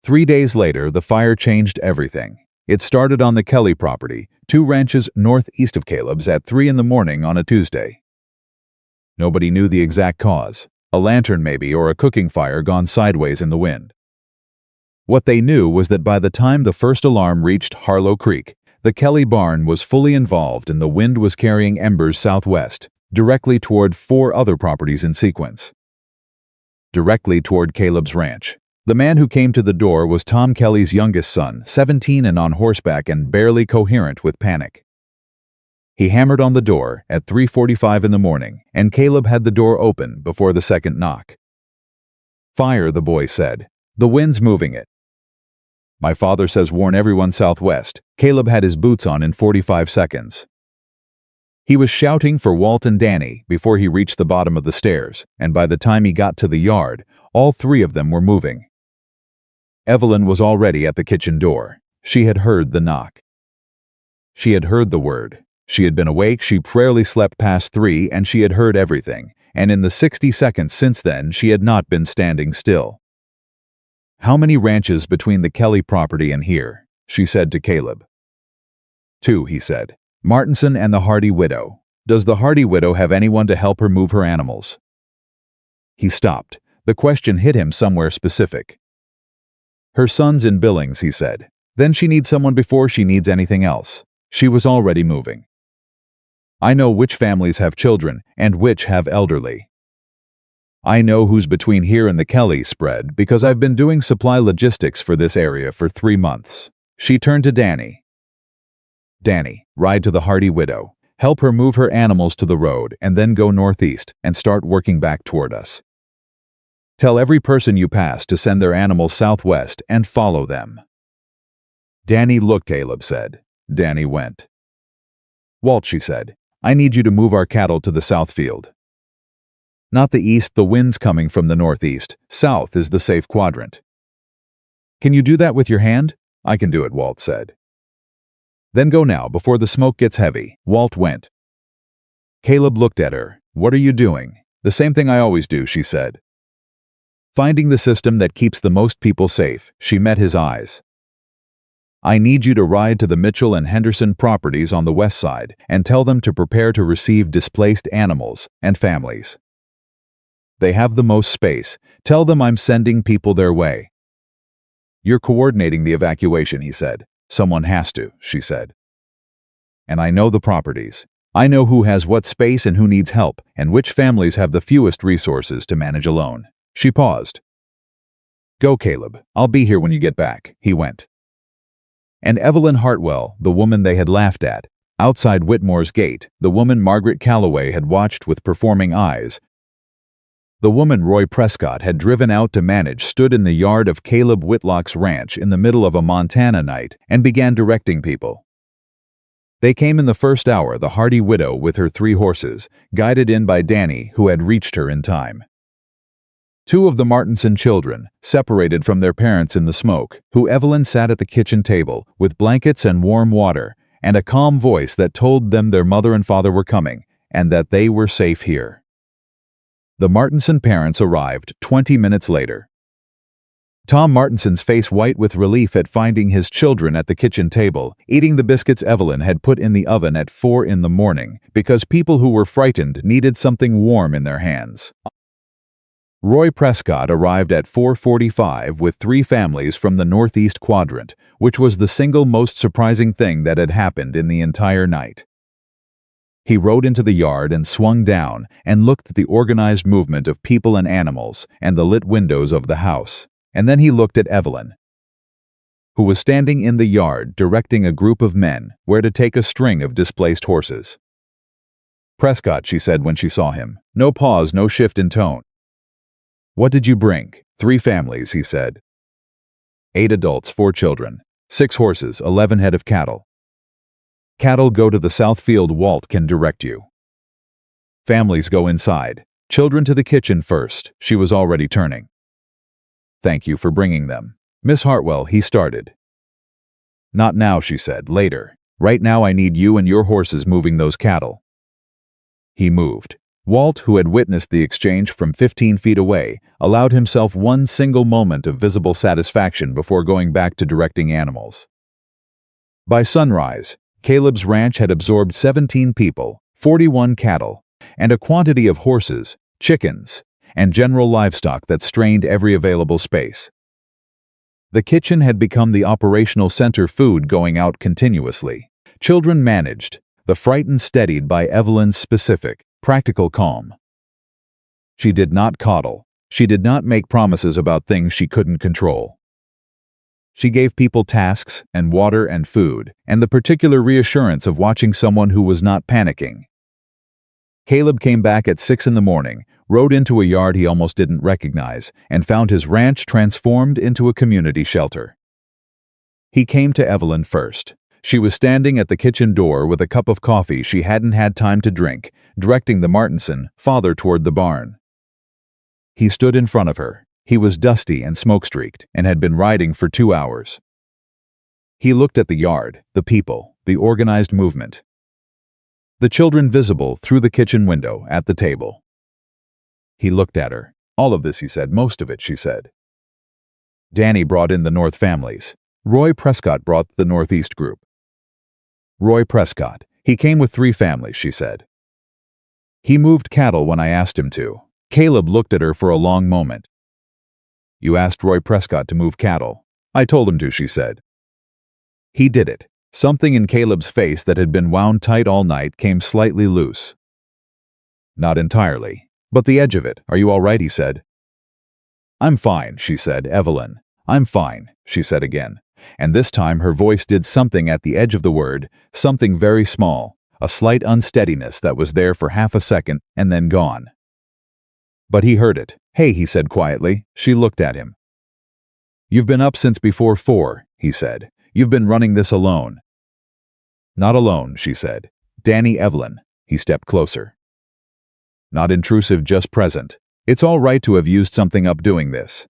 3 days later, the fire changed everything. It started on the Kelly property, 2 ranches northeast of Caleb's at 3 in the morning on a Tuesday. Nobody knew the exact cause. A lantern maybe, or a cooking fire gone sideways in the wind. What they knew was that by the time the first alarm reached Harlow Creek, the Kelly barn was fully involved and the wind was carrying embers southwest, directly toward 4 other properties in sequence. Directly toward Caleb's ranch. The man who came to the door was Tom Kelly's youngest son, 17 and on horseback and barely coherent with panic. He hammered on the door at 3:45 in the morning, and Caleb had the door open before the second knock. Fire, the boy said. The wind's moving it. My father says warn everyone southwest. Caleb had his boots on in 45 seconds. He was shouting for Walt and Danny before he reached the bottom of the stairs, and by the time he got to the yard, all 3 of them were moving. Evelyn was already at the kitchen door. She had heard the knock. She had heard the word. She had been awake, she rarely slept past 3, and she had heard everything, and in the 60 seconds since then she had not been standing still. How many ranches between the Kelly property and here? She said to Caleb. 2, he said. Martinson and the Hardy widow. Does the Hardy widow have anyone to help her move her animals? He stopped. The question hit him somewhere specific. Her son's in Billings, he said. Then she needs someone before she needs anything else. She was already moving. I know which families have children and which have elderly. I know who's between here and the Kelly spread because I've been doing supply logistics for this area for 3 months. She turned to Danny. Danny, ride to the Hardy widow. Help her move her animals to the road and then go northeast and start working back toward us. Tell every person you pass to send their animals southwest and follow them. Danny looked, Caleb said. Danny went. Walt, she said, I need you to move our cattle to the south field. Not the east, the wind's coming from the northeast. South is the safe quadrant. Can you do that with your hand? I can do it, Walt said. Then go now, before the smoke gets heavy. Walt went. Caleb looked at her. What are you doing? The same thing I always do, she said. Finding the system that keeps the most people safe. She met his eyes. I need you to ride to the Mitchell and Henderson properties on the west side and tell them to prepare to receive displaced animals and families. They have the most space. Tell them I'm sending people their way. You're coordinating the evacuation, he said. Someone has to, she said. And I know the properties. I know who has what space and who needs help, and which families have the fewest resources to manage alone. She paused. Go, Caleb. I'll be here when you get back. He went. And Evelyn Hartwell, the woman they had laughed at, outside Whitmore's gate, the woman Margaret Calloway had watched with performing eyes, the woman Roy Prescott had driven out to manage, stood in the yard of Caleb Whitlock's ranch in the middle of a Montana night and began directing people. They came in the first hour, the hardy widow with her 3 horses, guided in by Danny, who had reached her in time. 2 of the Martinson children, separated from their parents in the smoke, who Evelyn sat at the kitchen table, with blankets and warm water, and a calm voice that told them their mother and father were coming, and that they were safe here. The Martinson parents arrived 20 minutes later. Tom Martinson's face white with relief at finding his children at the kitchen table, eating the biscuits Evelyn had put in the oven at 4 in the morning, because people who were frightened needed something warm in their hands. Roy Prescott arrived at 4:45 with 3 families from the northeast quadrant, which was the single most surprising thing that had happened in the entire night. He rode into the yard and swung down and looked at the organized movement of people and animals and the lit windows of the house, and then he looked at Evelyn, who was standing in the yard directing a group of men where to take a string of displaced horses. Prescott, she said when she saw him. No pause, no shift in tone. What did you bring? 3 families, he said. 8 adults, 4 children, 6 horses, 11 head of cattle. Cattle go to the south field. Walt can direct you. Families go inside. Children to the kitchen first. She was already turning. Thank you for bringing them. Miss Hartwell, he started. Not now, she said, later. Right now I need you and your horses moving those cattle. He moved. Walt, who had witnessed the exchange from 15 feet away, allowed himself one single moment of visible satisfaction before going back to directing animals. By sunrise, Caleb's ranch had absorbed 17 people, 41 cattle, and a quantity of horses, chickens, and general livestock that strained every available space. The kitchen had become the operational center, food going out continuously. Children managed, the frightened steadied by Evelyn's specific, practical calm. She did not coddle. She did not make promises about things she couldn't control. She gave people tasks and water and food, and the particular reassurance of watching someone who was not panicking. Caleb came back at 6 in the morning, rode into a yard he almost didn't recognize, and found his ranch transformed into a community shelter. He came to Evelyn first. She was standing at the kitchen door with a cup of coffee she hadn't had time to drink, directing the Martinson father toward the barn. He stood in front of her. He was dusty and smoke-streaked, and had been riding for 2 hours. He looked at the yard, the people, the organized movement. The children visible through the kitchen window at the table. He looked at her. All of this, he said. Most of it, she said. Danny brought in the North families. Roy Prescott brought the Northeast group. Roy Prescott. He came with 3 families, she said. He moved cattle when I asked him to. Caleb looked at her for a long moment. You asked Roy Prescott to move cattle. I told him to, she said. He did it. Something in Caleb's face that had been wound tight all night came slightly loose. Not entirely, but the edge of it. Are you all right, he said. I'm fine, she said. Evelyn. I'm fine, she said again. And this time her voice did something at the edge of the word, something very small, a slight unsteadiness that was there for half a second and then gone. But he heard it. Hey, he said quietly. She looked at him. You've been up since before 4, he said. You've been running this alone. Not alone, she said. Danny, Evelyn. He stepped closer. Not intrusive, just present. It's all right to have used something up doing this.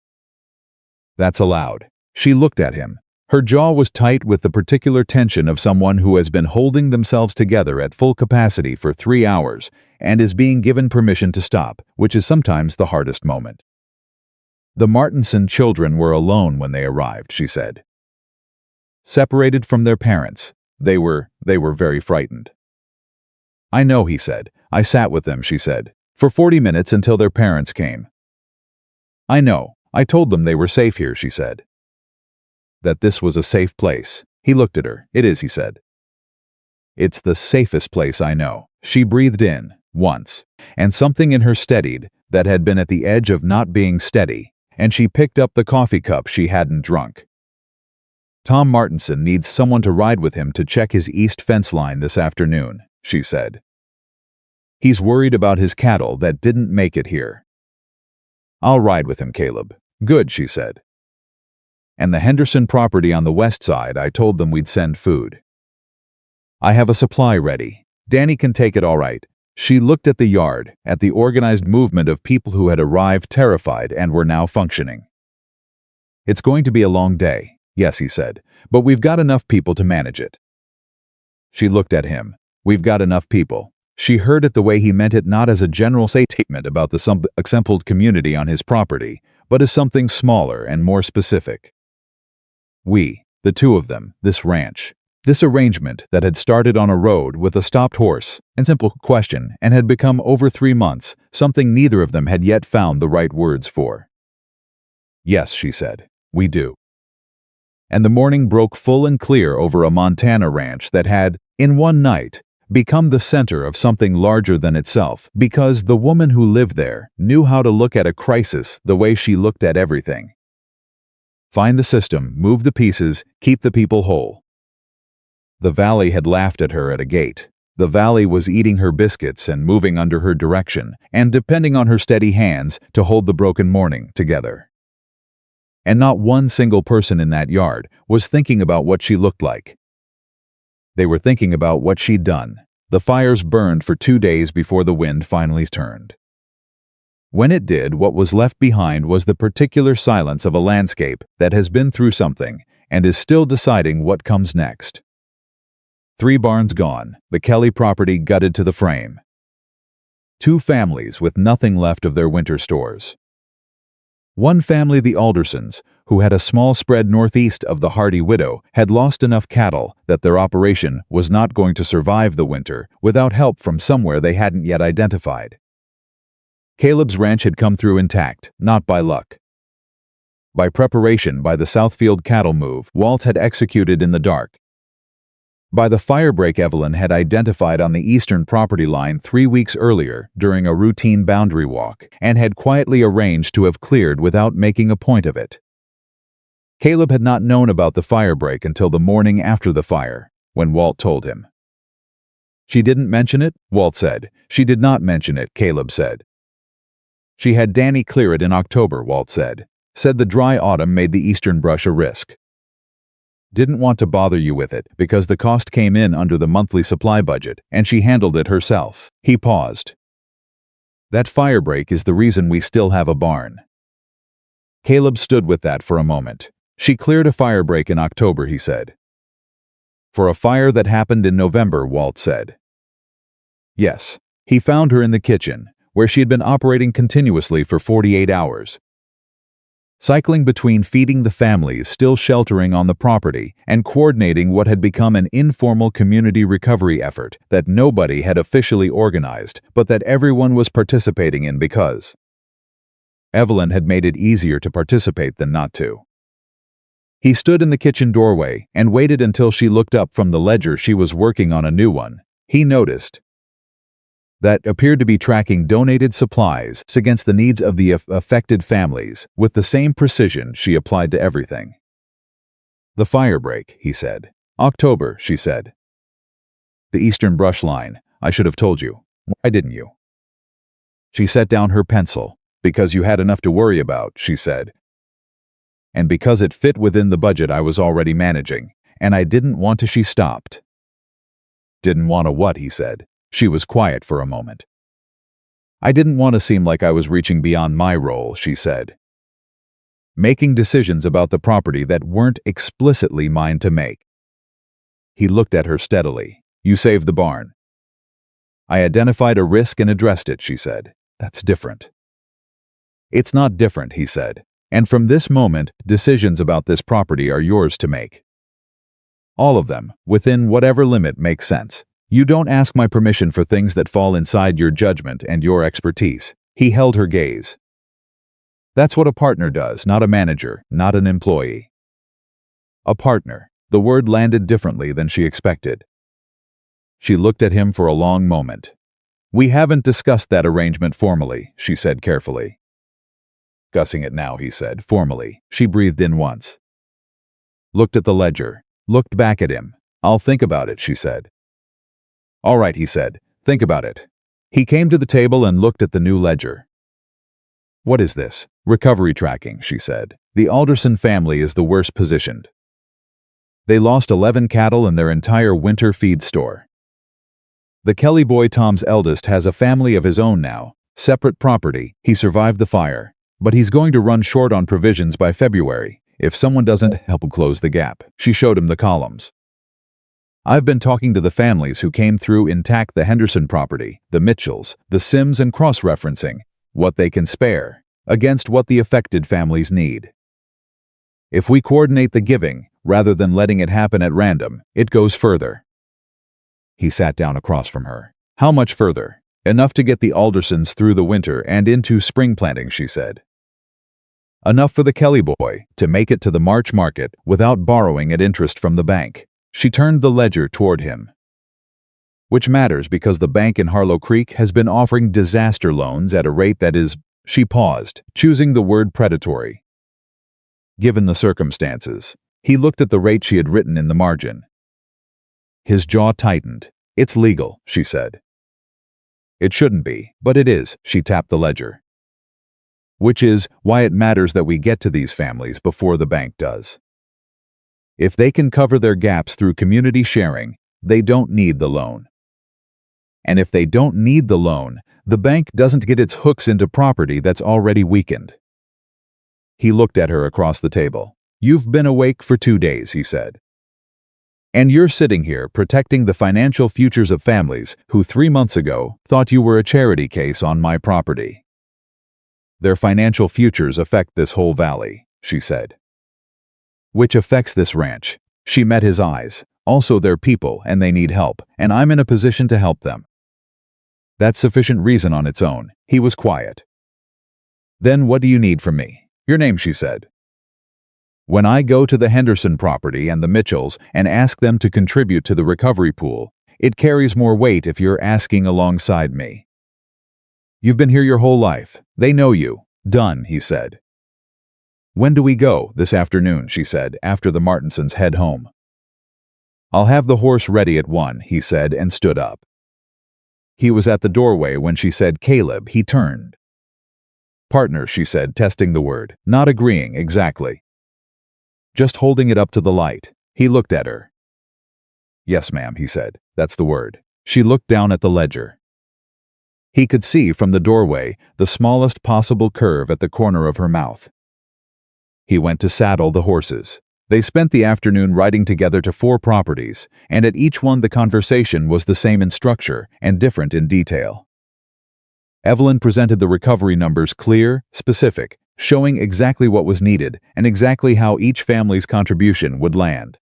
That's allowed. She looked at him. Her jaw was tight with the particular tension of someone who has been holding themselves together at full capacity for 3 hours and is being given permission to stop, which is sometimes the hardest moment. The Martinson children were alone when they arrived, she said. Separated from their parents, they were very frightened. I know, he said. I sat with them, she said, for 40 minutes until their parents came. I know. I told them they were safe here, she said. That this was a safe place. He looked at her. It is, he said. It's the safest place I know. She breathed in, once, and something in her steadied that had been at the edge of not being steady, and she picked up the coffee cup she hadn't drunk. Tom Martinson needs someone to ride with him to check his east fence line this afternoon, she said. He's worried about his cattle that didn't make it here. I'll ride with him, Caleb. Good, she said. And the Henderson property on the west side, I told them we'd send food. I have a supply ready. Danny can take it all right. She looked at the yard, at the organized movement of people who had arrived terrified and were now functioning. It's going to be a long day, yes, he said, but we've got enough people to manage it. She looked at him. We've got enough people. She heard it the way he meant it, not as a general statement about the assembled community on his property, but as something smaller and more specific. We, the two of them, this ranch, this arrangement that had started on a road with a stopped horse and simple question and had become over 3 months, something neither of them had yet found the right words for. Yes, she said, we do. And the morning broke full and clear over a Montana ranch that had, in one night, become the center of something larger than itself, because the woman who lived there knew how to look at a crisis the way she looked at everything. Find the system, move the pieces, keep the people whole. The valley had laughed at her at a gate. The valley was eating her biscuits and moving under her direction, and depending on her steady hands to hold the broken morning together. And not one single person in that yard was thinking about what she looked like. They were thinking about what she'd done. The fires burned for 2 days before the wind finally turned. When it did, what was left behind was the particular silence of a landscape that has been through something and is still deciding what comes next. 3 barns gone, the Kelly property gutted to the frame. 2 families with nothing left of their winter stores. One family, the Aldersons, who had a small spread northeast of the Hardy widow, had lost enough cattle that their operation was not going to survive the winter without help from somewhere they hadn't yet identified. Caleb's ranch had come through intact, not by luck. By preparation by the Southfield cattle move Walt had executed in the dark. By the firebreak Evelyn had identified on the eastern property line 3 weeks earlier during a routine boundary walk and had quietly arranged to have cleared without making a point of it. Caleb had not known about the firebreak until the morning after the fire, when Walt told him. She didn't mention it, Walt said. She did not mention it, Caleb said. She had Danny clear it in October, Walt said. Said the dry autumn made the eastern brush a risk. Didn't want to bother you with it because the cost came in under the monthly supply budget and she handled it herself. He paused. That firebreak is the reason we still have a barn. Caleb stood with that for a moment. She cleared a firebreak in October, he said. For a fire that happened in November, Walt said. Yes. He found her in the kitchen, where she had been operating continuously for 48 hours. Cycling between feeding the families still sheltering on the property and coordinating what had become an informal community recovery effort that nobody had officially organized, but that everyone was participating in because Evelyn had made it easier to participate than not to. He stood in the kitchen doorway and waited until she looked up from the ledger she was working on a new one. He noticed that appeared to be tracking donated supplies against the needs of the affected families with the same precision she applied to everything. The firebreak, he said. October, she said. The eastern brush line, I should have told you. Why didn't you? She set down her pencil. Because you had enough to worry about, she said. And because it fit within the budget I was already managing, and I didn't want to. She stopped. Didn't want to what, he said. She was quiet for a moment. I didn't want to seem like I was reaching beyond my role, she said. making decisions about the property that weren't explicitly mine to make. He looked at her steadily. You saved the barn. I identified a risk and addressed it, she said. That's different. It's not different, he said. And from this moment, decisions about this property are yours to make. All of them, within whatever limit makes sense. You don't ask my permission for things that fall inside your judgment and your expertise. He held her gaze. That's what a partner does, not a manager, not an employee. A partner. The word landed differently than she expected. She looked at him for a long moment. We haven't discussed that arrangement formally, she said carefully. Discussing it now, he said, formally. She breathed in once. Looked at the ledger. Looked back at him. I'll think about it, she said. All right, he said. Think about it. He came to the table and looked at the new ledger. What is this? Recovery tracking, she said. The Alderson family is the worst positioned. They lost 11 cattle and their entire winter feed store. The Kelly boy, Tom's eldest, has a family of his own now, separate property. He survived the fire, but he's going to run short on provisions by February if someone doesn't help close the gap. She showed him the columns. I've been talking to the families who came through intact, the Henderson property, the Mitchells, the Sims, and cross-referencing what they can spare against what the affected families need. If we coordinate the giving, rather than letting it happen at random, it goes further. He sat down across from her. How much further? Enough to get the Aldersons through the winter and into spring planting, she said. Enough for the Kelly boy to make it to the March market without borrowing at interest from the bank. She turned the ledger toward him. Which matters because the bank in Harlow Creek has been offering disaster loans at a rate that is, she paused, choosing the word predatory. Given the circumstances, he looked at the rate she had written in the margin. His jaw tightened. It's legal, she said. It shouldn't be, but it is, she tapped the ledger. Which is why it matters that we get to these families before the bank does. If they can cover their gaps through community sharing, they don't need the loan. And if they don't need the loan, the bank doesn't get its hooks into property that's already weakened. He looked at her across the table. You've been awake for 2 days, he said. And you're sitting here protecting the financial futures of families who 3 months ago thought you were a charity case on my property. Their financial futures affect this whole valley, she said. Which affects this ranch. She met his eyes. Also their people, and they need help, and I'm in a position to help them. That's sufficient reason on its own. He was quiet. Then what do you need from me? Your name, she said. When I go to the Henderson property and the Mitchells and ask them to contribute to the recovery pool, it carries more weight if you're asking alongside me. You've been here your whole life. They know you. Done, he said. When do we go? This afternoon, she said, after the Martinsons head home. I'll have the horse ready at 1, he said, and stood up. He was at the doorway when she said, Caleb. He turned. Partner, she said, testing the word, not agreeing exactly. Just holding it up to the light. He looked at her. Yes, ma'am, he said. That's the word. She looked down at the ledger. He could see from the doorway the smallest possible curve at the corner of her mouth. He went to saddle the horses. They spent the afternoon riding together to 4 properties, and at each one the conversation was the same in structure and different in detail. Evelyn presented the recovery numbers clear, specific, showing exactly what was needed and exactly how each family's contribution would land.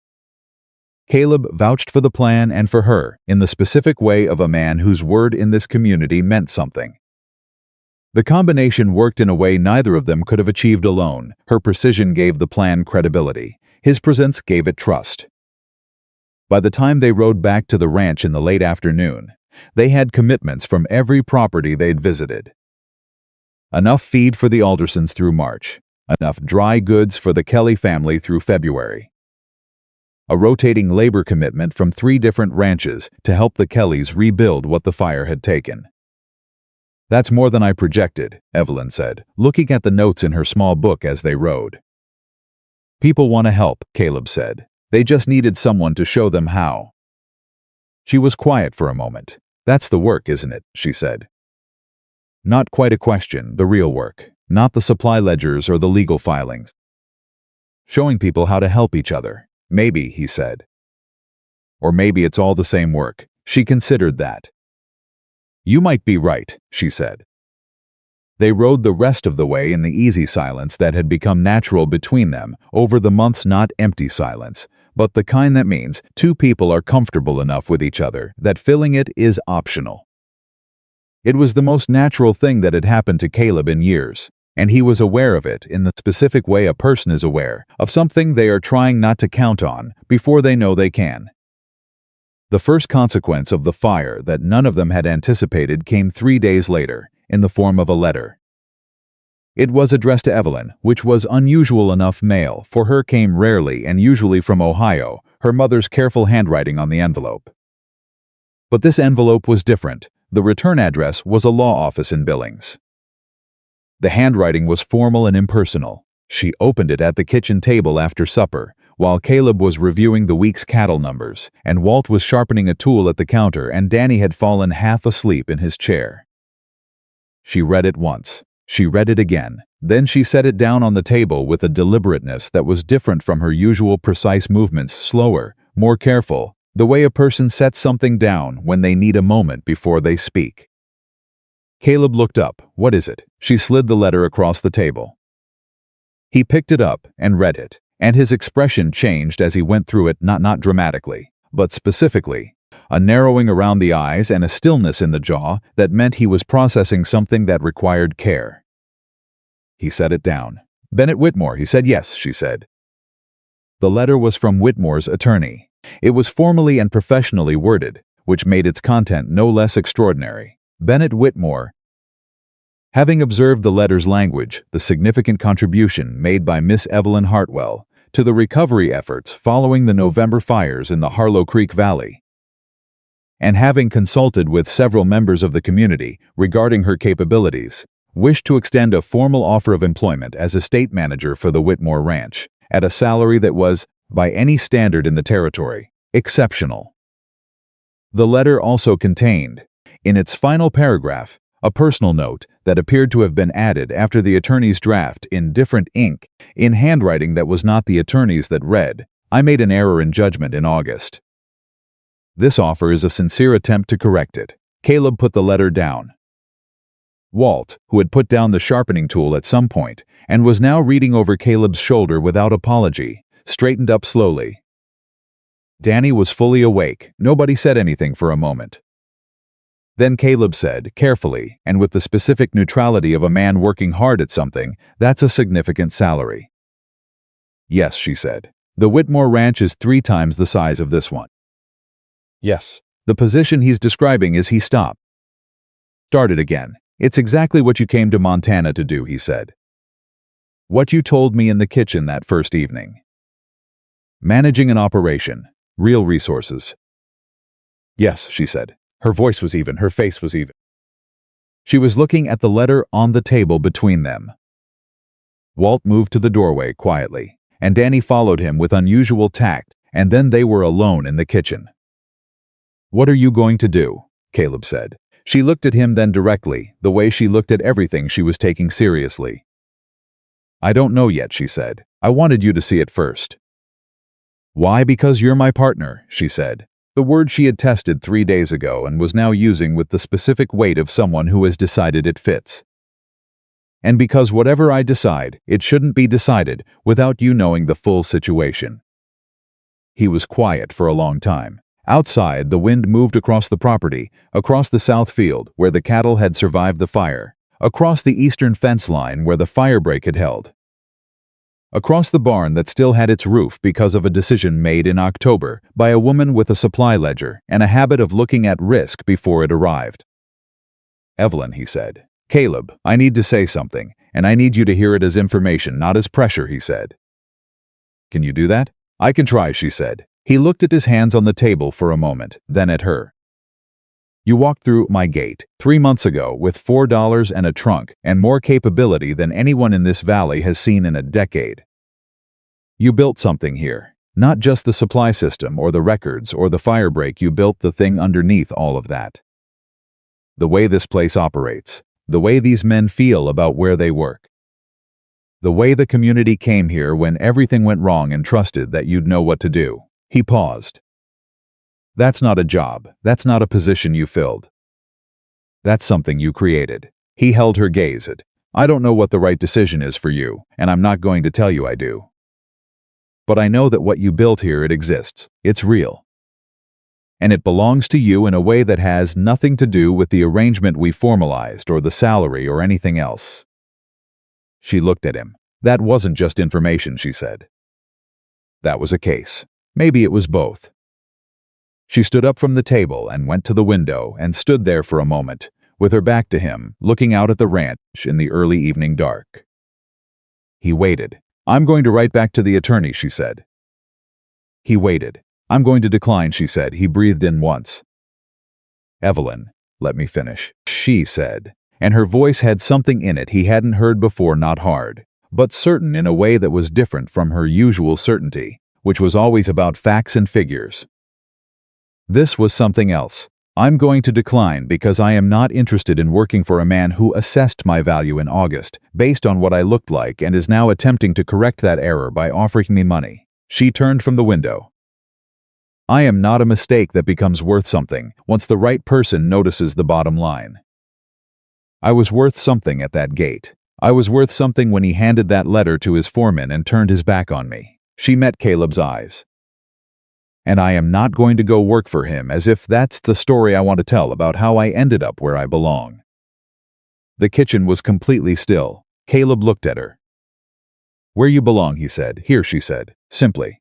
Caleb vouched for the plan and for her in the specific way of a man whose word in this community meant something. The combination worked in a way neither of them could have achieved alone. Her precision gave the plan credibility. His presence gave it trust. By the time they rode back to the ranch in the late afternoon, they had commitments from every property they'd visited. Enough feed for the Aldersons through March. Enough dry goods for the Kelly family through February. A rotating labor commitment from 3 different ranches to help the Kellys rebuild what the fire had taken. That's more than I projected, Evelyn said, looking at the notes in her small book as they rode. People want to help, Caleb said. They just needed someone to show them how. She was quiet for a moment. That's the work, isn't it? She said. Not quite a question, the real work. Not the supply ledgers or the legal filings. showing people how to help each other. Maybe, he said. Or maybe it's all the same work. She considered that. You might be right, she said. They rode the rest of the way in the easy silence that had become natural between them over the months, not empty silence, but the kind that means two people are comfortable enough with each other that filling it is optional. It was the most natural thing that had happened to Caleb in years, and he was aware of it in the specific way a person is aware of something they are trying not to count on before they know they can. The first consequence of the fire that none of them had anticipated came 3 days later, in the form of a letter. It was addressed to Evelyn, which was unusual enough. Mail for her came rarely and usually from Ohio, her mother's careful handwriting on the envelope. But this envelope was different. The return address was a law office in Billings. The handwriting was formal and impersonal. She opened it at the kitchen table after supper, while Caleb was reviewing the week's cattle numbers, and Walt was sharpening a tool at the counter, and Danny had fallen half asleep in his chair. She read it once. She read it again. Then she set it down on the table with a deliberateness that was different from her usual precise movements, slower, more careful, the way a person sets something down when they need a moment before they speak. Caleb looked up. What is it? She slid the letter across the table. He picked it up and read it, and his expression changed as he went through it, not dramatically, but specifically. A narrowing around the eyes and a stillness in the jaw that meant he was processing something that required care. He set it down. Bennett Whitmore, he said. Yes, she said. The letter was from Whitmore's attorney. It was formally and professionally worded, which made its content no less extraordinary. Bennett Whitmore. Having observed the letter's language, the significant contribution made by Miss Evelyn Hartwell to the recovery efforts following the November fires in the Harlow Creek Valley, and having consulted with several members of the community regarding her capabilities, wished to extend a formal offer of employment as estate manager for the Whitmore Ranch, at a salary that was, by any standard in the territory, exceptional. The letter also contained, in its final paragraph, a personal note that appeared to have been added after the attorney's draft in different ink, in handwriting that was not the attorney's, that read, "I made an error in judgment in August. This offer is a sincere attempt to correct it." Caleb put the letter down. Walt, who had put down the sharpening tool at some point and was now reading over Caleb's shoulder without apology, straightened up slowly. Danny was fully awake. Nobody said anything for a moment. Then Caleb said, carefully, and with the specific neutrality of a man working hard at something, "That's a significant salary." "Yes," she said. "The Whitmore Ranch is 3 times the size of this one." Yes. "The position he's describing is..." He stopped. Started again. "It's exactly what you came to Montana to do," he said. "What you told me in the kitchen that first evening. Managing an operation. Real resources." "Yes," she said. Her voice was even, her face was even. She was looking at the letter on the table between them. Walt moved to the doorway quietly, and Danny followed him with unusual tact, and then they were alone in the kitchen. "What are you going to do?" Caleb said. She looked at him then directly, the way she looked at everything she was taking seriously. "I don't know yet," she said. "I wanted you to see it first." "Why? Because you're my partner," she said. The word she had tested 3 days ago and was now using with the specific weight of someone who has decided it fits. "And because whatever I decide, it shouldn't be decided without you knowing the full situation." He was quiet for a long time. Outside, the wind moved across the property, across the south field where the cattle had survived the fire, across the eastern fence line where the firebreak had held, across the barn that still had its roof because of a decision made in October by a woman with a supply ledger and a habit of looking at risk before it arrived. "Evelyn," he said. "Caleb, I need to say something, and I need you to hear it as information, not as pressure," he said. "Can you do that?" "I can try," she said. He looked at his hands on the table for a moment, then at her. "You walked through my gate 3 months ago with $4 and a trunk and more capability than anyone in this valley has seen in a decade. You built something here. Not just the supply system or the records or the firebreak, you built the thing underneath all of that. The way this place operates, the way these men feel about where they work. The way the community came here when everything went wrong and trusted that you'd know what to do. He paused. That's not a job. That's not a position you filled. That's something you created. He held her gaze. I don't know what the right decision is for you, and I'm not going to tell you I do. But I know that what you built here, it exists. It's real. And it belongs to you in a way that has nothing to do with the arrangement we formalized or the salary or anything else. She looked at him. That wasn't just information, she said. That was a case. Maybe it was both. She stood up from the table and went to the window and stood there for a moment, with her back to him, looking out at the ranch in the early evening dark. He waited. I'm going to write back to the attorney, she said. He waited. I'm going to decline, she said. He breathed in once. Evelyn, let me finish, she said, and her voice had something in it he hadn't heard before, not hard, but certain in a way that was different from her usual certainty, which was always about facts and figures. This was something else. I'm going to decline because I am not interested in working for a man who assessed my value in August based on what I looked like and is now attempting to correct that error by offering me money. She turned from the window. I am not a mistake that becomes worth something once the right person notices the bottom line. I was worth something at that gate. I was worth something when he handed that letter to his foreman and turned his back on me. She met Caleb's eyes. And I am not going to go work for him as if that's the story I want to tell about how I ended up where I belong. The kitchen was completely still. Caleb looked at her. Where you belong, he said. Here, she said, simply.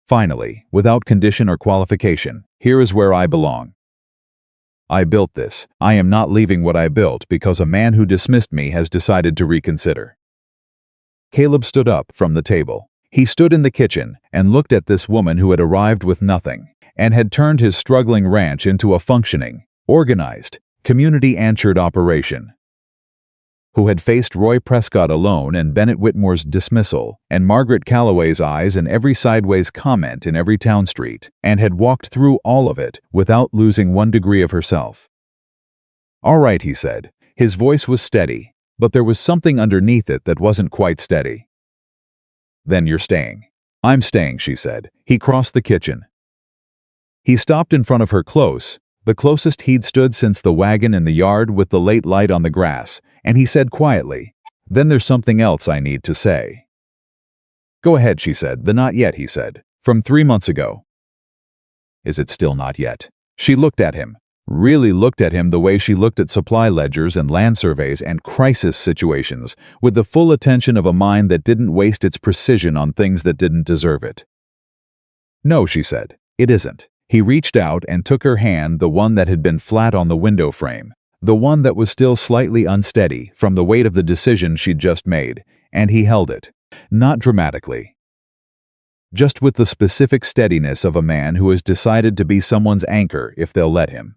Finally, without condition or qualification, here is where I belong. I built this. I am not leaving what I built because a man who dismissed me has decided to reconsider. Caleb stood up from the table. He stood in the kitchen and looked at this woman who had arrived with nothing and had turned his struggling ranch into a functioning, organized, community-anchored operation. Who had faced Roy Prescott alone and Bennett Whitmore's dismissal and Margaret Calloway's eyes and every sideways comment in every town street, and had walked through all of it without losing 1 degree of herself. All right, he said. His voice was steady, but there was something underneath it that wasn't quite steady. Then you're staying. I'm staying, she said. He crossed the kitchen. He stopped in front of her close, the closest he'd stood since the wagon in the yard with the late light on the grass, and he said quietly, Then there's something else I need to say. Go ahead, she said. The not yet, he said. From 3 months ago. Is it still not yet? She looked at him. Really looked at him the way she looked at supply ledgers and land surveys and crisis situations, with the full attention of a mind that didn't waste its precision on things that didn't deserve it. No, she said, it isn't. He reached out and took her hand, the one that had been flat on the window frame, the one that was still slightly unsteady from the weight of the decision she'd just made, and he held it, not dramatically. Just with the specific steadiness of a man who has decided to be someone's anchor if they'll let him.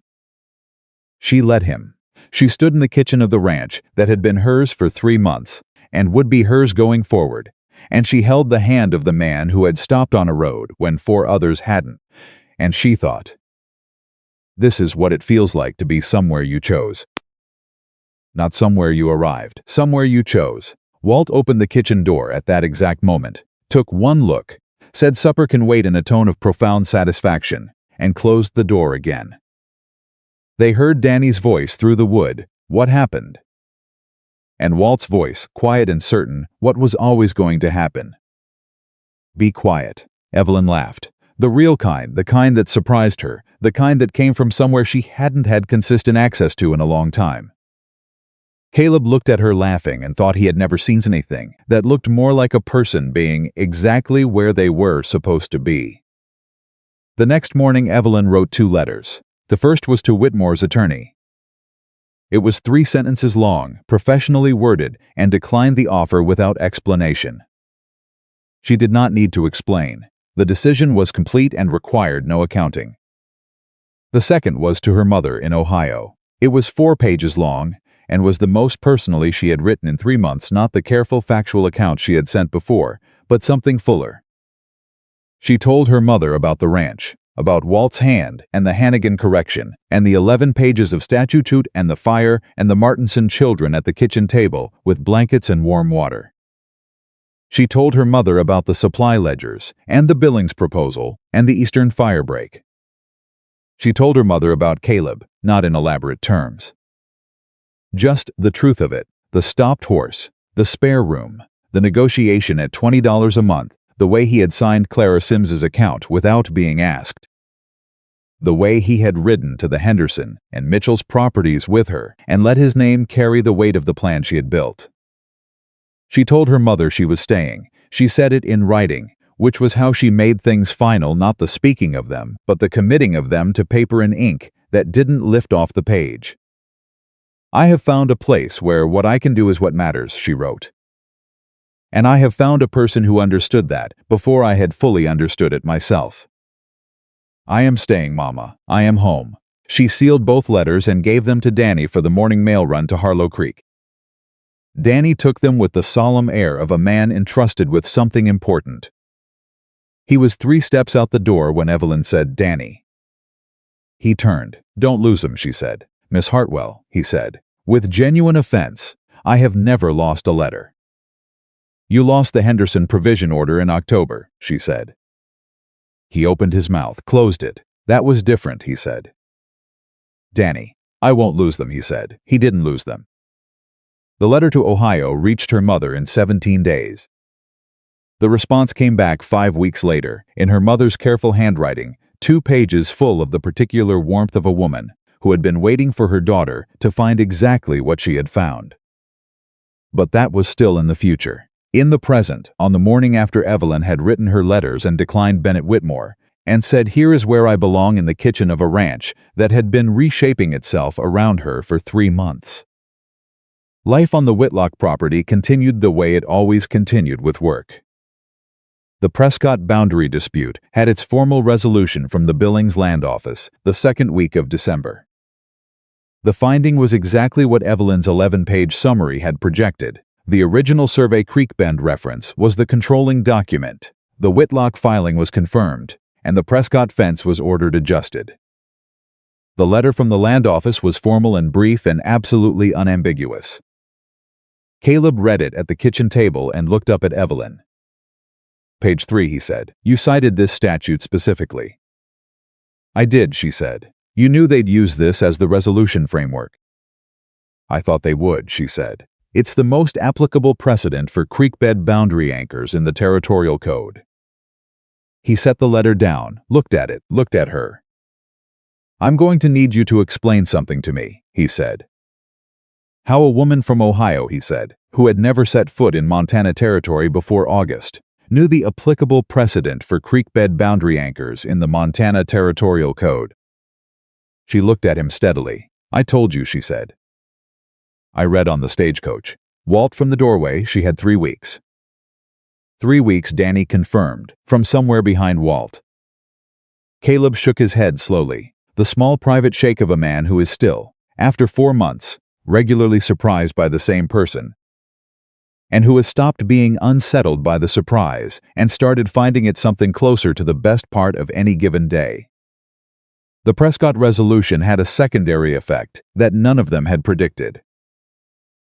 She let him. She stood in the kitchen of the ranch that had been hers for 3 months and would be hers going forward, and she held the hand of the man who had stopped on a road when 4 others hadn't, and she thought, this is what it feels like to be somewhere you chose. Not somewhere you arrived, somewhere you chose. Walt opened the kitchen door at that exact moment, took one look, said supper can wait in a tone of profound satisfaction, and closed the door again. They heard Danny's voice through the wood, what happened? And Walt's voice, quiet and certain, what was always going to happen. Be quiet. Evelyn laughed. The real kind, the kind that surprised her, the kind that came from somewhere she hadn't had consistent access to in a long time. Caleb looked at her laughing and thought he had never seen anything that looked more like a person being exactly where they were supposed to be. The next morning Evelyn wrote 2 letters. The first was to Whitmore's attorney. It was 3 sentences long, professionally worded, and declined the offer without explanation. She did not need to explain. The decision was complete and required no accounting. The second was to her mother in Ohio. It was 4 pages long, and was the most personally she had written in 3 months, not the careful factual account she had sent before, but something fuller. She told her mother about the ranch, about Walt's hand and the Hannigan correction, and the 11 pages of statute and the fire and the Martinson children at the kitchen table with blankets and warm water. She told her mother about the supply ledgers, and the billings proposal, and the Eastern fire break. She told her mother about Caleb, not in elaborate terms. Just the truth of it, the stopped horse, the spare room, the negotiation at $20 a month, the way he had signed Clara Sims's account without being asked. The way he had ridden to the Henderson and Mitchell's properties with her and let his name carry the weight of the plan she had built. She told her mother she was staying. She said it in writing, which was how she made things final, not the speaking of them, but the committing of them to paper and ink that didn't lift off the page. "I have found a place where what I can do is what matters," she wrote. "And I have found a person who understood that before I had fully understood it myself. I am staying, Mama. I am home." She sealed both letters and gave them to Danny for the morning mail run to Harlow Creek. Danny took them with the solemn air of a man entrusted with something important. He was 3 steps out the door when Evelyn said, "Danny." He turned. "Don't lose him," she said. "Miss Hartwell," he said, with genuine offense, "I have never lost a letter." "You lost the Henderson provision order in October," she said. He opened his mouth, closed it. "That was different," he said. "Danny, I won't lose them," he said. He didn't lose them. The letter to Ohio reached her mother in 17 days. The response came back 5 weeks later, in her mother's careful handwriting, 2 pages full of the particular warmth of a woman who had been waiting for her daughter to find exactly what she had found. But that was still in the future. In the present, on the morning after Evelyn had written her letters and declined Bennett Whitmore, and said, "Here is where I belong," in the kitchen of a ranch that had been reshaping itself around her for 3 months. Life on the Whitlock property continued the way it always continued with work. The Prescott boundary dispute had its formal resolution from the Billings Land Office the 2nd week of December. The finding was exactly what Evelyn's 11-page summary had projected. The original Survey Creek Bend reference was the controlling document. The Whitlock filing was confirmed, and the Prescott fence was ordered adjusted. The letter from the land office was formal and brief and absolutely unambiguous. Caleb read it at the kitchen table and looked up at Evelyn. "Page 3, he said. "You cited this statute specifically." "I did," she said. "You knew they'd use this as the resolution framework." "I thought they would," she said. "It's the most applicable precedent for creekbed boundary anchors in the territorial code." He set the letter down, looked at it, looked at her. "I'm going to need you to explain something to me," he said. How a woman from Ohio, he said, who had never set foot in Montana territory before August, knew the applicable precedent for creekbed boundary anchors in the Montana Territorial Code. She looked at him steadily. "I told you," she said. "I read on the stagecoach. Walt from the doorway, she had 3 weeks." 3 weeks, Danny confirmed, from somewhere behind Walt. Caleb shook his head slowly, the small private shake of a man who is still, after 4 months, regularly surprised by the same person, and who has stopped being unsettled by the surprise and started finding it something closer to the best part of any given day. The Prescott resolution had a secondary effect that none of them had predicted.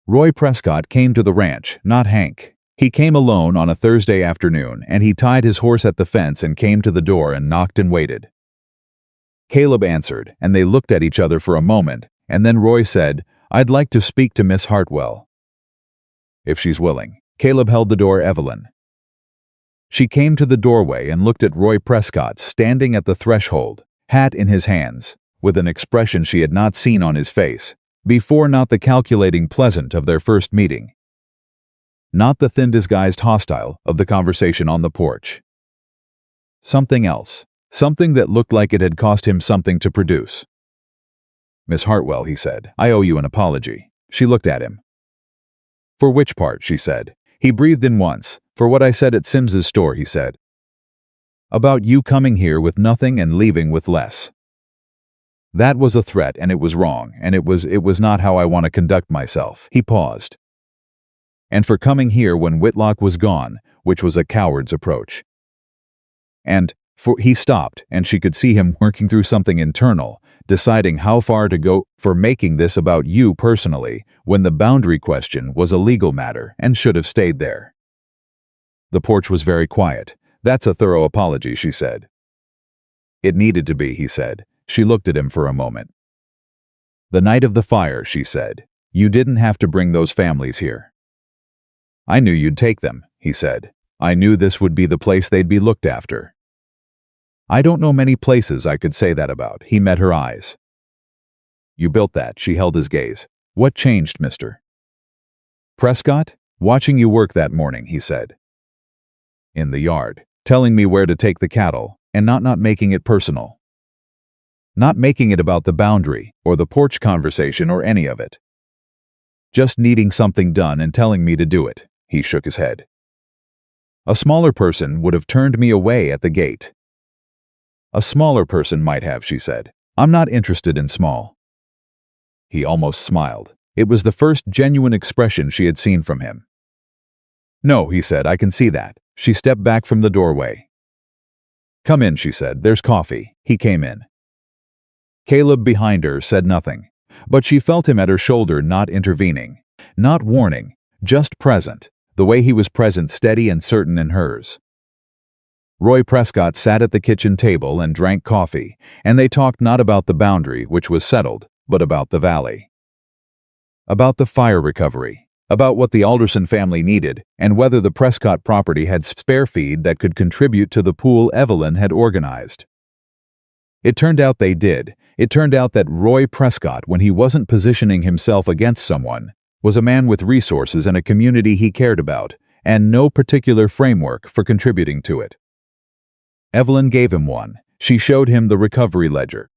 Roy Prescott came to the ranch, not Hank. He came alone on a Thursday afternoon, and he tied his horse at the fence and came to the door and knocked and waited. Caleb answered, and they looked at each other for a moment, and then Roy said, "I'd like to speak to Miss Hartwell." "If she's willing." Caleb held the door. "Evelyn." She came to the doorway and looked at Roy Prescott standing at the threshold, hat in his hands, with an expression she had not seen on his face before, not the calculating pleasant of their first meeting, not the thin-disguised hostile of the conversation on the porch. Something else, something that looked like it had cost him something to produce. "Miss Hartwell," he said, "I owe you an apology." She looked at him. "For which part?" she said. He breathed in once. "For what I said at Sims's store," he said. "About you coming here with nothing and leaving with less. That was a threat, and it was wrong, and it was not how I want to conduct myself." He paused. "And for coming here when Whitlock was gone, which was a coward's approach. And for—" He stopped, and she could see him working through something internal, deciding how far to go for making this about you personally, when the boundary question was a legal matter and should have stayed there. The porch was very quiet. That's a thorough apology, she said. It needed to be, he said. She looked at him for a moment. The night of the fire, she said. You didn't have to bring those families here. I knew you'd take them, he said. I knew this would be the place they'd be looked after. I don't know many places I could say that about. He met her eyes. You built that, she held his gaze. What changed, Mr. Prescott? Watching you work that morning, he said. In the yard, telling me where to take the cattle, and not making it personal. Not making it about the boundary, or the porch conversation, or any of it. Just needing something done and telling me to do it, he shook his head. A smaller person would have turned me away at the gate. A smaller person might have, she said. I'm not interested in small. He almost smiled. It was the first genuine expression she had seen from him. No, he said, I can see that. She stepped back from the doorway. Come in, she said. There's coffee. He came in. Caleb behind her said nothing, but she felt him at her shoulder, not intervening, not warning, just present, the way he was present, steady and certain in hers. Roy Prescott sat at the kitchen table and drank coffee, and they talked not about the boundary, which was settled, but about the valley. About the fire recovery, about what the Alderson family needed, and whether the Prescott property had spare feed that could contribute to the pool Evelyn had organized. It turned out they did. It turned out that Roy Prescott, when he wasn't positioning himself against someone, was a man with resources and a community he cared about, and no particular framework for contributing to it. Evelyn gave him one. She showed him the recovery ledger.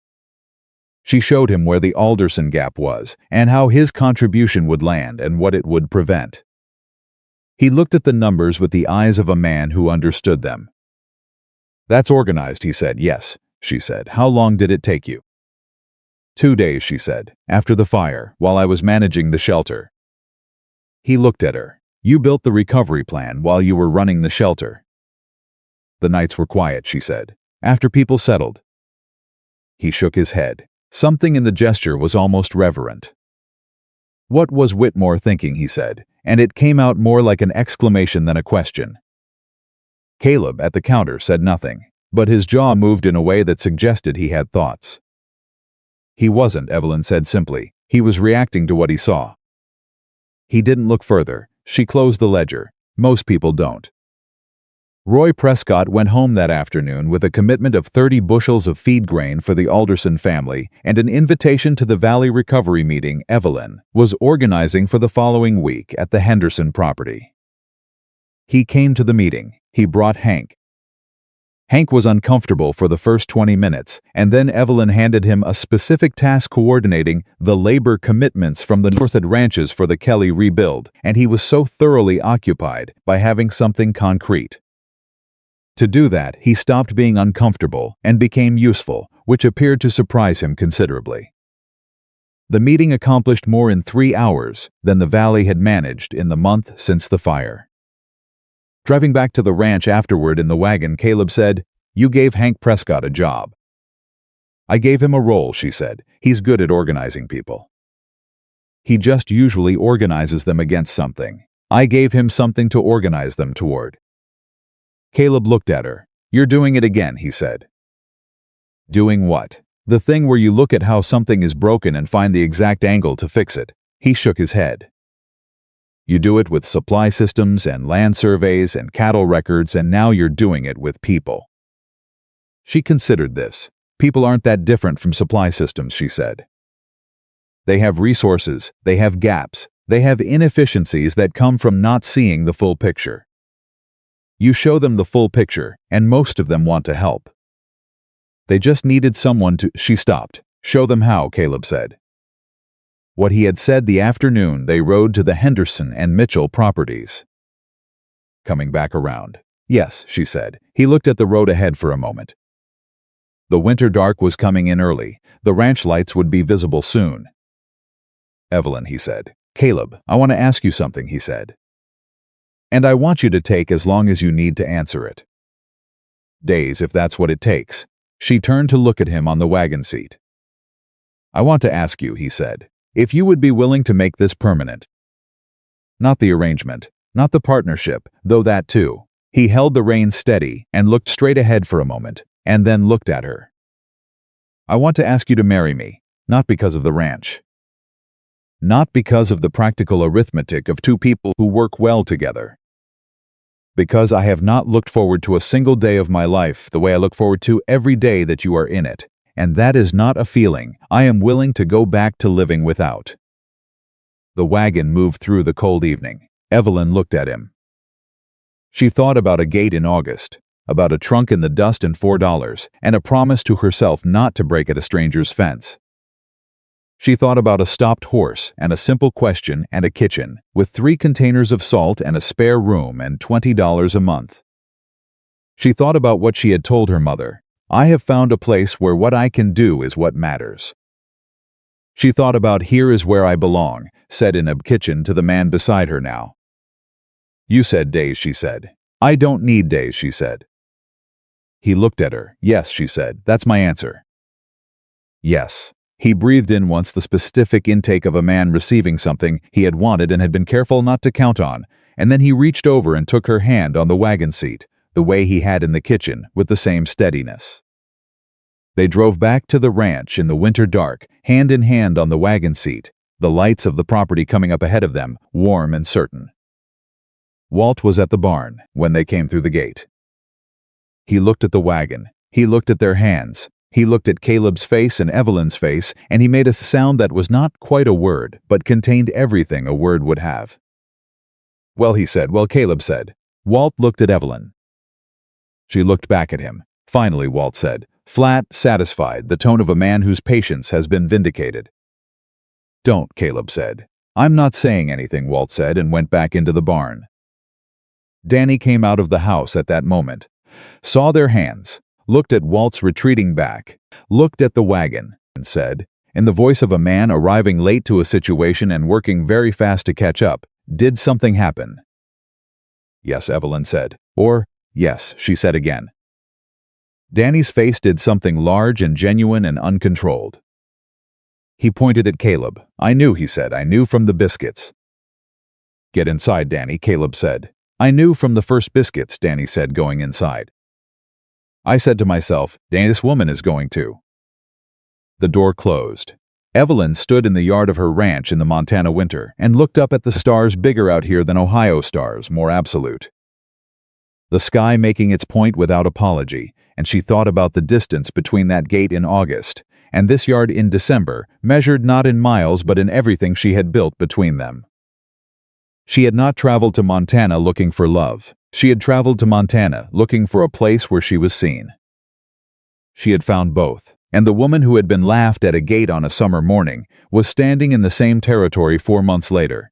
She showed him where the Alderson gap was, and how his contribution would land and what it would prevent. He looked at the numbers with the eyes of a man who understood them. That's organized, he said. Yes, she said. How long did it take you? 2 days, she said, after the fire, while I was managing the shelter. He looked at her. You built the recovery plan while you were running the shelter. The nights were quiet, she said, after people settled. He shook his head. Something in the gesture was almost reverent. What was Whitmore thinking, he said, and it came out more like an exclamation than a question. Caleb at the counter said nothing, but his jaw moved in a way that suggested he had thoughts. He wasn't, Evelyn said simply. He was reacting to what he saw. He didn't look further. She closed the ledger. Most people don't. Roy Prescott went home that afternoon with a commitment of 30 bushels of feed grain for the Alderson family and an invitation to the Valley Recovery meeting Evelyn was organizing for the following week at the Henderson property. He came to the meeting. He brought Hank. Hank was uncomfortable for the first 20 minutes, and then Evelyn handed him a specific task coordinating the labor commitments from the Northwood ranches for the Kelly rebuild, and he was so thoroughly occupied by having something concrete. To do that, he stopped being uncomfortable and became useful, which appeared to surprise him considerably. The meeting accomplished more in 3 hours than the Valley had managed in the month since the fire. Driving back to the ranch afterward in the wagon, Caleb said, You gave Hank Prescott a job. I gave him a role, she said. He's good at organizing people. He just usually organizes them against something. I gave him something to organize them toward. Caleb looked at her. You're doing it again, he said. Doing what? The thing where you look at how something is broken and find the exact angle to fix it. He shook his head. You do it with supply systems and land surveys and cattle records, and now you're doing it with people. She considered this. People aren't that different from supply systems, she said. They have resources, they have gaps, they have inefficiencies that come from not seeing the full picture. You show them the full picture, and most of them want to help. They just needed someone to... She stopped. Show them how, Caleb said. What he had said the afternoon they rode to the Henderson and Mitchell properties. Coming back around. Yes, she said. He looked at the road ahead for a moment. The winter dark was coming in early. The ranch lights would be visible soon. Evelyn, he said. Caleb, I want to ask you something, he said. And I want you to take as long as you need to answer it. Days, if that's what it takes. She turned to look at him on the wagon seat. I want to ask you, he said, if you would be willing to make this permanent. Not the arrangement, not the partnership, though that too. He held the reins steady and looked straight ahead for a moment, and then looked at her. "I want to ask you to marry me, not because of the ranch. Not because of the practical arithmetic of two people who work well together. Because I have not looked forward to a single day of my life the way I look forward to every day that you are in it, and that is not a feeling I am willing to go back to living without." The wagon moved through the cold evening. Evelyn looked at him. She thought about a gate in August, about a trunk in the dust and $4, and a promise to herself not to break at a stranger's fence. She thought about a stopped horse and a simple question and a kitchen, with 3 containers of salt and a spare room and $20 a month. She thought about what she had told her mother. "I have found a place where what I can do is what matters." She thought about "here is where I belong," said in a kitchen to the man beside her now. "You said days," she said. "I don't need days," she said. He looked at her. "Yes," she said, "that's my answer." Yes. He breathed in once the specific intake of a man receiving something he had wanted and had been careful not to count on, and then he reached over and took her hand on the wagon seat, the way he had in the kitchen, with the same steadiness. They drove back to the ranch in the winter dark, hand in hand on the wagon seat, the lights of the property coming up ahead of them, warm and certain. Walt was at the barn when they came through the gate. He looked at the wagon. He looked at their hands. He looked at Caleb's face and Evelyn's face, and he made a sound that was not quite a word, but contained everything a word would have. "Well," he said. "Well," Caleb said. Walt looked at Evelyn. She looked back at him. Finally, Walt said, flat, satisfied, the tone of a man whose patience has been vindicated. "Don't," Caleb said. "I'm not saying anything," Walt said, and went back into the barn. Danny came out of the house at that moment, saw their hands, looked at Walt's retreating back, looked at the wagon, and said, in the voice of a man arriving late to a situation and working very fast to catch up, "Did something happen?" "Yes," Evelyn said. Or, "Yes," she said again. Danny's face did something large and genuine and uncontrolled. He pointed at Caleb. "I knew," he said. "I knew from the biscuits." "Get inside, Danny," Caleb said. "I knew from the first biscuits," Danny said, going inside. I said to myself, "Danny, this woman is going to." The door closed. Evelyn stood in the yard of her ranch in the Montana winter and looked up at the stars bigger out here than Ohio stars, more absolute. The sky making its point without apology, and she thought about the distance between that gate in August and this yard in December, measured not in miles but in everything she had built between them. She had not traveled to Montana looking for love. She had traveled to Montana looking for a place where she was seen. She had found both, and the woman who had been laughed at a gate on a summer morning was standing in the same territory 4 months later,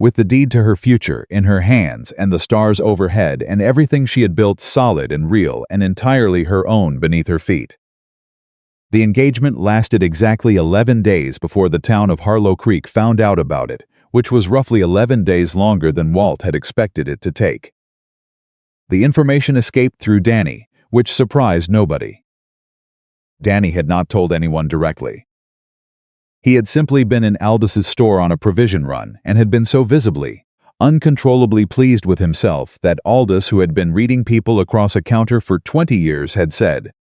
with the deed to her future in her hands and the stars overhead and everything she had built solid and real and entirely her own beneath her feet. The engagement lasted exactly 11 days before the town of Harlow Creek found out about it, which was roughly 11 days longer than Walt had expected it to take. The information escaped through Danny, which surprised nobody. Danny had not told anyone directly. He had simply been in Aldous' store on a provision run and had been so visibly, uncontrollably pleased with himself that Aldous, who had been reading people across a counter for 20 years, had said,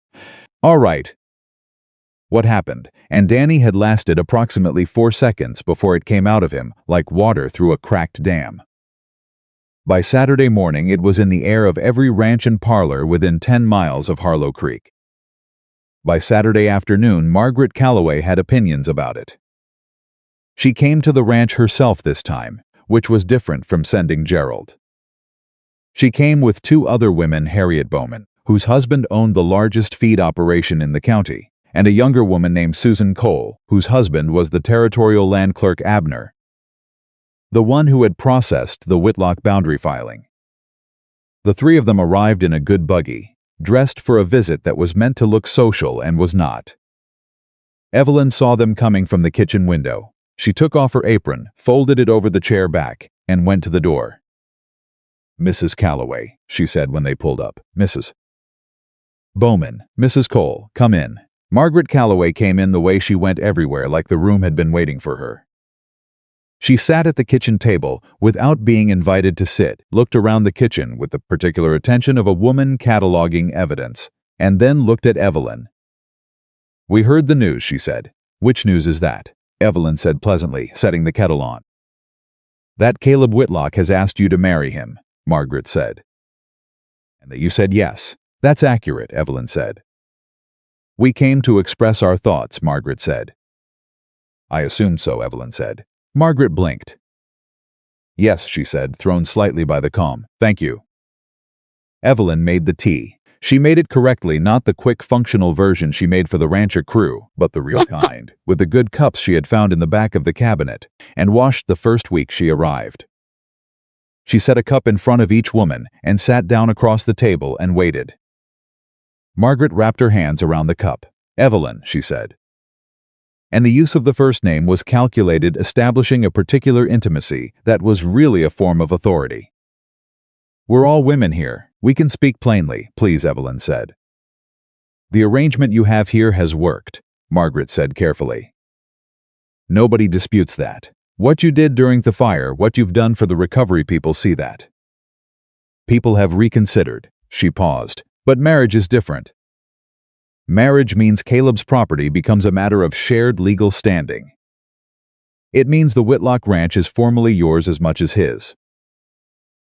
"All right." What happened? And Danny had lasted approximately 4 seconds before it came out of him like water through a cracked dam. By Saturday morning, it was in the air of every ranch and parlor within 10 miles of Harlow Creek. By Saturday afternoon, Margaret Calloway had opinions about it. She came to the ranch herself this time, which was different from sending Gerald. She came with 2 other women, Harriet Bowman, whose husband owned the largest feed operation in the county, and a younger woman named Susan Cole, whose husband was the territorial land clerk Abner, the one who had processed the Whitlock boundary filing. The 3 of them arrived in a good buggy, dressed for a visit that was meant to look social and was not. Evelyn saw them coming from the kitchen window. She took off her apron, folded it over the chair back, and went to the door. "Mrs. Calloway," she said when they pulled up. "Mrs. Bowman, Mrs. Cole, come in." Margaret Calloway came in the way she went everywhere, like the room had been waiting for her. She sat at the kitchen table without being invited to sit, looked around the kitchen with the particular attention of a woman cataloging evidence, and then looked at Evelyn. "We heard the news," she said. "Which news is that?" Evelyn said pleasantly, setting the kettle on. "That Caleb Whitlock has asked you to marry him," Margaret said. "And that you said yes." "That's accurate," Evelyn said. "We came to express our thoughts," Margaret said. "I assumed so," Evelyn said. Margaret blinked. "Yes," she said, thrown slightly by the calm. "Thank you." Evelyn made the tea. She made it correctly, not the quick functional version she made for the rancher crew, but the real kind, with the good cups she had found in the back of the cabinet, and washed the first week she arrived. She set a cup in front of each woman and sat down across the table and waited. Margaret wrapped her hands around the cup. "Evelyn," she said. And the use of the first name was calculated, establishing a particular intimacy that was really a form of authority. "We're all women here. We can speak plainly, please," Evelyn said. "The arrangement you have here has worked," Margaret said carefully. "Nobody disputes that. What you did during the fire, what you've done for the recovery people see that. People have reconsidered." She paused. "But marriage is different. Marriage means Caleb's property becomes a matter of shared legal standing. It means the Whitlock Ranch is formally yours as much as his."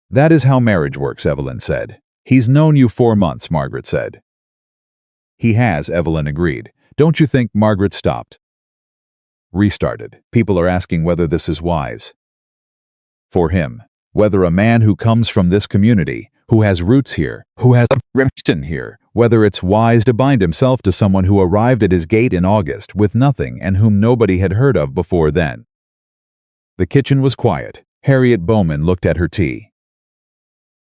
"That is how marriage works," Evelyn said. "He's known you 4 months," Margaret said. "He has," Evelyn agreed. "Don't you think?" Margaret stopped. Restarted. "People are asking whether this is wise. For him. Whether a man who comes from this community, who has roots here, who has a reputation here, whether it's wise to bind himself to someone who arrived at his gate in August with nothing and whom nobody had heard of before then." The kitchen was quiet. Harriet Bowman looked at her tea.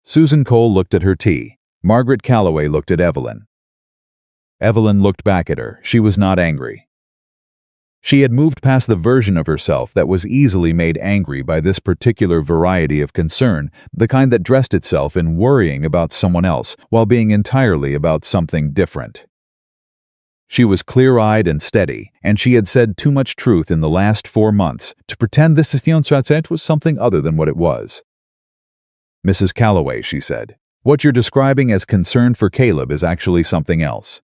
Susan Cole looked at her tea. Margaret Calloway looked at Evelyn. Evelyn looked back at her. She was not angry. She had moved past the version of herself that was easily made angry by this particular variety of concern, the kind that dressed itself in worrying about someone else while being entirely about something different. She was clear-eyed and steady, and she had said too much truth in the last 4 months to pretend this was something other than what it was. "Mrs. Calloway," she said, "what you're describing as concern for Caleb is actually something else.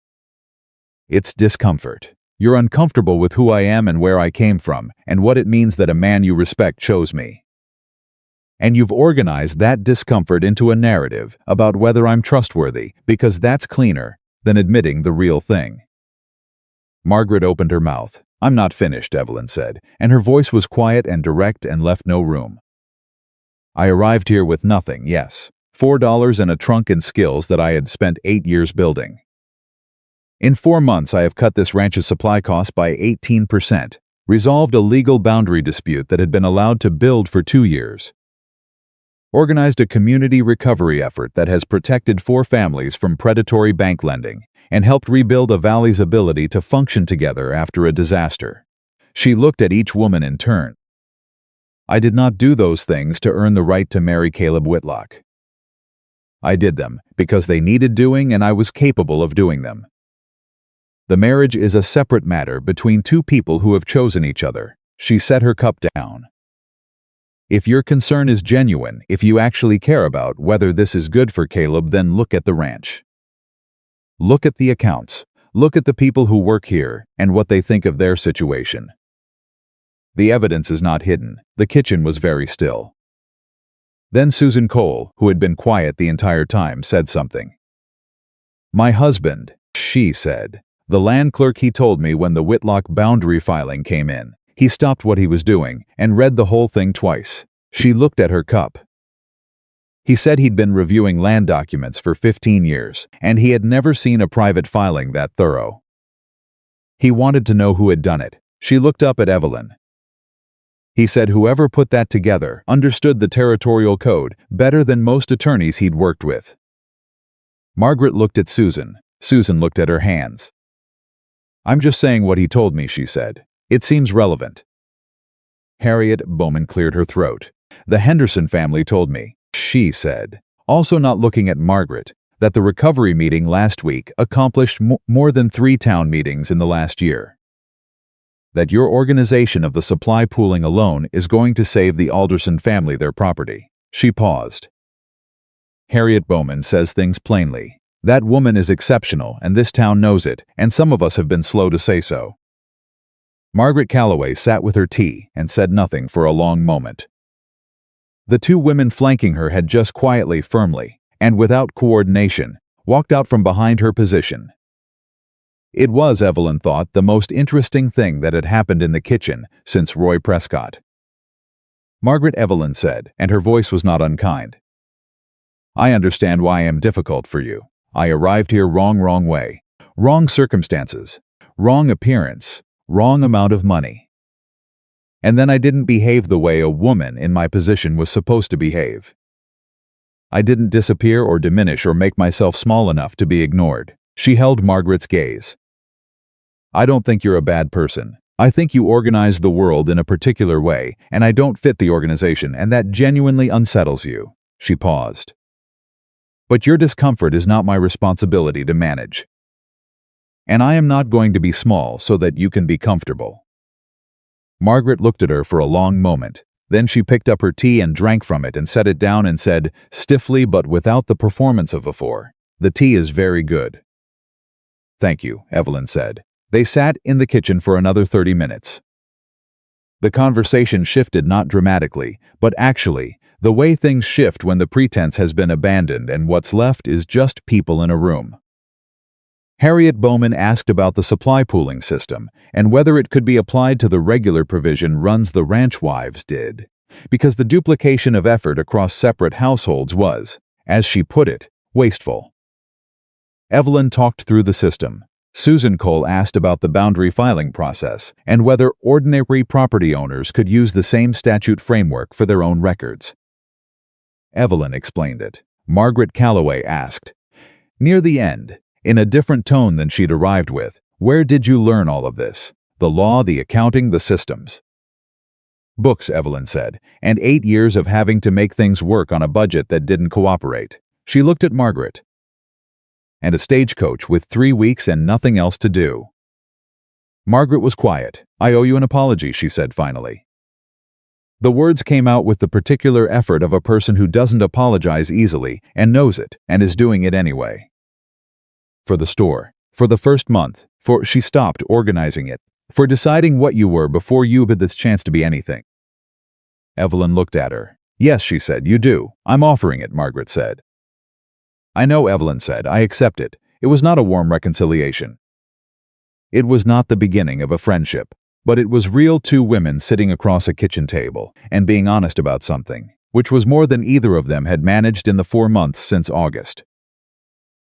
It's discomfort. You're uncomfortable with who I am and where I came from, and what it means that a man you respect chose me. And you've organized that discomfort into a narrative about whether I'm trustworthy, because that's cleaner than admitting the real thing." Margaret opened her mouth. "I'm not finished," Evelyn said, and her voice was quiet and direct and left no room. "I arrived here with nothing, yes. $4 and a trunk and skills that I had spent 8 years building. In 4 months I have cut this ranch's supply costs by 18%, resolved a legal boundary dispute that had been allowed to build for 2 years, organized a community recovery effort that has protected 4 families from predatory bank lending, and helped rebuild a valley's ability to function together after a disaster." She looked at each woman in turn. "I did not do those things to earn the right to marry Caleb Whitlock. I did them because they needed doing and I was capable of doing them. The marriage is a separate matter between 2 people who have chosen each other." She set her cup down. "If your concern is genuine, if you actually care about whether this is good for Caleb, then look at the ranch. Look at the accounts. Look at the people who work here and what they think of their situation. The evidence is not hidden." The kitchen was very still. Then Susan Cole, who had been quiet the entire time, said something. "My husband," she said. "The land clerk, he told me when the Whitlock boundary filing came in. He stopped what he was doing and read the whole thing twice." She looked at her cup. "He said he'd been reviewing land documents for 15 years, and he had never seen a private filing that thorough. He wanted to know who had done it." She looked up at Evelyn. "He said whoever put that together understood the territorial code better than most attorneys he'd worked with." Margaret looked at Susan. Susan looked at her hands. "I'm just saying what he told me," she said. "It seems relevant." Harriet Bowman cleared her throat. "The Henderson family told me," she said, also not looking at Margaret, "that the recovery meeting last week accomplished more than 3 town meetings in the last year. that your organization of the supply pooling alone is going to save the Alderson family their property. She paused. Harriet Bowman says things plainly. That woman is exceptional, and this town knows it, and some of us have been slow to say so. Margaret Calloway sat with her tea and said nothing for a long moment. The two women flanking her had just quietly, firmly, and without coordination, walked out from behind her position. It was, Evelyn thought, the most interesting thing that had happened in the kitchen since Roy Prescott. Margaret, Evelyn said, and her voice was not unkind. I understand why I am difficult for you. I arrived here wrong way. Wrong circumstances. Wrong appearance. Wrong amount of money. And then I didn't behave the way a woman in my position was supposed to behave. I didn't disappear or diminish or make myself small enough to be ignored. She held Margaret's gaze. I don't think you're a bad person. I think you organize the world in a particular way, and I don't fit the organization, and that genuinely unsettles you. She paused. But your discomfort is not my responsibility to manage. And I am not going to be small so that you can be comfortable. Margaret looked at her for a long moment. Then she picked up her tea and drank from it and set it down and said, stiffly but without the performance of before, "The tea is very good." Thank you, Evelyn said. They sat in the kitchen for another 30 minutes. The conversation shifted not dramatically, but actually, the way things shift when the pretense has been abandoned and what's left is just people in a room. Harriet Bowman asked about the supply pooling system and whether it could be applied to the regular provision runs the ranch wives did, because the duplication of effort across separate households was, as she put it, wasteful. Evelyn talked through the system. Susan Cole asked about the boundary filing process and whether ordinary property owners could use the same statute framework for their own records. Evelyn explained it. Margaret Calloway asked, near the end, in a different tone than she'd arrived with, where did you learn all of this? The law, the accounting, the systems. Books, Evelyn said, and 8 years of having to make things work on a budget that didn't cooperate. She looked at Margaret. And a stagecoach with 3 weeks and nothing else to do. Margaret was quiet. I owe you an apology, she said finally. The words came out with the particular effort of a person who doesn't apologize easily and knows it and is doing it anyway. For the store, for the first month, for she stopped organizing it, for deciding what you were before you had this chance to be anything. Evelyn looked at her. Yes, she said, you do. I'm offering it, Margaret said. I know, Evelyn said. I accept it. It was not a warm reconciliation. It was not the beginning of a friendship, but it was real two women sitting across a kitchen table and being honest about something, which was more than either of them had managed in the 4 months since August.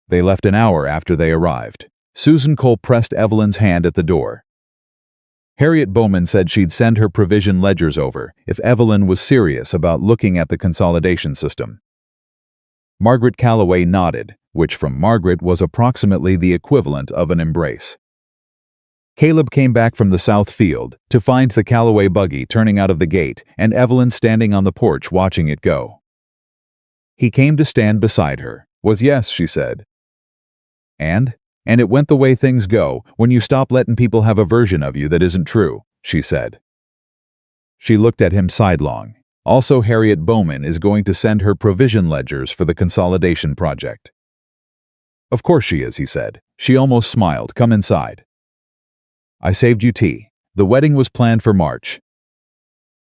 They left an hour after they arrived. Susan Cole pressed Evelyn's hand at the door. Harriet Bowman said she'd send her provision ledgers over if Evelyn was serious about looking at the consolidation system. Margaret Calloway nodded, which from Margaret was approximately the equivalent of an embrace. Caleb came back from the south field to find the Calloway buggy turning out of the gate and Evelyn standing on the porch watching it go. He came to stand beside her. Yes, she said. And it went the way things go when you stop letting people have a version of you that isn't true, she said. She looked at him sidelong. Also, Harriet Bowman is going to send her provision ledgers for the consolidation project. Of course she is, he said. She almost smiled. Come inside. I saved you tea. The wedding was planned for March.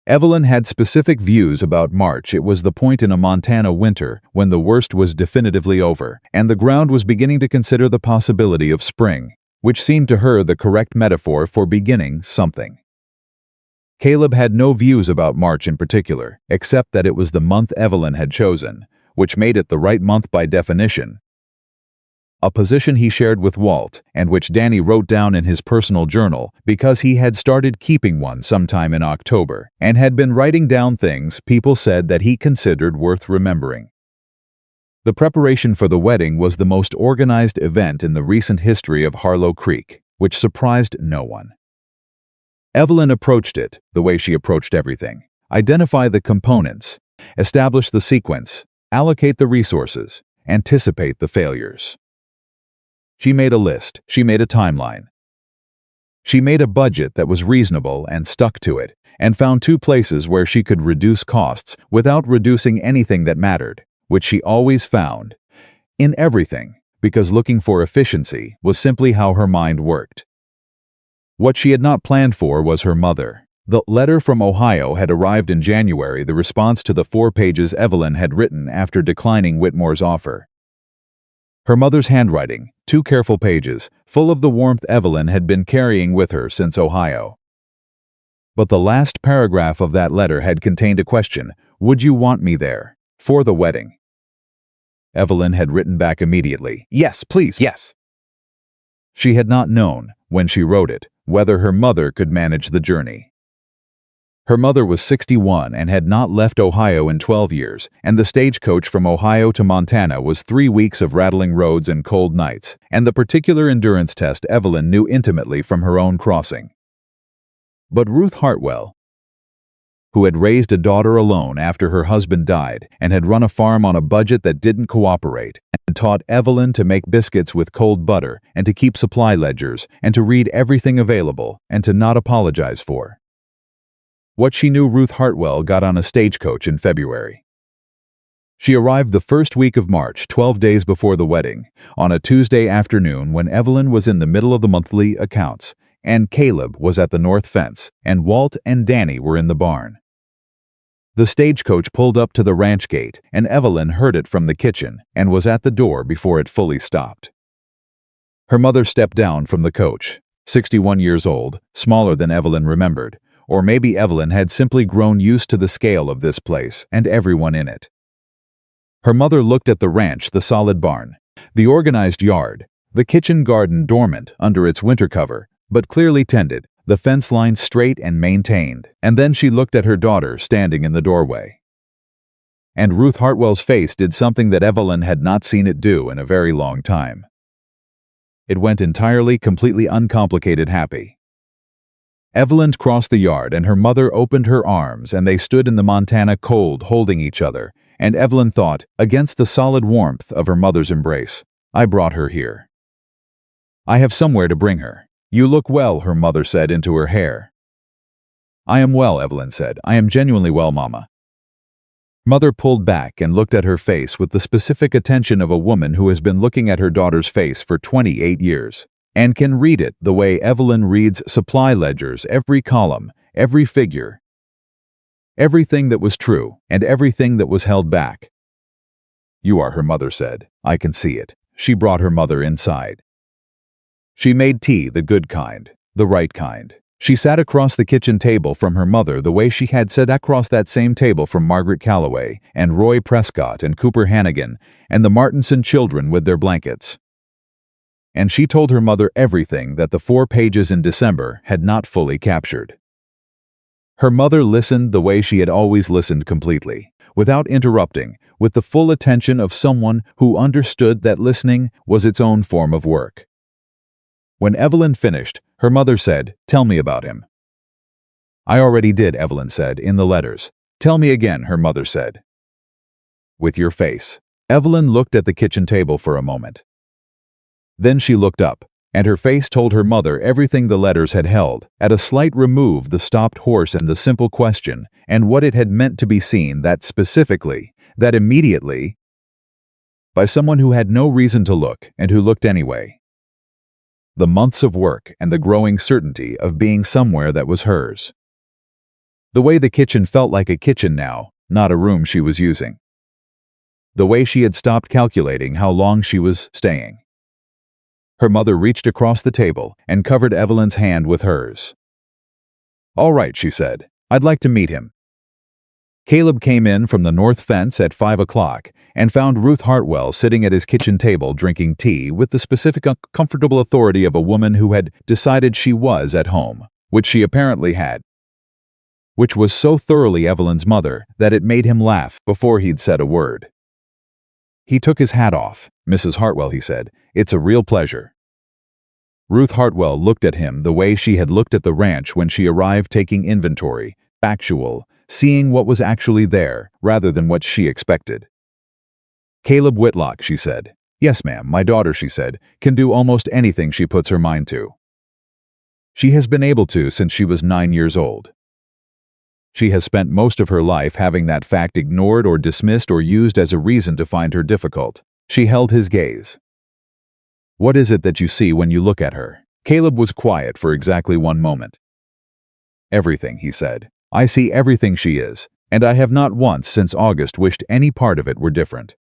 Evelyn had specific views about March. It was the point in a Montana winter when the worst was definitively over, and the ground was beginning to consider the possibility of spring, which seemed to her the correct metaphor for beginning something. Caleb had no views about March in particular, except that it was the month Evelyn had chosen, which made it the right month by definition. A position he shared with Walt, and which Danny wrote down in his personal journal because he had started keeping one sometime in October, and had been writing down things people said that he considered worth remembering. The preparation for the wedding was the most organized event in the recent history of Harlow Creek, which surprised no one. Evelyn approached it the way she approached everything. Identify the components, establish the sequence, allocate the resources, anticipate the failures. She made a list. She made a timeline. She made a budget that was reasonable and stuck to it, and found 2 places where she could reduce costs without reducing anything that mattered, which she always found in everything, because looking for efficiency was simply how her mind worked. What she had not planned for was her mother. The letter from Ohio had arrived in January, the response to the 4 pages Evelyn had written after declining Whitmore's offer. Her mother's handwriting, 2 careful pages, full of the warmth Evelyn had been carrying with her since Ohio. But the last paragraph of that letter had contained a question: would you want me there for the wedding? Evelyn had written back immediately, "Yes, please, yes." She had not known, when she wrote it, whether her mother could manage the journey. Her mother was 61 and had not left Ohio in 12 years, and the stagecoach from Ohio to Montana was 3 weeks of rattling roads and cold nights, and the particular endurance test Evelyn knew intimately from her own crossing. But Ruth Hartwell, who had raised a daughter alone after her husband died and had run a farm on a budget that didn't cooperate, and taught Evelyn to make biscuits with cold butter and to keep supply ledgers and to read everything available and to not apologize for what she knew, Ruth Hartwell got on a stagecoach in February. She arrived the first week of March, 12 days before the wedding, on a Tuesday afternoon when Evelyn was in the middle of the monthly accounts, and Caleb was at the north fence, and Walt and Danny were in the barn. The stagecoach pulled up to the ranch gate, and Evelyn heard it from the kitchen and was at the door before it fully stopped. Her mother stepped down from the coach, 61 years old, smaller than Evelyn remembered, or maybe Evelyn had simply grown used to the scale of this place and everyone in it. Her mother looked at the ranch, the solid barn, the organized yard, the kitchen garden dormant under its winter cover, but clearly tended, the fence line straight and maintained, and then she looked at her daughter standing in the doorway. And Ruth Hartwell's face did something that Evelyn had not seen it do in a very long time. It went entirely, completely uncomplicated happy. Evelyn crossed the yard and her mother opened her arms and they stood in the Montana cold holding each other, and Evelyn thought, against the solid warmth of her mother's embrace, I brought her here. I have somewhere to bring her. You look well, her mother said into her hair. I am well, Evelyn said. I am genuinely well, Mama. Mother pulled back and looked at her face with the specific attention of a woman who has been looking at her daughter's face for 28 years. And can read it the way Evelyn reads supply ledgers, every column, every figure, everything that was true and everything that was held back. You are, her mother said. I can see it. She brought her mother inside. She made tea, the good kind, the right kind. She sat across the kitchen table from her mother the way she had sat across that same table from Margaret Calloway and Roy Prescott and Cooper Hannigan and the Martinson children with their blankets. And she told her mother everything that the 4 pages in December had not fully captured. Her mother listened the way she had always listened, completely, without interrupting, with the full attention of someone who understood that listening was its own form of work. When Evelyn finished, her mother said, "Tell me about him." I already did, Evelyn said, in the letters. Tell me again, her mother said. With your face. Evelyn looked at the kitchen table for a moment. Then she looked up, and her face told her mother everything the letters had held, at a slight remove, the stopped horse and the simple question, and what it had meant to be seen that specifically, that immediately, by someone who had no reason to look and who looked anyway. The months of work and the growing certainty of being somewhere that was hers. The way the kitchen felt like a kitchen now, not a room she was using. The way she had stopped calculating how long she was staying. Her mother reached across the table and covered Evelyn's hand with hers. All right, she said. I'd like to meet him. Caleb came in from the north fence at 5 o'clock and found Ruth Hartwell sitting at his kitchen table drinking tea with the specific comfortable authority of a woman who had decided she was at home, which she apparently had. Which was so thoroughly Evelyn's mother that it made him laugh before he'd said a word. He took his hat off. Mrs. Hartwell, he said, it's a real pleasure. Ruth Hartwell looked at him the way she had looked at the ranch when she arrived, taking inventory, factual, seeing what was actually there rather than what she expected. Caleb Whitlock, she said. Yes, ma'am, my daughter, she said, can do almost anything she puts her mind to. She has been able to since she was 9 years old. She has spent most of her life having that fact ignored or dismissed or used as a reason to find her difficult. She held his gaze. What is it that you see when you look at her? Caleb was quiet for exactly 1 moment. Everything, he said. I see everything she is, and I have not once since August wished any part of it were different.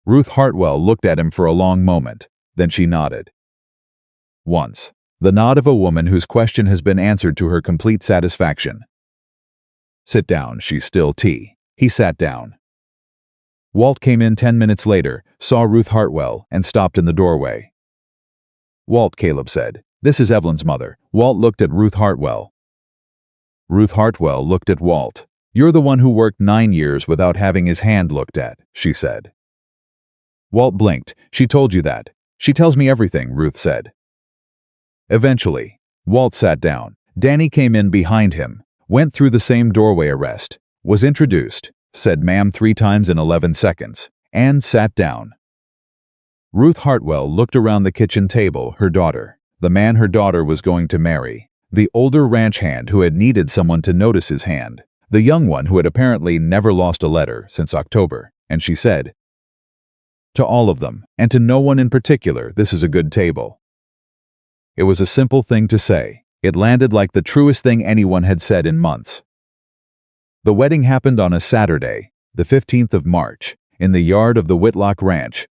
Ruth Hartwell looked at him for a long moment, then she nodded. Once. The nod of a woman whose question has been answered to her complete satisfaction. Sit down, she's still tea. He sat down. Walt came in 10 minutes later, saw Ruth Hartwell, and stopped in the doorway. Walt, Caleb said. This is Evelyn's mother. Walt looked at Ruth Hartwell. Ruth Hartwell looked at Walt. You're the one who worked 9 years without having his hand looked at, she said. Walt blinked. She told you that. She tells me everything, Ruth said. Eventually, Walt sat down. Danny came in behind him, went through the same doorway arrest, was introduced, said ma'am 3 times in 11 seconds, and sat down. Ruth Hartwell looked around the kitchen table, her daughter, the man her daughter was going to marry, the older ranch hand who had needed someone to notice his hand, the young one who had apparently never lost a letter since October, and she said, to all of them, and to no one in particular, this is a good table. It was a simple thing to say. It landed like the truest thing anyone had said in months. The wedding happened on a Saturday, the 15th of March, in the yard of the Whitlock Ranch.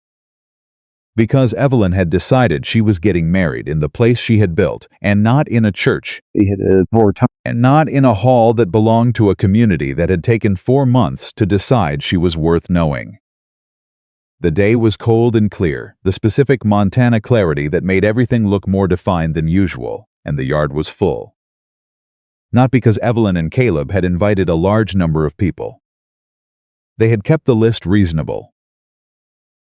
Because Evelyn had decided she was getting married in the place she had built, and not in a church, and not in a hall that belonged to a community that had taken 4 months to decide she was worth knowing. The day was cold and clear, the specific Montana clarity that made everything look more defined than usual, and the yard was full. Not because Evelyn and Caleb had invited a large number of people. They had kept the list reasonable.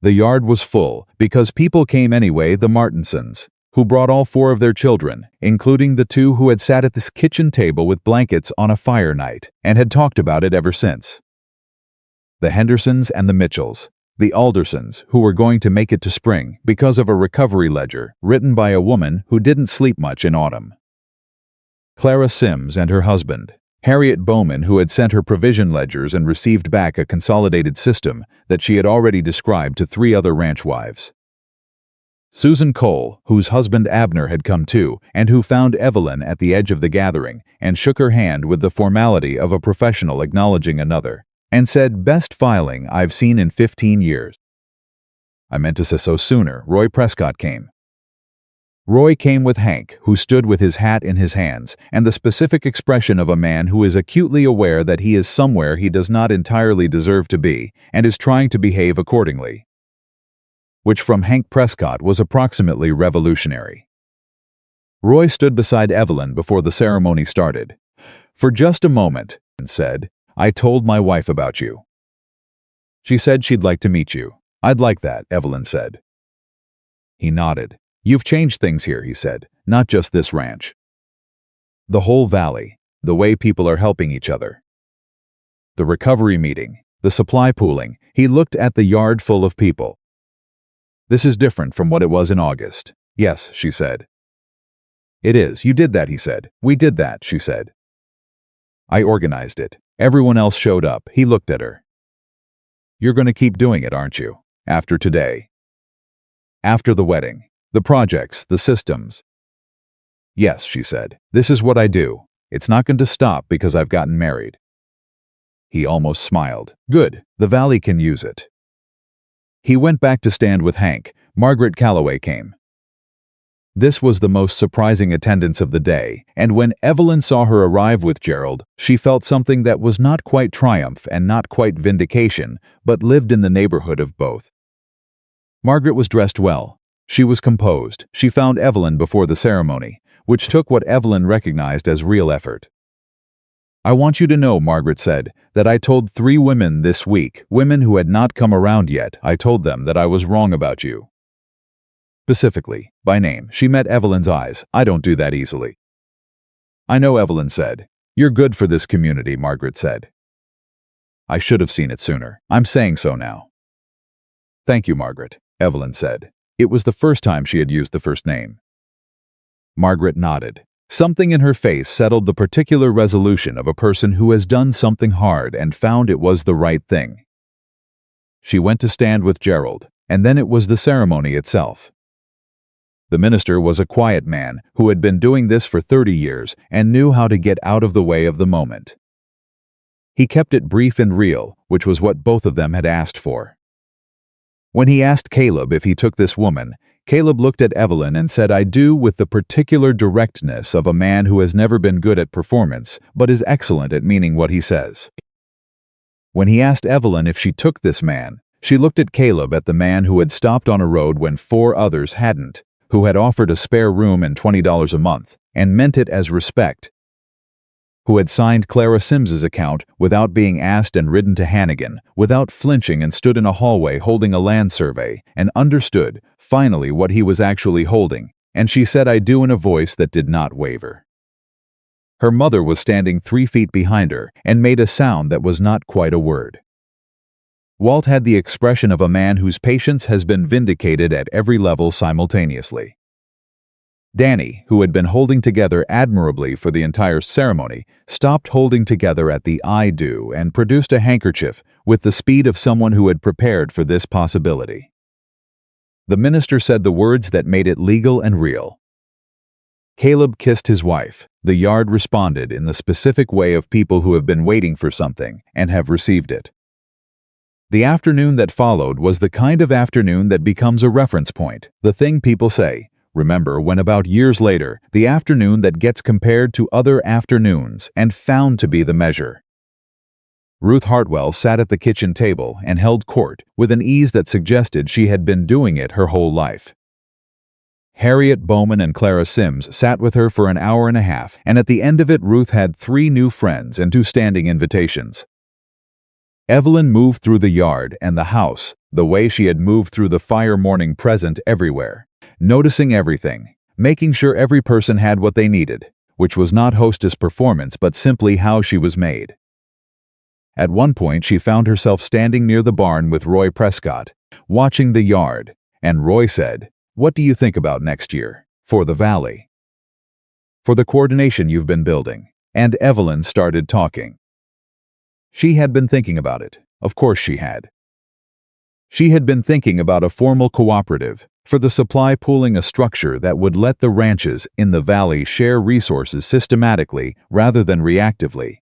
The yard was full because people came anyway, the Martinsons, who brought all 4 of their children, including the 2 who had sat at this kitchen table with blankets on a fire night and had talked about it ever since. The Hendersons and the Mitchells. The Aldersons, who were going to make it to spring because of a recovery ledger written by a woman who didn't sleep much in autumn. Clara Sims and her husband, Harriet Bowman, who had sent her provision ledgers and received back a consolidated system that she had already described to 3 other ranch wives. Susan Cole, whose husband Abner had come too, and who found Evelyn at the edge of the gathering and shook her hand with the formality of a professional acknowledging another, and said, best filing I've seen in 15 years. I meant to say so sooner. Roy Prescott came. Roy came with Hank, who stood with his hat in his hands, and the specific expression of a man who is acutely aware that he is somewhere he does not entirely deserve to be, and is trying to behave accordingly. Which from Hank Prescott was approximately revolutionary. Roy stood beside Evelyn before the ceremony started. For just a moment, and said, I told my wife about you. She said she'd like to meet you. I'd like that, Evelyn said. He nodded. You've changed things here, he said, not just this ranch. The whole valley, the way people are helping each other. The recovery meeting, the supply pooling, he looked at the yard full of people. This is different from what it was in August. Yes, she said. It is. You did that, he said. We did that, she said. I organized it. Everyone else showed up. He looked at her. You're going to keep doing it, aren't you? After today. After the wedding. The projects, the systems. Yes, she said. This is what I do. It's not going to stop because I've gotten married. He almost smiled. Good. The valley can use it. He went back to stand with Hank. Margaret Calloway came. This was the most surprising attendance of the day, and when Evelyn saw her arrive with Gerald, she felt something that was not quite triumph and not quite vindication, but lived in the neighborhood of both. Margaret was dressed well. She was composed. She found Evelyn before the ceremony, which took what Evelyn recognized as real effort. I want you to know, Margaret said, that I told 3 women this week, women who had not come around yet, I told them that I was wrong about you. Specifically, by name, she met Evelyn's eyes. I don't do that easily. I know, Evelyn said. You're good for this community, Margaret said. I should have seen it sooner. I'm saying so now. Thank you, Margaret, Evelyn said. It was the first time she had used the first name. Margaret nodded. Something in her face settled the particular resolution of a person who has done something hard and found it was the right thing. She went to stand with Gerald, and then it was the ceremony itself. The minister was a quiet man who had been doing this for 30 years and knew how to get out of the way of the moment. He kept it brief and real, which was what both of them had asked for. When he asked Caleb if he took this woman, Caleb looked at Evelyn and said, "I do," with the particular directness of a man who has never been good at performance, but is excellent at meaning what he says. When he asked Evelyn if she took this man, she looked at Caleb, at the man who had stopped on a road when 4 others hadn't, who had offered a spare room and $20 a month, and meant it as respect, who had signed Clara Sims's account without being asked and ridden to Hannigan, without flinching, and stood in a hallway holding a land survey, and understood, finally, what he was actually holding, and she said "I do" in a voice that did not waver. Her mother was standing 3 feet behind her and made a sound that was not quite a word. Walt had the expression of a man whose patience has been vindicated at every level simultaneously. Danny, who had been holding together admirably for the entire ceremony, stopped holding together at the "I do" and produced a handkerchief with the speed of someone who had prepared for this possibility. The minister said the words that made it legal and real. Caleb kissed his wife. The yard responded in the specific way of people who have been waiting for something and have received it. The afternoon that followed was the kind of afternoon that becomes a reference point, the thing people say, remember when about years later, the afternoon that gets compared to other afternoons and found to be the measure. Ruth Hartwell sat at the kitchen table and held court with an ease that suggested she had been doing it her whole life. Harriet Bowman and Clara Sims sat with her for an hour and a half, and at the end of it Ruth had 3 new friends and 2 standing invitations. Evelyn moved through the yard and the house the way she had moved through the fire, morning present everywhere, noticing everything, making sure every person had what they needed, which was not hostess performance but simply how she was made. At one point she found herself standing near the barn with Roy Prescott, watching the yard, and Roy said, "What do you think about next year, for the valley? For the coordination you've been building?" And Evelyn started talking. She had been thinking about it. Of course she had. She had been thinking about a formal cooperative for the supply, pooling, a structure that would let the ranches in the valley share resources systematically rather than reactively.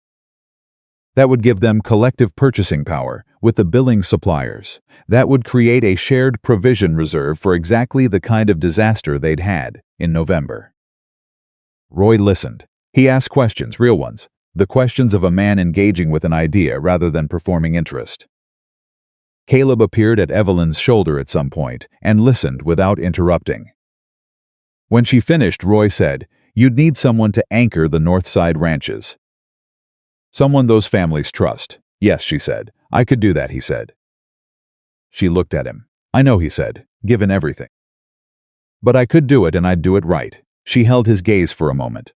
That would give them collective purchasing power with the billing suppliers. That would create a shared provision reserve for exactly the kind of disaster they'd had in November. Roy listened. He asked questions, real ones, the questions of a man engaging with an idea rather than performing interest. Caleb appeared at Evelyn's shoulder at some point and listened without interrupting. When she finished, Roy said, "You'd need someone to anchor the North Side ranches. Someone those families trust." "Yes," she said. "I could do that," he said. She looked at him. "I know," he said, "given everything. But I could do it, and I'd do it right." She held his gaze for a moment.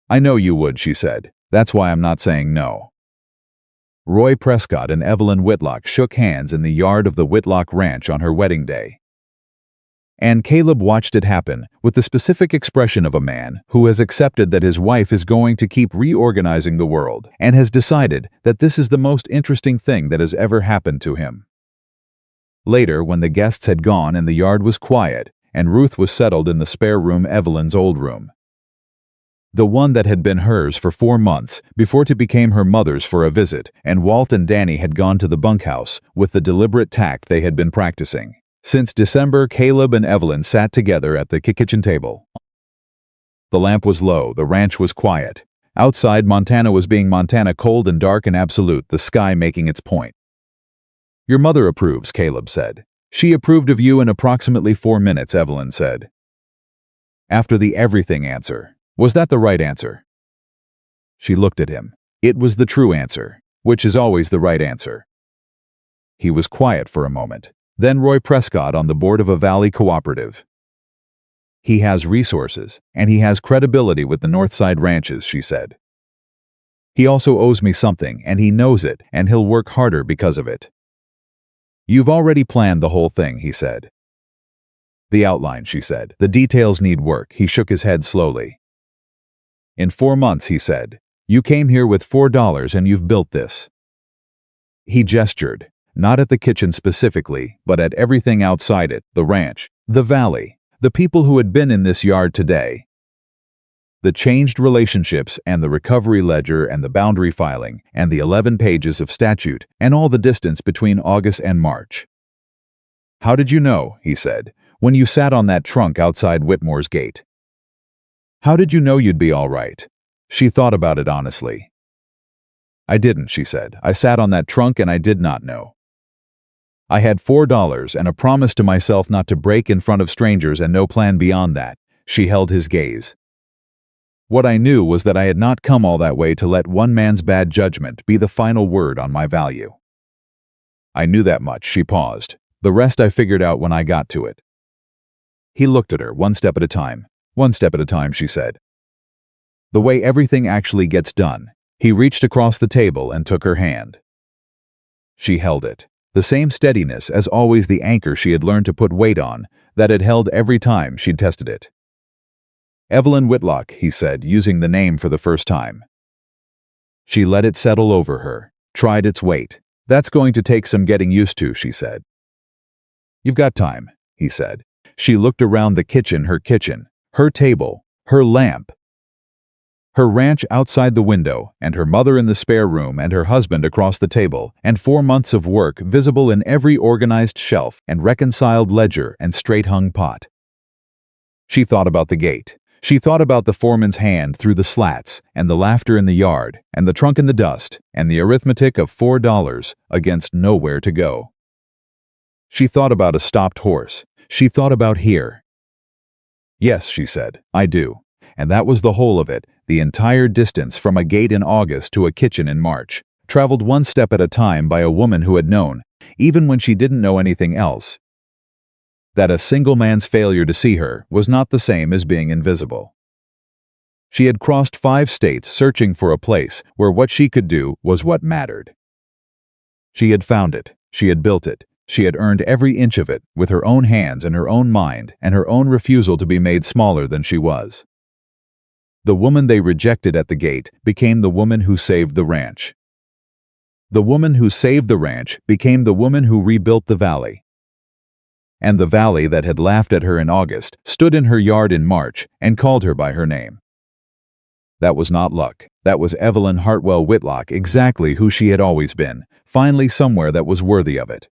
"I know you would," she said. "That's why I'm not saying no." Roy Prescott and Evelyn Whitlock shook hands in the yard of the Whitlock Ranch on her wedding day. And Caleb watched it happen with the specific expression of a man who has accepted that his wife is going to keep reorganizing the world and has decided that this is the most interesting thing that has ever happened to him. Later, when the guests had gone and the yard was quiet, and Ruth was settled in the spare room, Evelyn's old room, the one that had been hers for 4 months before it became her mother's for a visit, and Walt and Danny had gone to the bunkhouse with the deliberate tact they had been practicing. Since December, Caleb and Evelyn sat together at the kitchen table. The lamp was low, the ranch was quiet. Outside, Montana was being Montana, cold and dark and absolute, the sky making its point. "Your mother approves," Caleb said. "She approved of you in approximately 4 minutes," Evelyn said. After the everything answer. Was that the right answer? She looked at him. It was the true answer, which is always the right answer. He was quiet for a moment. Then Roy Prescott on the board of a valley cooperative. "He has resources, and he has credibility with the Northside ranches," she said. "He also owes me something, and he knows it, and he'll work harder because of it." "You've already planned the whole thing," he said. The outline, she said. The details need work. He shook his head slowly. In 4 months, he said. You came here with $4 and you've built this. He gestured, not at the kitchen specifically, but at everything outside it, the ranch, the valley, the people who had been in this yard today. The changed relationships and the recovery ledger and the boundary filing and the 11 pages of statute and all the distance between August and March. How did you know, he said, when you sat on that trunk outside Whitmore's gate? How did you know you'd be all right? She thought about it honestly. I didn't, she said. I sat on that trunk and I did not know. I had $4 and a promise to myself not to break in front of strangers and no plan beyond that. She held his gaze. What I knew was that I had not come all that way to let one man's bad judgment be the final word on my value. I knew that much, she paused. The rest I figured out when I got to it. He looked at her, one step at a time. One step at a time, she said. The way everything actually gets done. He reached across the table and took her hand. She held it. The same steadiness as always, the anchor she had learned to put weight on, that had held every time she'd tested it. Evelyn Whitlock, he said, using the name for the first time. She let it settle over her, tried its weight. That's going to take some getting used to, she said. You've got time, he said. She looked around the kitchen, her table, her lamp, her ranch outside the window, and her mother in the spare room, and her husband across the table, and 4 months of work visible in every organized shelf and reconciled ledger and straight-hung pot. She thought about the gate. She thought about the foreman's hand through the slats, and the laughter in the yard, and the trunk in the dust, and the arithmetic of $4 against nowhere to go. She thought about a stopped horse. She thought about here. Yes, she said, I do. And that was the whole of it, the entire distance from a gate in August to a kitchen in March, traveled one step at a time by a woman who had known, even when she didn't know anything else, that a single man's failure to see her was not the same as being invisible. She had crossed 5 states searching for a place where what she could do was what mattered. She had found it. She had built it. She had earned every inch of it with her own hands and her own mind and her own refusal to be made smaller than she was. The woman they rejected at the gate became the woman who saved the ranch. The woman who saved the ranch became the woman who rebuilt the valley. And the valley that had laughed at her in August stood in her yard in March and called her by her name. That was not luck. That was Evelyn Hartwell Whitlock, exactly who she had always been, finally somewhere that was worthy of it.